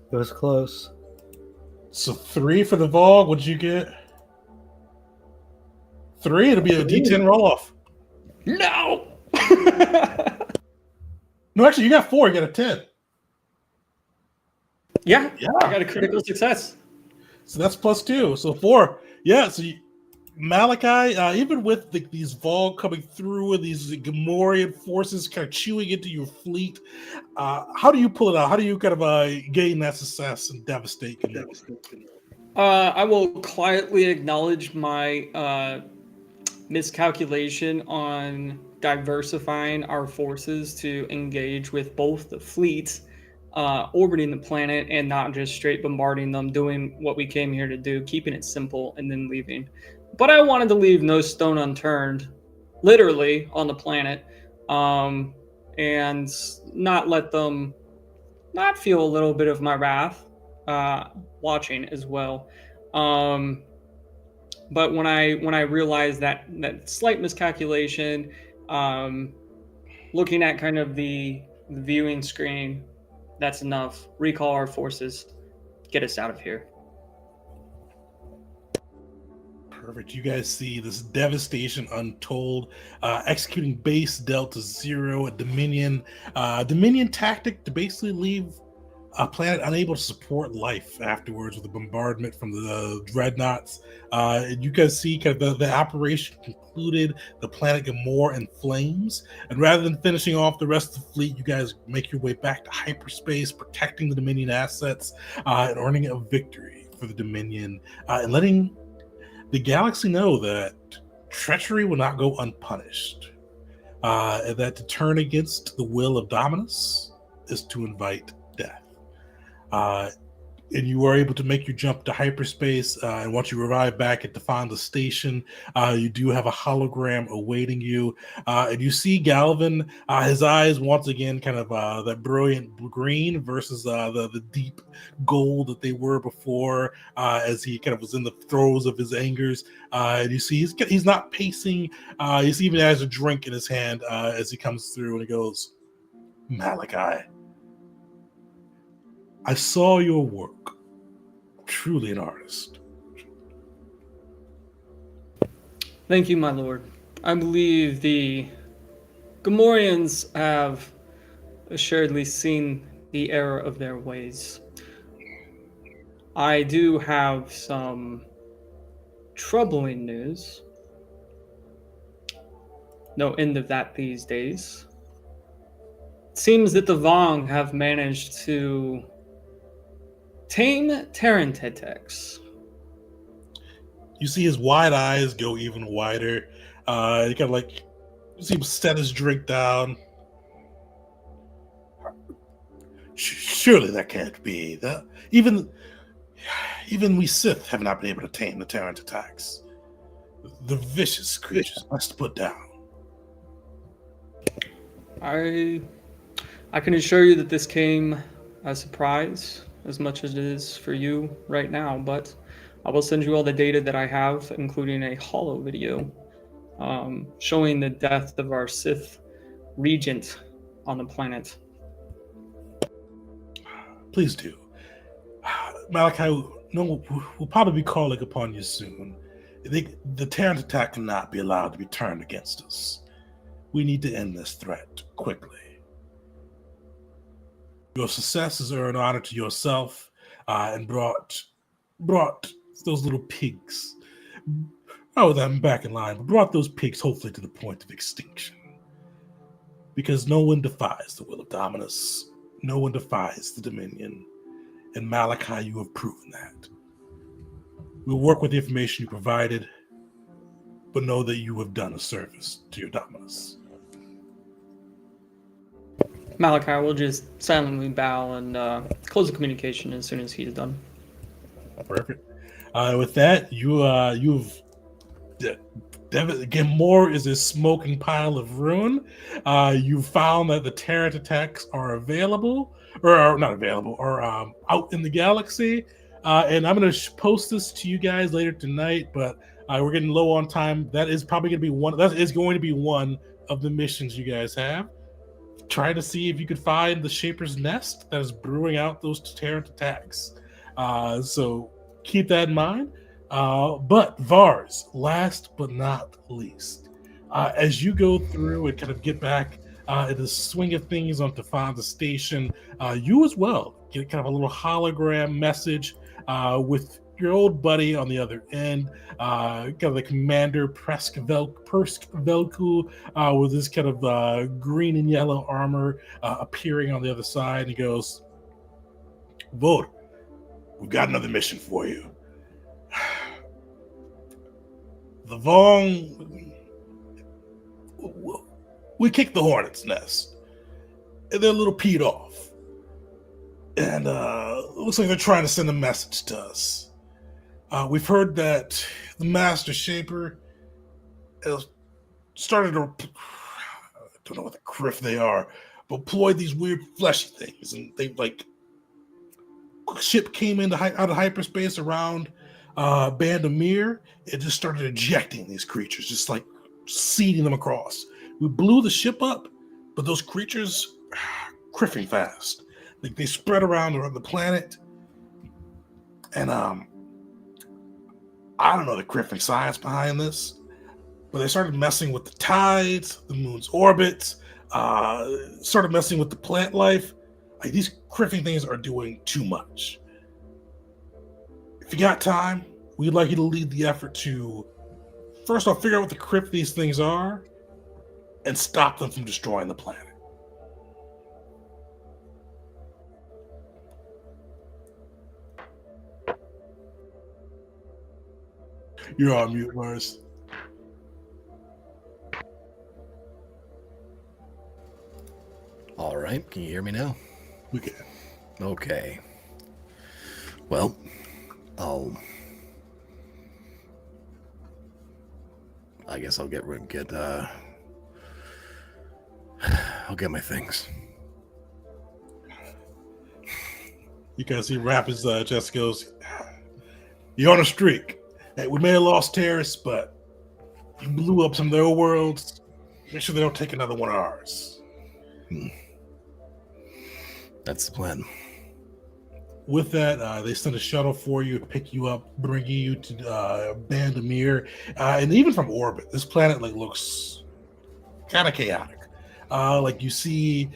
It was close. So 3 for the Vogue. What'd you get? 3. It'll be a D10 roll off. No. No, actually, you got 4. You got a 10. Yeah, I got a critical success. So that's plus 2. So 4. Yeah. So Malachi, even with these Vogue coming through and these Gamorrean forces kind of chewing into your fleet, how do you pull it out? How do you kind of gain that success and devastate? I will quietly acknowledge my miscalculation on diversifying our forces to engage with both the fleets orbiting the planet and not just straight bombarding them, doing what we came here to do, keeping it simple and then leaving. But I wanted to leave no stone unturned, literally, on the planet, and not let them not feel a little bit of my wrath watching as well. But when I realized that slight miscalculation, looking at kind of the viewing screen, that's enough. Recall our forces. Get us out of here. Perfect. You guys see this devastation untold, executing base Delta Zero, a Dominion tactic to basically leave a planet unable to support life afterwards with a bombardment from the dreadnoughts. You guys see kind of the operation concluded, the planet Gamor in flames, and rather than finishing off the rest of the fleet, you guys make your way back to hyperspace, protecting the Dominion assets and earning a victory for the Dominion, and letting the galaxy know that treachery will not go unpunished, and that to turn against the will of Dominus is to invite death. And you are able to make your jump to hyperspace. And once you arrive back at the Fonda station, you do have a hologram awaiting you. And you see Galvin, his eyes once again kind of that brilliant green versus the deep gold that they were before, as he kind of was in the throes of his angers. And you see he's not pacing. You see even has a drink in his hand as he comes through, and he goes, "Malachi, I saw your work. Truly an artist." Thank you, my lord. I believe the Gamorreans have assuredly seen the error of their ways. I do have some troubling news. No end of that these days. It seems that the Vong have managed to tame Tarantetex. You see his wide eyes go even wider. He kind of like, you see him set his drink down. Surely that can't be. Even we Sith have not been able to tame the Terrant attacks. The vicious creatures must put down. I can assure you that this came as a surprise as much as it is for you right now, but I will send you all the data that I have, including a holo video showing the death of our Sith regent on the planet. Please do. Malachi, no, we'll probably be calling upon you soon. The Terrant attack cannot be allowed to be turned against us. We need to end this threat quickly. Your successes are an honor to yourself, and brought those little pigs. Oh, I'm back in line, but brought those pigs hopefully to the point of extinction. Because no one defies the will of Dominus. No one defies the Dominion. And Malachi, you have proven that. We'll work with the information you provided, but know that you have done a service to your Dominus. Malachi will just silently bow and close the communication as soon as he's done. Perfect. With that, you've Gamor is a smoking pile of ruin. You found that the Terrant attacks are available, or are not available, or out in the galaxy. And I'm going to post this to you guys later tonight, but we're getting low on time. That is probably going to be one. That is going to be one of the missions you guys have. Try to see if you could find the Shaper's Nest that is brewing out those Terrant attacks. So keep that in mind. But Vars, last but not least, as you go through and kind of get back in the swing of things on Fonda Station, you as well get kind of a little hologram message with your old buddy on the other end, kind of the Commander Persk Velku with this kind of green and yellow armor appearing on the other side. And he goes, "Vod, we've got another mission for you. The Vong, we kicked the hornet's nest, and they're a little peed off. And it looks like they're trying to send a message to us. We've heard that the Master Shaper has started to, I don't know what the criff they are, but employed these weird fleshy things. And they ship came out of hyperspace around Bandamir. It just started ejecting these creatures, just like seeding them across. We blew the ship up, but those creatures criffing fast. Like they spread around the planet. And I don't know the criffing science behind this, but they started messing with the tides, the moon's orbits, started messing with the plant life. Like these criffing things are doing too much. If you got time, we'd like you to lead the effort to, first off, figure out what the criff these things are and stop them from destroying the planet. You're on mute, Mars. All right. Can you hear me now? We can. Okay. Well, I guess I'll get I'll get my things. You can see Rapid's just goes, "You're on a streak. Hey, we may have lost Terrace, but you blew up some of their worlds. Make sure they don't take another one of ours." That's the plan. With that, they send a shuttle for you to pick you up, bringing you to Bandamir, and even from orbit, this planet looks kind of chaotic. You see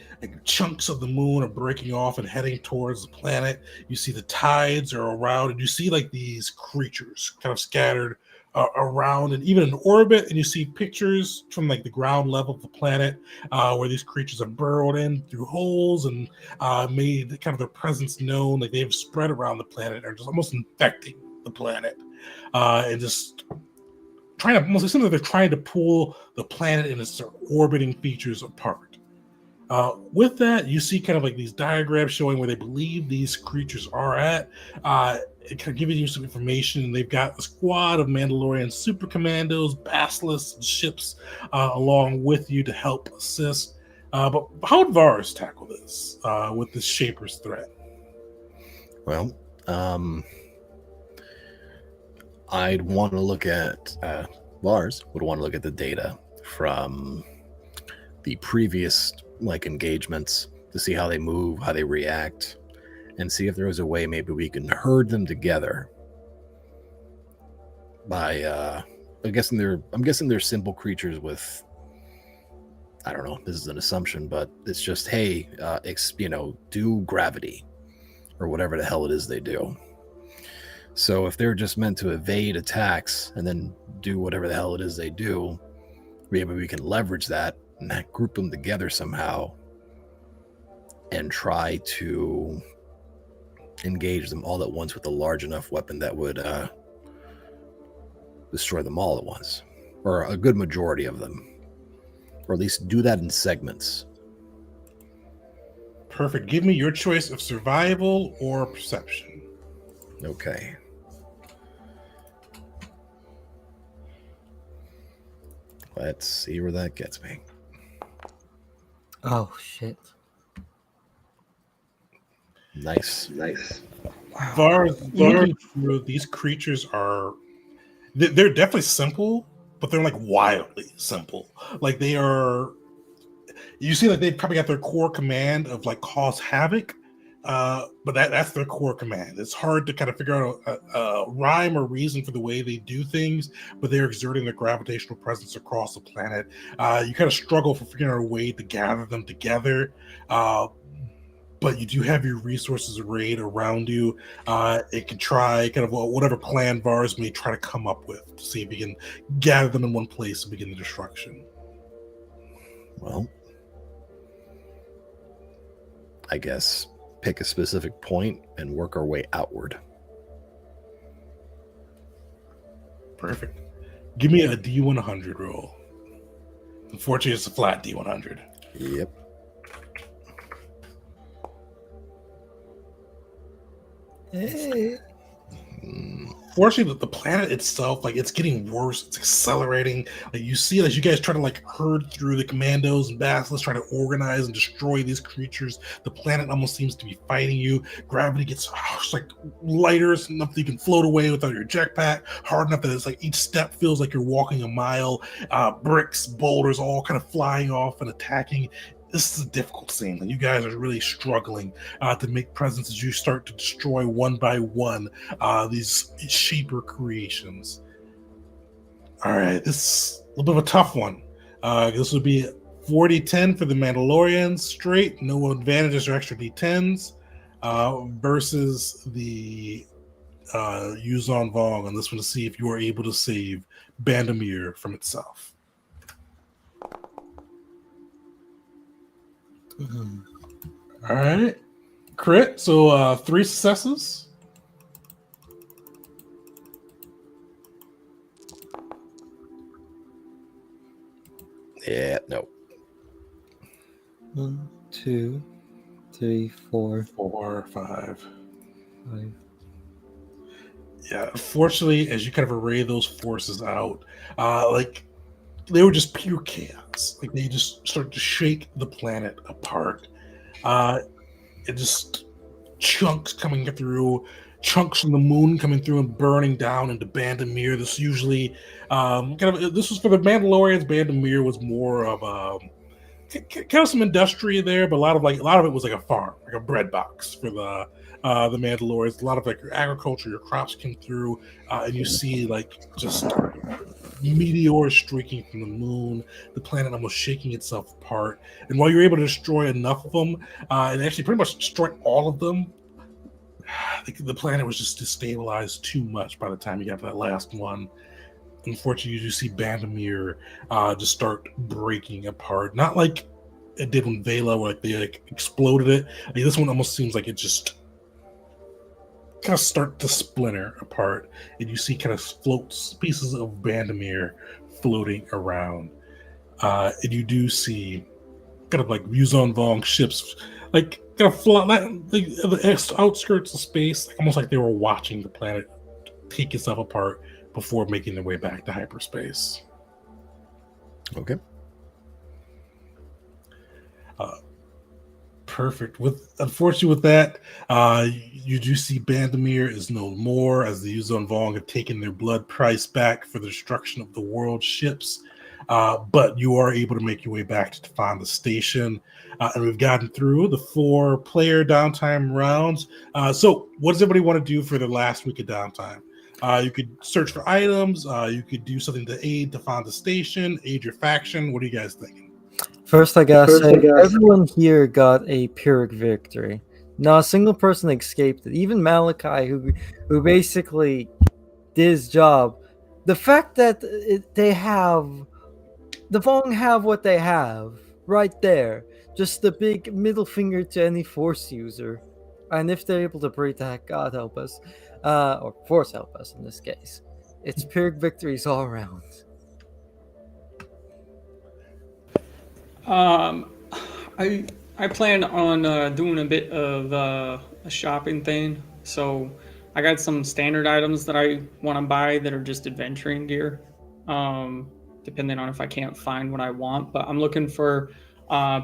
chunks of the moon are breaking off and heading towards the planet. You see the tides are around, and you see these creatures kind of scattered around and even in orbit. And you see pictures from the ground level of the planet where these creatures are burrowed in through holes and made kind of their presence known. They've spread around the planet and are just almost infecting the planet and just trying to, almost seems like they're trying to pull the planet and its orbiting features apart. With that, you see kind of these diagrams showing where they believe these creatures are at. It kind of giving you some information. They've got a squad of Mandalorian super commandos, basilisks, and ships along with you to help assist. But how would Varus tackle this with this Shaper's threat? Well, I'd want to look at Lars would want to look at the data from the previous engagements to see how they move, how they react, and see if there was a way maybe we can herd them together by I'm guessing they're simple creatures with, I don't know, this is an assumption, but it's just, hey, do gravity or whatever the hell it is they do. So if they're just meant to evade attacks and then do whatever the hell it is they do, maybe we can leverage that and group them together somehow and try to engage them all at once with a large enough weapon that would destroy them all at once, or a good majority of them, or at least do that in segments. Perfect. Give me your choice of survival or perception. Okay. Let's see where that gets me. Oh, shit. Nice. Varus, looking through, these creatures they're definitely simple, but they're wildly simple. They are, you see, they've probably got their core command of cause havoc, but that's their core command. It's hard to kind of figure out a rhyme or reason for the way they do things, but they're exerting their gravitational presence across the planet. You kind of struggle for figuring out a way to gather them together, but you do have your resources arrayed around you. It can try kind of whatever plan Varus may try to come up with to see if he can gather them in one place and begin the destruction. Well, I guess pick a specific point and work our way outward. Perfect. Give me a D100 roll. Unfortunately, it's a flat D100. Yep. Hey. Fortunately, the planet itself, it's getting worse. It's accelerating. You see, as you guys try to herd through the commandos and basilisks, trying to organize and destroy these creatures, the planet almost seems to be fighting you. Gravity gets lighter enough that you can float away without your jetpack. Hard enough that it's each step feels like you're walking a mile. Bricks, boulders, all kind of flying off and attacking. This is a difficult scene. You guys are really struggling to make presence as you start to destroy one by one these Shaper creations. All right, this is a little bit of a tough one. This would be 40-10 for the Mandalorians straight, no advantages or extra D10s, versus the Yuzon Vong on this one to see if you are able to save Bandamir from itself. All right, crit. So 3 successes. Yeah, no. 1, 2, 3, 4, 4, 5. 5, Yeah, unfortunately, as you kind of array those forces out, like they were just pure chaos. Like they just started to shake the planet apart. It just chunks coming through, chunks from the moon coming through and burning down into Bandamir. This usually, this was for the Mandalorians. Bandamir was more of kind of some industry there, but a lot of it was like a farm, like a bread box for the Mandalorians. A lot of like your agriculture, your crops came through, and you see like just meteors streaking from the moon, the planet almost shaking itself apart. And while you're able to destroy enough of them, and actually pretty much destroy all of them, the planet was just destabilized too much by the time you got to that last one. Unfortunately, you just see Bandamir just start breaking apart. Not like it did when Vela, where like they like exploded it. Like, this one almost seems like it just kind of start to splinter apart, and you see kind of floats pieces of Bandamir floating around. And you do see kind of like Yuzon Vong ships, like kind of fly, like the outskirts of space, almost like they were watching the planet take itself apart before making their way back to hyperspace. Okay. Perfect. Unfortunately with that, you do see Bandamir is no more, as the Yuzon Vong have taken their blood price back for the destruction of the world ships. But you are able to make your way back to find the station, and we've gotten through the 4-player downtime rounds. So what does everybody want to do for the last week of downtime? You could search for items. You could do something to aid to find the station, aid your faction. What are you guys thinking? First, I gotta say, everyone here got a Pyrrhic victory. Not a single person escaped it. Even Malachi, who basically did his job. The fact that the Vong have what they have right there, just the big middle finger to any Force user, and if they're able to break that, God help us, or Force help us in this case. It's Pyrrhic victories all around. I plan on doing a bit of a shopping thing. So I got some standard items that I want to buy that are just adventuring gear, depending on if I can't find what I want. But I'm looking for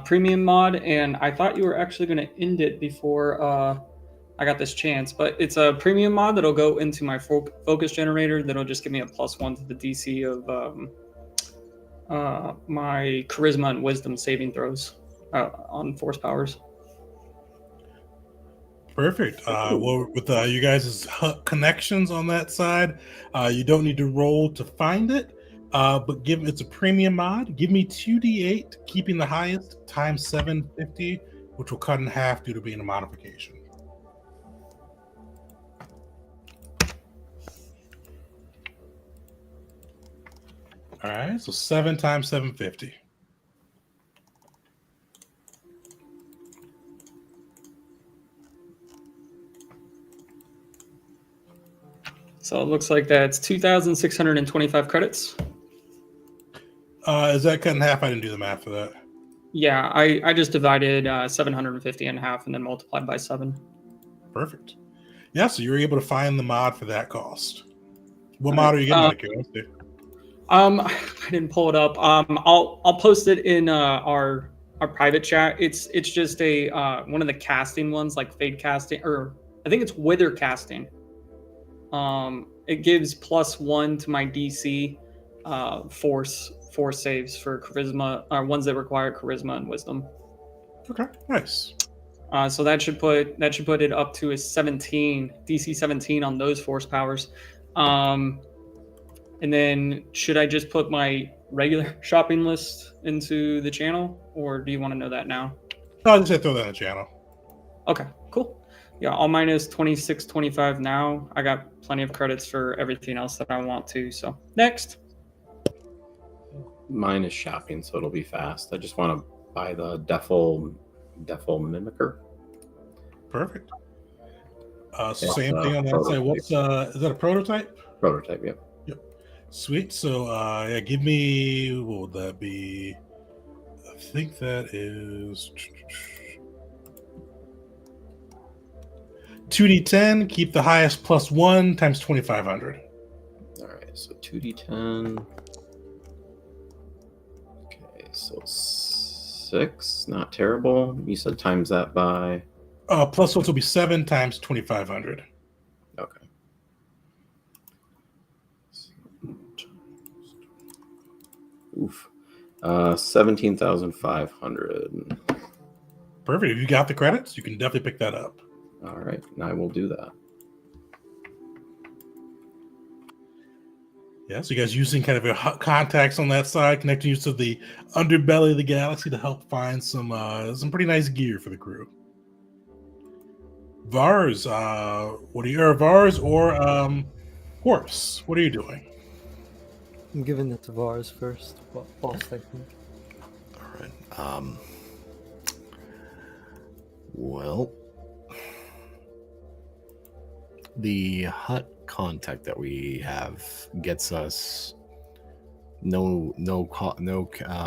premium mod, and I thought you were actually going to end it before I got this chance. But it's a premium mod that'll go into my focus generator that'll just give me a +1 to the DC of my charisma and wisdom saving throws on force powers. Perfect. Well, with you guys' connections on that side, you don't need to roll to find it, but it's a premium mod. Give me 2d8, keeping the highest, times 750, which will cut in half due to being a modification. All right, so 7 times 750. So it looks like that's 2,625 credits. Is that cut in half? I didn't do the math for that. Yeah, I just divided 750 in half and then multiplied by 7. Perfect. Yeah, so you're able to find the mod for that cost. What mod are you getting out of curiosity? I didn't pull it up. I'll post it in our private chat. It's just a one of the casting ones, like fade casting, or I think it's wither casting. It gives +1 to my DC force saves for charisma, or ones that require charisma and wisdom. Okay, nice. So that should put it up to a 17 DC 17 on those force powers. And then should I just put my regular shopping list into the channel, or do you want to know that now? I'll just throw that in the channel. Okay, cool. Yeah, all mine is 2625 now. I got plenty of credits for everything else that I want to. So next. Mine is shopping, so it'll be fast. I just want to buy the Defil Mimicker. Perfect. Same thing on that side. What's is that a prototype? Prototype, yep. Yep. Sweet. So yeah, give me, what would that be? I think that is, 2d10, keep the highest +1 times 2,500. All right, so 2d10. Okay, so 6, not terrible. You said times that by. +1 will be 7 times 2,500. Okay. Oof. 17,500. Perfect. If you got the credits, you can definitely pick that up. All right, and I will do that. Yeah, so you guys using kind of your contacts on that side, connecting you to the underbelly of the galaxy to help find some pretty nice gear for the crew. Vars, what are you, Vars or Horse? What are you doing? I'm giving it to Vars first. Boss technique. All right. Well, the hut contact that we have gets us no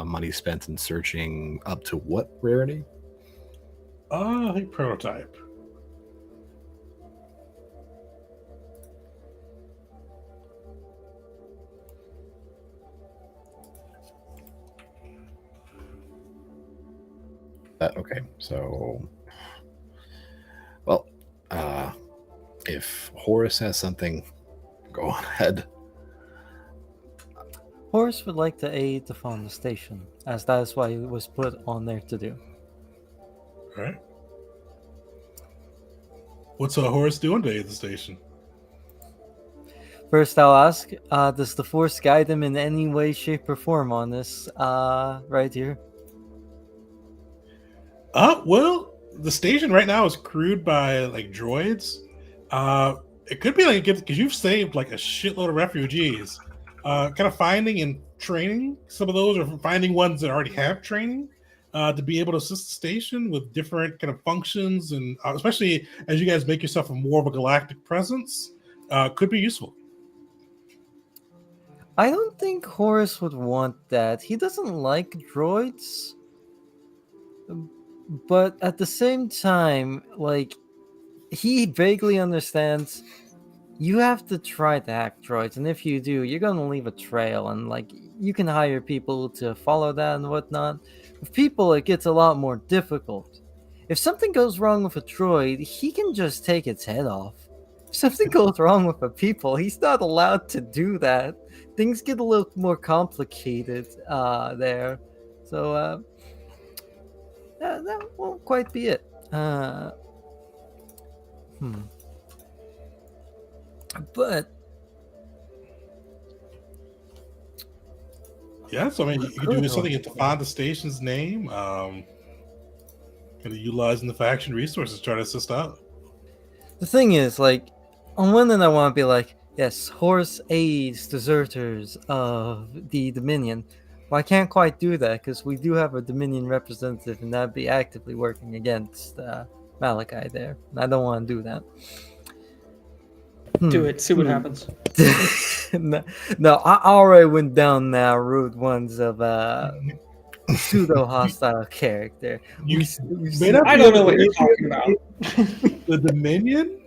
money spent in searching up to what rarity? I think prototype. Okay, so well, if Horace has something, go on ahead. Horace would like to aid the Fauna Station, as that is what he was put on there to do. All right. What's Horace doing to aid the station? First, I'll ask, does the Force guide him in any way, shape, or form on this right here? Well, the station right now is crewed by like droids. It could be like because you've saved like a shitload of refugees. Kind of finding and training some of those, or finding ones that already have training to be able to assist the station with different kind of functions, and especially as you guys make yourself more of a galactic presence, could be useful. I don't think Horace would want that. He doesn't like droids. But at the same time, like, he vaguely understands you have to try to hack droids, and if you do, you're gonna leave a trail, and like you can hire people to follow that and whatnot. With people, it gets a lot more difficult. If something goes wrong with a droid, he can just take its head off. If something goes wrong with a people, he's not allowed to do that. Things get a little more complicated there. So that won't quite be it. But yeah, so I mean, you could do something to find the station's name, kind of utilizing the faction resources to try to assist out. The thing is, like, on one end I want to be like, yes, Horse aids deserters of the Dominion. Well, I can't quite do that because we do have a Dominion representative, and that'd be actively working against Malachi there. And I don't want to do that. Do it. See what happens. No, I already went down that route once of pseudo hostile character. I don't know what you're talking about. The Dominion,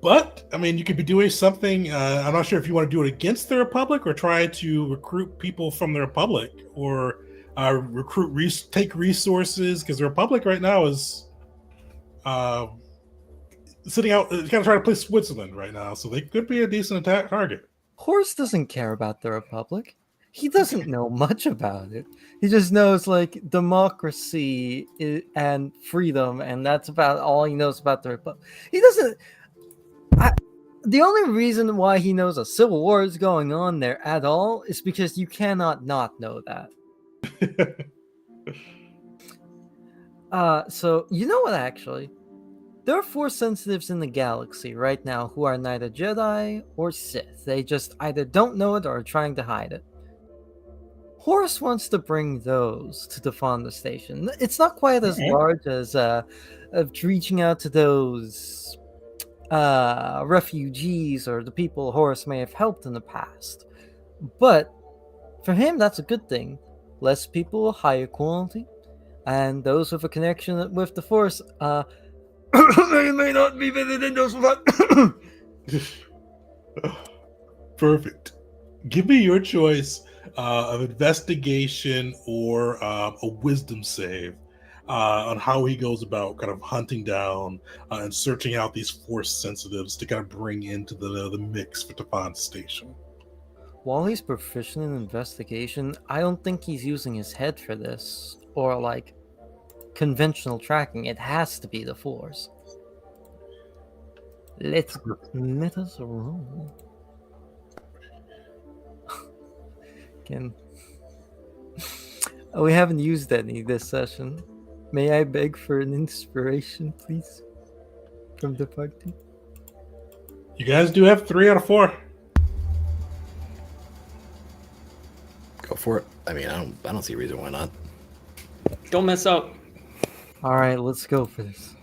but I mean, you could be doing something. I'm not sure if you want to do it against the Republic or try to recruit people from the Republic, or take resources, because the Republic right now is sitting out, kind of trying to play Switzerland right now, so they could be a decent attack target. Horse doesn't care about the Republic. He doesn't know much about it. He just knows like democracy and freedom, and that's about all he knows about the Republic. He doesn't. The only reason why he knows a civil war is going on there at all is because you cannot not know that. So you know what? Actually, there are Force sensitives in the galaxy right now who are neither Jedi or Sith. They just either don't know it or are trying to hide it. Horus wants to bring those to the Fonda Station. It's not quite as large as of reaching out to those refugees or the people Horus may have helped in the past. But for him, that's a good thing. Less people, higher quality, and those with a connection with the Force They may not be visiting those. Perfect. Give me your choice of investigation or a wisdom save on how he goes about kind of hunting down and searching out these force sensitives to kind of bring into the mix for Tafan Station. While he's proficient in investigation, I don't think he's using his head for this, or like conventional tracking. It has to be the Force. Let us roll. Again, we haven't used any this session. May I beg for an inspiration, please, from the party? You guys do have 3 out of 4. Go for it. I mean, I don't see a reason why not. Don't mess up. All right, let's go for this.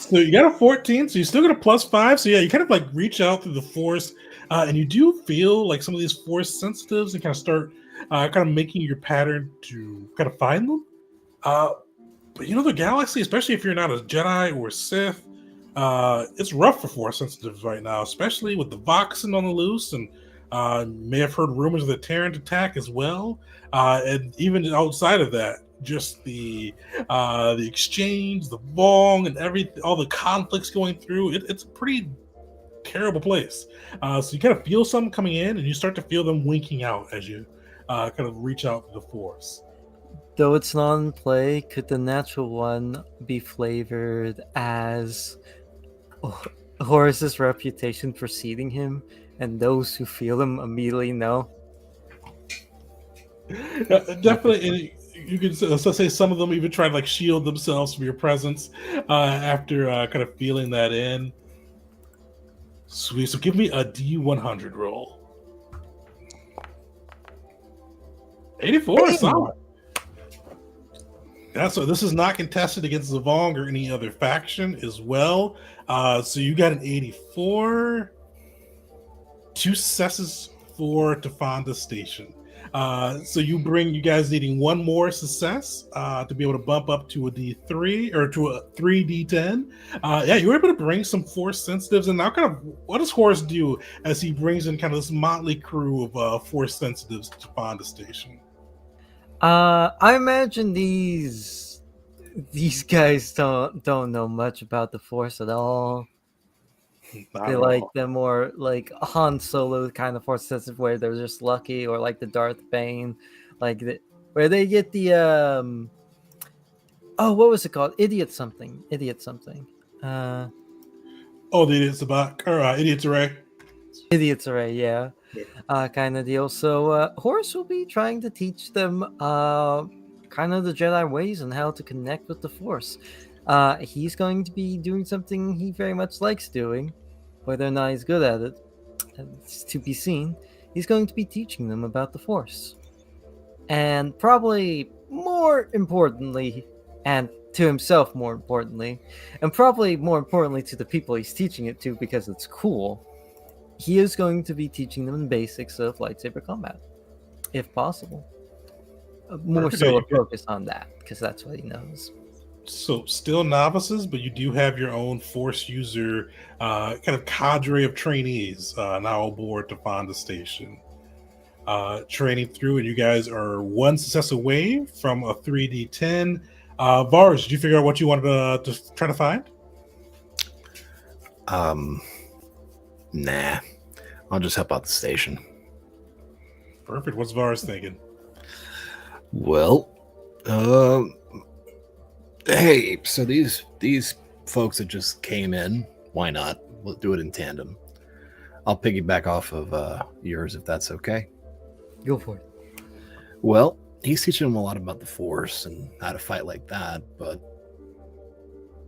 So you got a 14, so you still got a +5. So yeah, you kind of like reach out through the force, and you do feel like some of these force sensitives and kind of start kind of making your pattern to kind of find them. But you know, the galaxy, especially if you're not a Jedi or a Sith, it's rough for force sensitives right now, especially with the Voxen on the loose, and you may have heard rumors of the Terran attack as well. And even outside of that, just the exchange, the Vong, and all the conflicts going through. It's a pretty terrible place. So you kind of feel something coming in, and you start to feel them winking out as you kind of reach out to the force. Though it's not in play, could the natural one be flavored as Horus's reputation preceding him, and those who feel him immediately know? Definitely, and you can say some of them even try to like shield themselves from your presence after kind of feeling that in. Sweet. So give me a D100 roll. 84, solid. Yeah, so this is not contested against Zavong or any other faction as well. So you got an 84. 2 successes for Tafanda Station. So you guys needing 1 more success to be able to bump up to a D3 or to a 3D10. Yeah, you were able to bring some force sensitives. And now kind of what does Horus do as he brings in kind of this motley crew of force sensitives to Tafanda Station? I imagine these guys don't know much about the Force at all. They like the more like Han Solo kind of Force sensitive, where they're just lucky, or like the Darth Bane, where they get the what was it called? Idiot something. The Idiot's Sabak or Idiot's Array. Idiot's Array, yeah. Kind of deal. So Horus will be trying to teach them kind of the Jedi ways and how to connect with the Force. He's going to be doing something he very much likes doing. Whether or not he's good at it, it's to be seen. He's going to be teaching them about the Force. And probably more importantly, and to himself more importantly, and probably more importantly to the people he's teaching it to because it's cool, he is going to be teaching them the basics of lightsaber combat, if possible. More so a focus on that, because that's what he knows. So still novices, but you do have your own Force user kind of cadre of trainees now aboard Tafanda Station. Training through, and you guys are 1 success away from a 3D10. Vars, did you figure out what you wanted to try to find? Nah. I'll just help out the station. Perfect. What's Vars thinking? Well, hey, so these folks that just came in, why not? We'll do it in tandem. I'll piggyback off of yours if that's okay. Go for it. Well, he's teaching them a lot about the Force and how to fight like that, but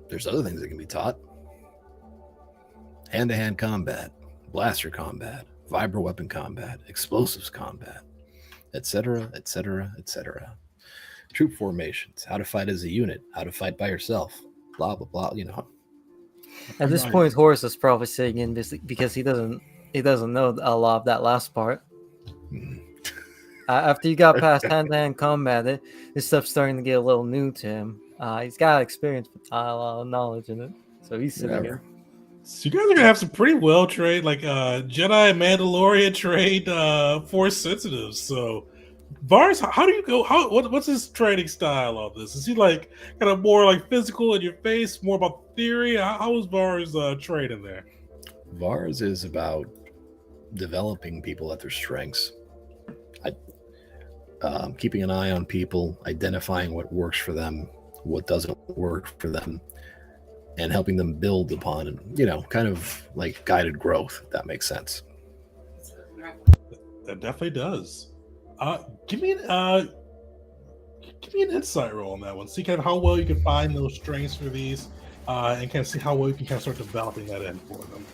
there's other things that can be taught. Hand-to-hand combat, blaster combat, vibro weapon combat, explosives combat, etc., etc., etc. Troop formations, how to fight as a unit, how to fight by yourself, blah, blah, blah, you know. At this point, Horus is probably sitting in this because he doesn't know a lot of that last part. After you got past hand-to-hand combat, this stuff's starting to get a little new to him. He's got experience with a lot of knowledge in it, so he's sitting Whatever. here. So you guys are gonna have some pretty well trained, like Jedi, Mandalorian trained Force sensitives. So Vars, how do you go? What's his training style on this? Is he like kind of more like physical in your face, more about theory? How is Vars training there? Vars is about developing people at their strengths. Keeping an eye on people, identifying what works for them, what doesn't work for them, and helping them build upon, kind of like guided growth, if that makes sense. That definitely does. Give me an insight roll on that one. See kind of how well you can find those strengths for these, and kind of see how well you can kind of start developing that in for them.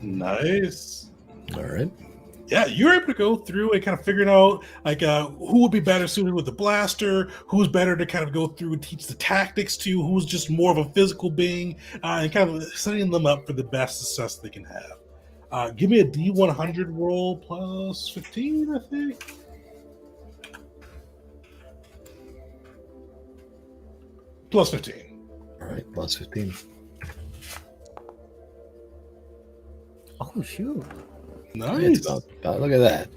Nice. All right. Yeah, you're able to go through and kind of figuring out like who would be better suited with the blaster, who's better to kind of go through and teach the tactics to, who's just more of a physical being, and kind of setting them up for the best success they can have. Give me a D100 roll plus 15, I think. Plus 15. All right. Plus 15. Oh shoot! Nice. Look at that.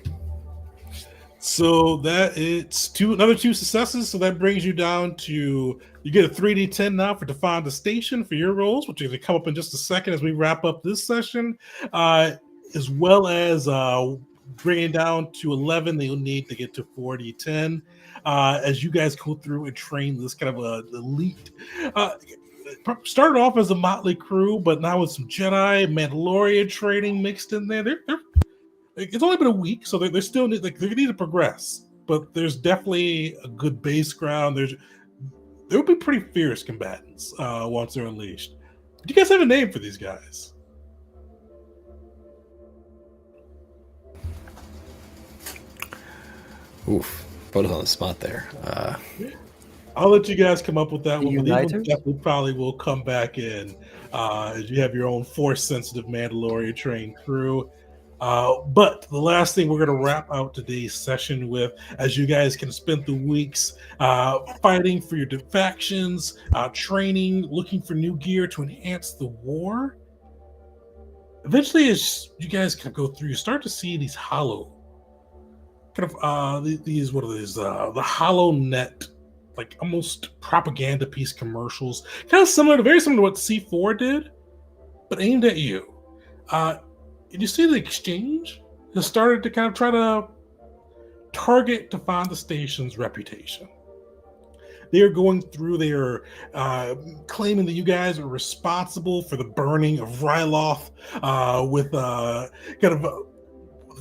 So that it's another two successes. So that brings you down to you get a 3d10 now for define the station for your rolls, which is going to come up in just a second as we wrap up this session, as well as bringing down to 11. That you'll need to get to 4d10 as you guys go through and train this kind of elite. Started off as a motley crew, but now with some Jedi, Mandalorian training mixed in there. It's only been a week, so they're still they need to progress. But there's definitely a good base ground. There will be pretty fierce combatants once they're unleashed. Do you guys have a name for these guys? Oof. Put us on the spot there. I'll let you guys come up with that one. But these Uniters? definitely probably will come back in as you have your own force-sensitive Mandalorian trained crew. But the last thing we're going to wrap out today's session with, as you guys can spend the weeks fighting for your factions, training, looking for new gear to enhance the war. Eventually, as you guys kind of go through, you start to see these hollow, kind of these what are these? The hollow net, like almost propaganda piece commercials, kind of very similar to what C4 did, but aimed at you. And you see the exchange has started to kind of try to target Define the Station's reputation. They are going through, they are claiming that you guys are responsible for the burning of Ryloth, with kind of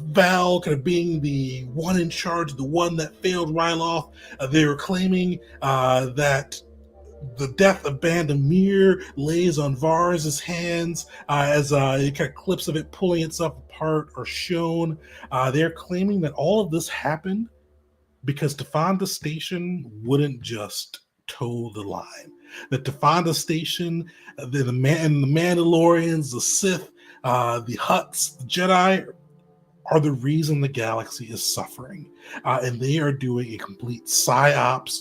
Val kind of being the one in charge, the one that failed Ryloth. They are claiming that the death of Bandamir lays on Vars' hands, as kind of clips of it pulling itself apart are shown. They're claiming that all of this happened because Define the Station wouldn't just toe the line. That Define the Station, the Mandalorians, the Sith, the Hutts, the Jedi are the reason the galaxy is suffering. And they are doing a complete psyops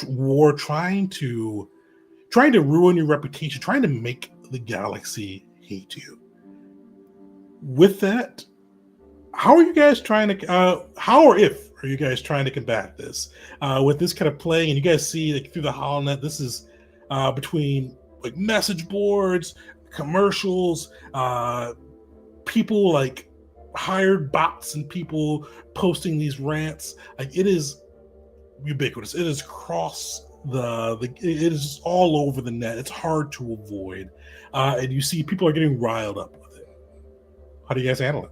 war, trying to ruin your reputation, trying to make the galaxy hate you. With that, how are you guys trying to are you guys trying to combat this with this kind of playing? And you guys see like through the HoloNet, this is between like message boards, commercials, people like hired bots and people posting these rants. Like it is ubiquitous. It is across it is all over the net. It's hard to avoid, and you see people are getting riled up with it. How do you guys handle it?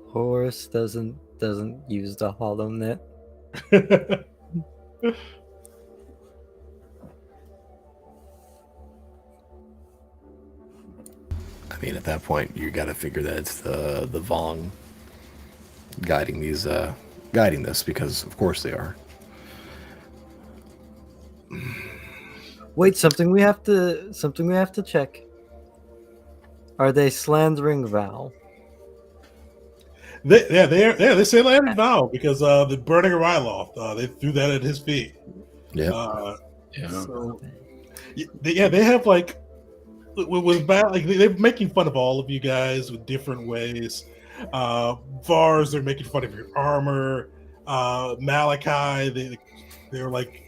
Horus doesn't use the HoloNet. I mean, at that point, you got to figure that it's the Vong guiding this, because of course they are. Wait, something we have to check. Are they slandering Val? They say landed Val because the burning of Ryloth, they threw that at his feet. Yeah. Yeah. So, they have like with Val, like they're making fun of all of you guys with different ways. Vars, they're making fun of your armor. Malachi, they're like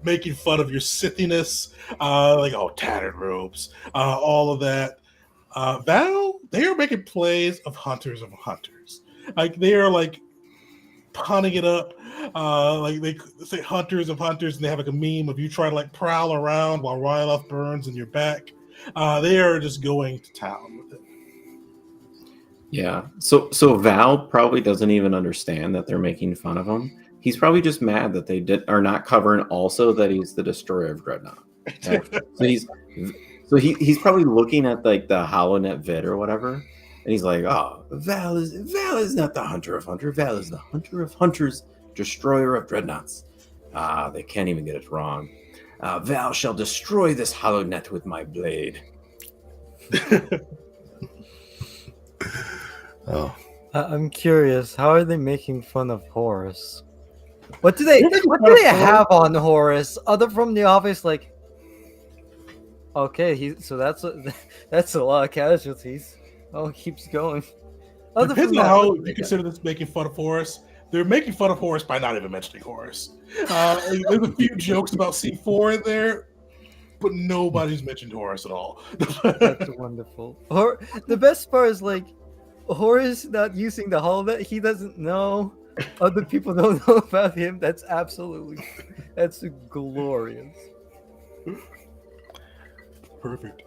making fun of your Sithiness, like tattered robes, all of that. Val, they are making plays of hunters of hunters. Like they are like punning it up. Like they say hunters of hunters, and they have like a meme of you trying to like prowl around while Ryloth burns in your back. They are just going to town with it. Yeah. So Val probably doesn't even understand that they're making fun of him. He's probably just mad that they are not covering also that he's the destroyer of Dreadnought. Okay? he's probably looking at like the HoloNet vid or whatever, and he's like, "Oh, Val is not the hunter of hunter. Val is the hunter of hunters, destroyer of dreadnoughts. They can't even get it wrong. Val shall destroy this HoloNet with my blade." Oh, I'm curious. How are they making fun of Horus? What do they have on Horus other from the office? Like, okay, that's a lot of casualties. Oh, it keeps going. Other Depends from on that, how what do you they consider this making fun of Horus. They're making fun of Horus by not even mentioning Horus. There's a few jokes about C4 in there, but nobody's mentioned Horus at all. That's wonderful. Or the best part is like Horus not using the holonet. He doesn't know. Other people don't know about him. That's glorious. Perfect.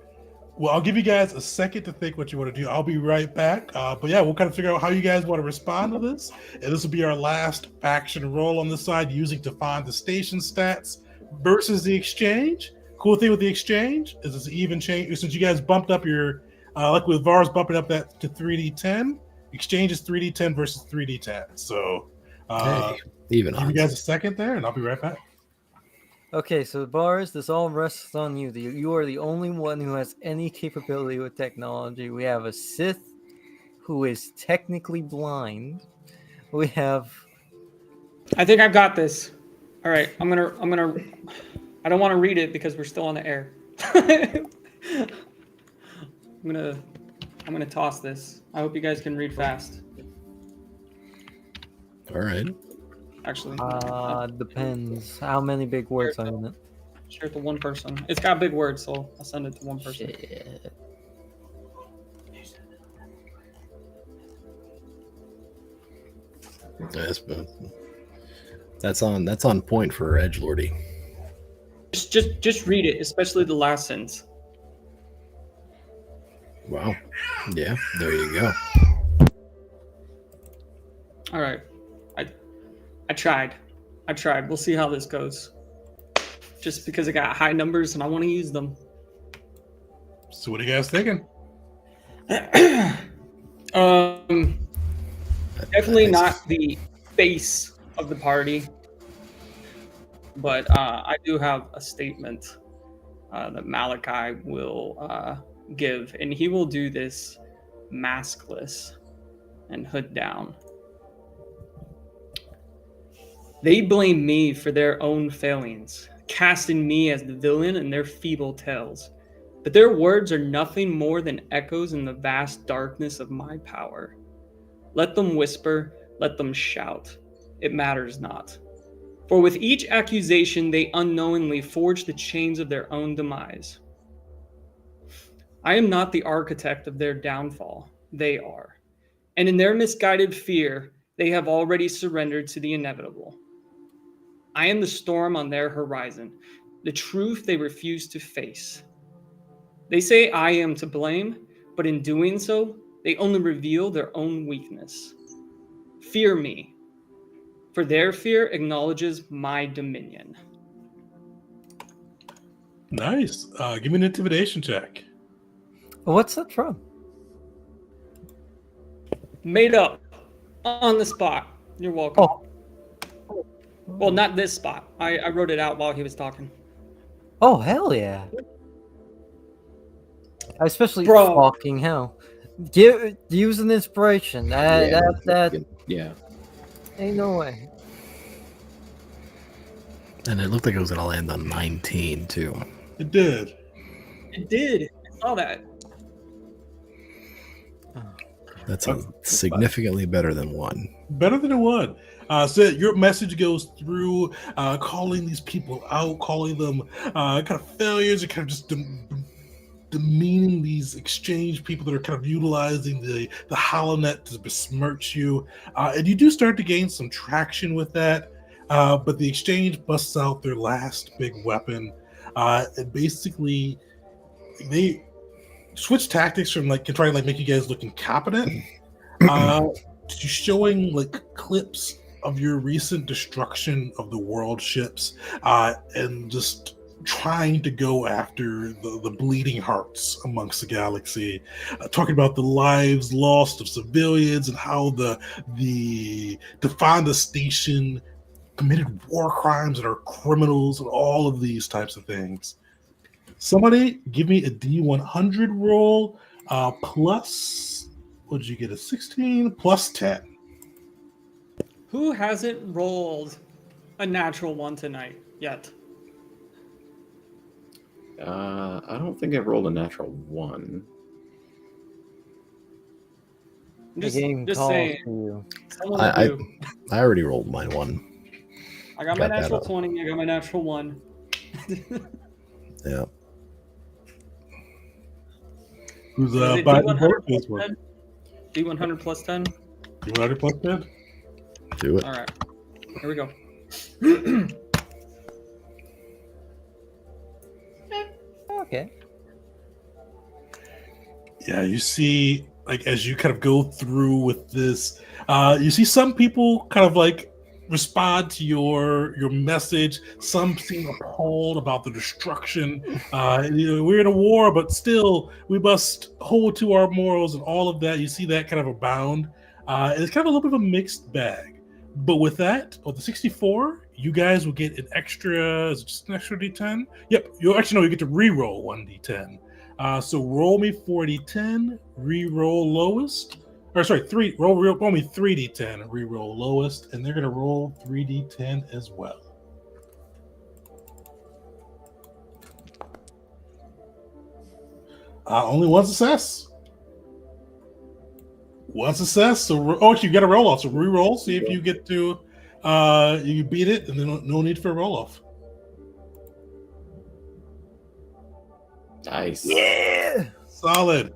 Well, I'll give you guys a second to think what you want to do. I'll be right back. But yeah, we'll kind of figure out how you guys want to respond to this. And this will be our last faction roll on this side, using to find the station stats versus the exchange. Cool thing with the exchange is it's even change. Since you guys bumped up your, like with VARs bumping up that to 3d10, exchange is 3d10 versus 3d10. So even give you guys a second there, and I'll be right back. Okay, so Bars, this all rests on you. You are the only one who has any capability with technology. We have a Sith who is technically blind. We have. I think I've got this. All right, I'm gonna. I don't want to read it because we're still on the air. I'm gonna toss this. I hope you guys can read fast. All right. Actually, depends how many big words are in it. Share it to one person. It's got big words, so I'll send it to one person. Shit. That's on point for edgelording. Just read it, especially the last sentence. Wow. Yeah, there you go. All right. I tried. We'll see how this goes. Just because I got high numbers and I want to use them. So what are you guys thinking? Definitely not the face of the party, but I do have a statement that Malachi will give, and he will do this maskless and hood down. They blame me for their own failings, casting me as the villain in their feeble tales. But their words are nothing more than echoes in the vast darkness of my power. Let them whisper, let them shout. It matters not. For with each accusation, they unknowingly forge the chains of their own demise. I am not the architect of their downfall. They are. And in their misguided fear, they have already surrendered to the inevitable. I am the storm on their horizon, the truth they refuse to face. They say I am to blame, but in doing so, they only reveal their own weakness. Fear me, for their fear acknowledges my dominion. Nice. Give me an intimidation check. What's that from? Made up on the spot. You're welcome. Oh. Well, not this spot. I wrote it out while he was talking. Oh, hell yeah. Especially Bro. fucking hell. Use an inspiration. That Yeah. ain't no way. And it looked like it was going to land on 19, too. It did. It did. I saw that. That's significantly better than 1. Better than a 1. So your message goes through, calling these people out, calling them kind of failures, and kind of just demeaning these exchange people that are kind of utilizing the HoloNet to besmirch you. And you do start to gain some traction with that. But the exchange busts out their last big weapon. And basically, they switch tactics from like trying to like make you guys look incompetent to showing like clips of your recent destruction of the world ships and just trying to go after the bleeding hearts amongst the galaxy, talking about the lives lost of civilians and how the Defanda station committed war crimes and are criminals and all of these types of things. Somebody give me a D100 roll plus, what did you get, a 16 plus 10? Who hasn't rolled a natural 1 tonight yet? I don't think I've rolled a natural 1. Just saying. Someone I do. already rolled my 1. I got my got that natural up. 20. I got my natural 1. Yeah. Who's Is it biting D100 both plus this one? 10? D100 plus 10? D100 plus 10? Do it. All right. Here we go. Okay. Yeah, you see, like, as you kind of go through with this, you see some people kind of like respond to your message. Some seem appalled about the destruction. We're in a war, but still, we must hold to our morals and all of that. You see that kind of abound. It's kind of a little bit of a mixed bag. But with that, with the 64, you guys will get an extra, is it just an extra D10? Yep, you'll actually know you get to re-roll 1D10. So roll me 4D10, re-roll lowest. Or sorry, roll me 3D10, re-roll lowest, and they're gonna roll 3D10 as well. Only one success. One success. So you get a roll off. So re-roll. See if you get to you beat it, and then no need for a roll off. Nice. Yeah. Solid.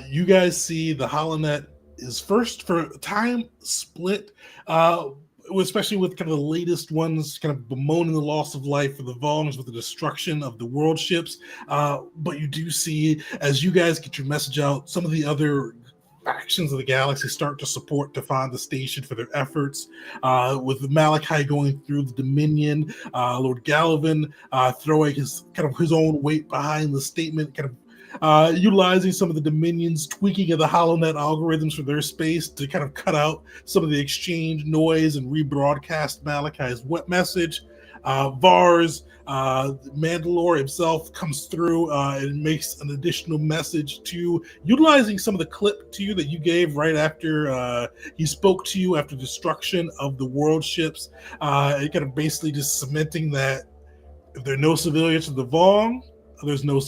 You guys see the HoloNet is first for time split, especially with kind of the latest ones kind of bemoaning the loss of life for the Vulns with the destruction of the world ships. But you do see, as you guys get your message out, some of the other factions of the galaxy start to support Defanda Station for their efforts, with Malachi going through the Dominion, Lord Gallivan throwing his own weight behind the statement, kind of utilizing some of the Dominion's tweaking of the HoloNet algorithms for their space to kind of cut out some of the exchange noise and rebroadcast Malachi's message. Vars, Mandalore himself comes through and makes an additional message to utilizing some of the clip to you that you gave right after he spoke to you after destruction of the world ships. Kind of basically just cementing that if there are no civilians in the Vong, there's no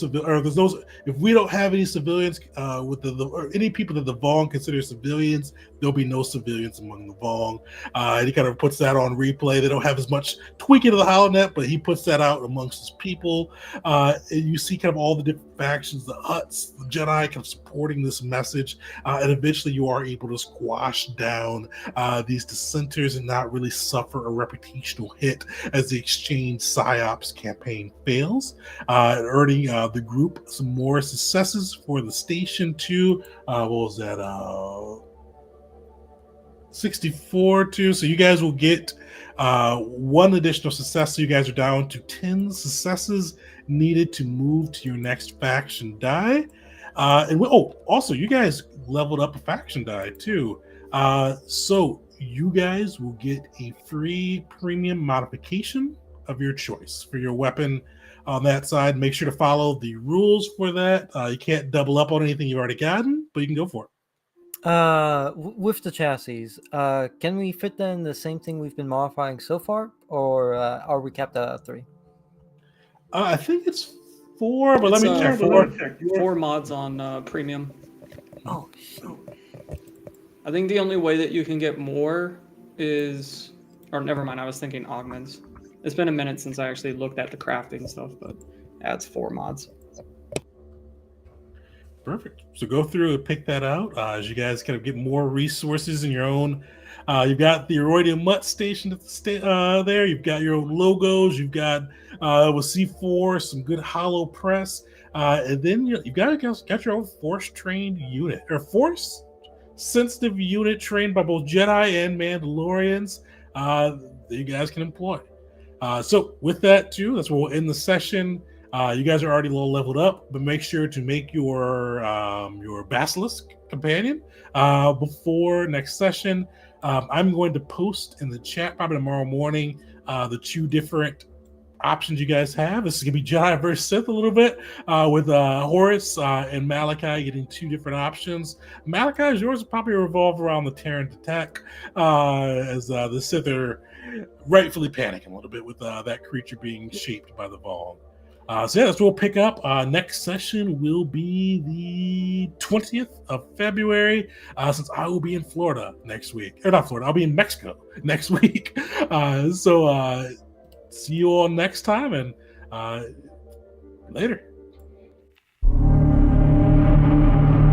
if we don't have any civilians with or any people that the Vong consider civilians, there'll be no civilians among the Vong. And he kind of puts that on replay. They don't have as much tweaking of the HoloNet, but he puts that out amongst his people. And you see kind of all the different factions, the Hutts, the Jedi kind of supporting this message. And eventually you are able to squash down these dissenters and not really suffer a reputational hit as the exchange PsyOps campaign fails. Earning the group some more successes for the station too. What was that? 64 too. So you guys will get one additional success. So you guys are down to 10 successes needed to move to your next faction die. Also you guys leveled up a faction die too. So you guys will get a free premium modification of your choice for your weapon. On that side, make sure to follow the rules for that. You can't double up on anything you've already gotten, but you can go for it. With the chassis, can we fit in the same thing we've been modifying so far, or are we capped at 3? I think it's 4, but It's, let me check. 4 mods on premium. Oh, shoot. I think the only way that you can get more is, or never mind, I was thinking augments. It's been a minute since I actually looked at the crafting stuff, but yeah, it's 4 mods. Perfect. So go through and pick that out as you guys kind of get more resources in your own. You've got the Aroidium Mutt station there. You've got your own logos. You've got with C4 some good hollow press, and then you've got your own force trained unit or force sensitive unit trained by both Jedi and Mandalorians that you guys can employ. So with that too, that's where we'll end the session. You guys are already low leveled up, but make sure to make your Basilisk companion before next session. I'm going to post in the chat probably tomorrow morning the 2 different options you guys have. This is going to be Jedi versus Sith a little bit with Horus and Malachi getting 2 different options. Malachi's yours will probably revolve around the Terran attack as the Sith are rightfully panicking a little bit with that creature being shaped by the Vong. So yeah, that's what we'll pick up. Next session will be the 20th of February, since I will be in Florida next week. Or not Florida, I'll be in Mexico next week. So see you all next time, and later.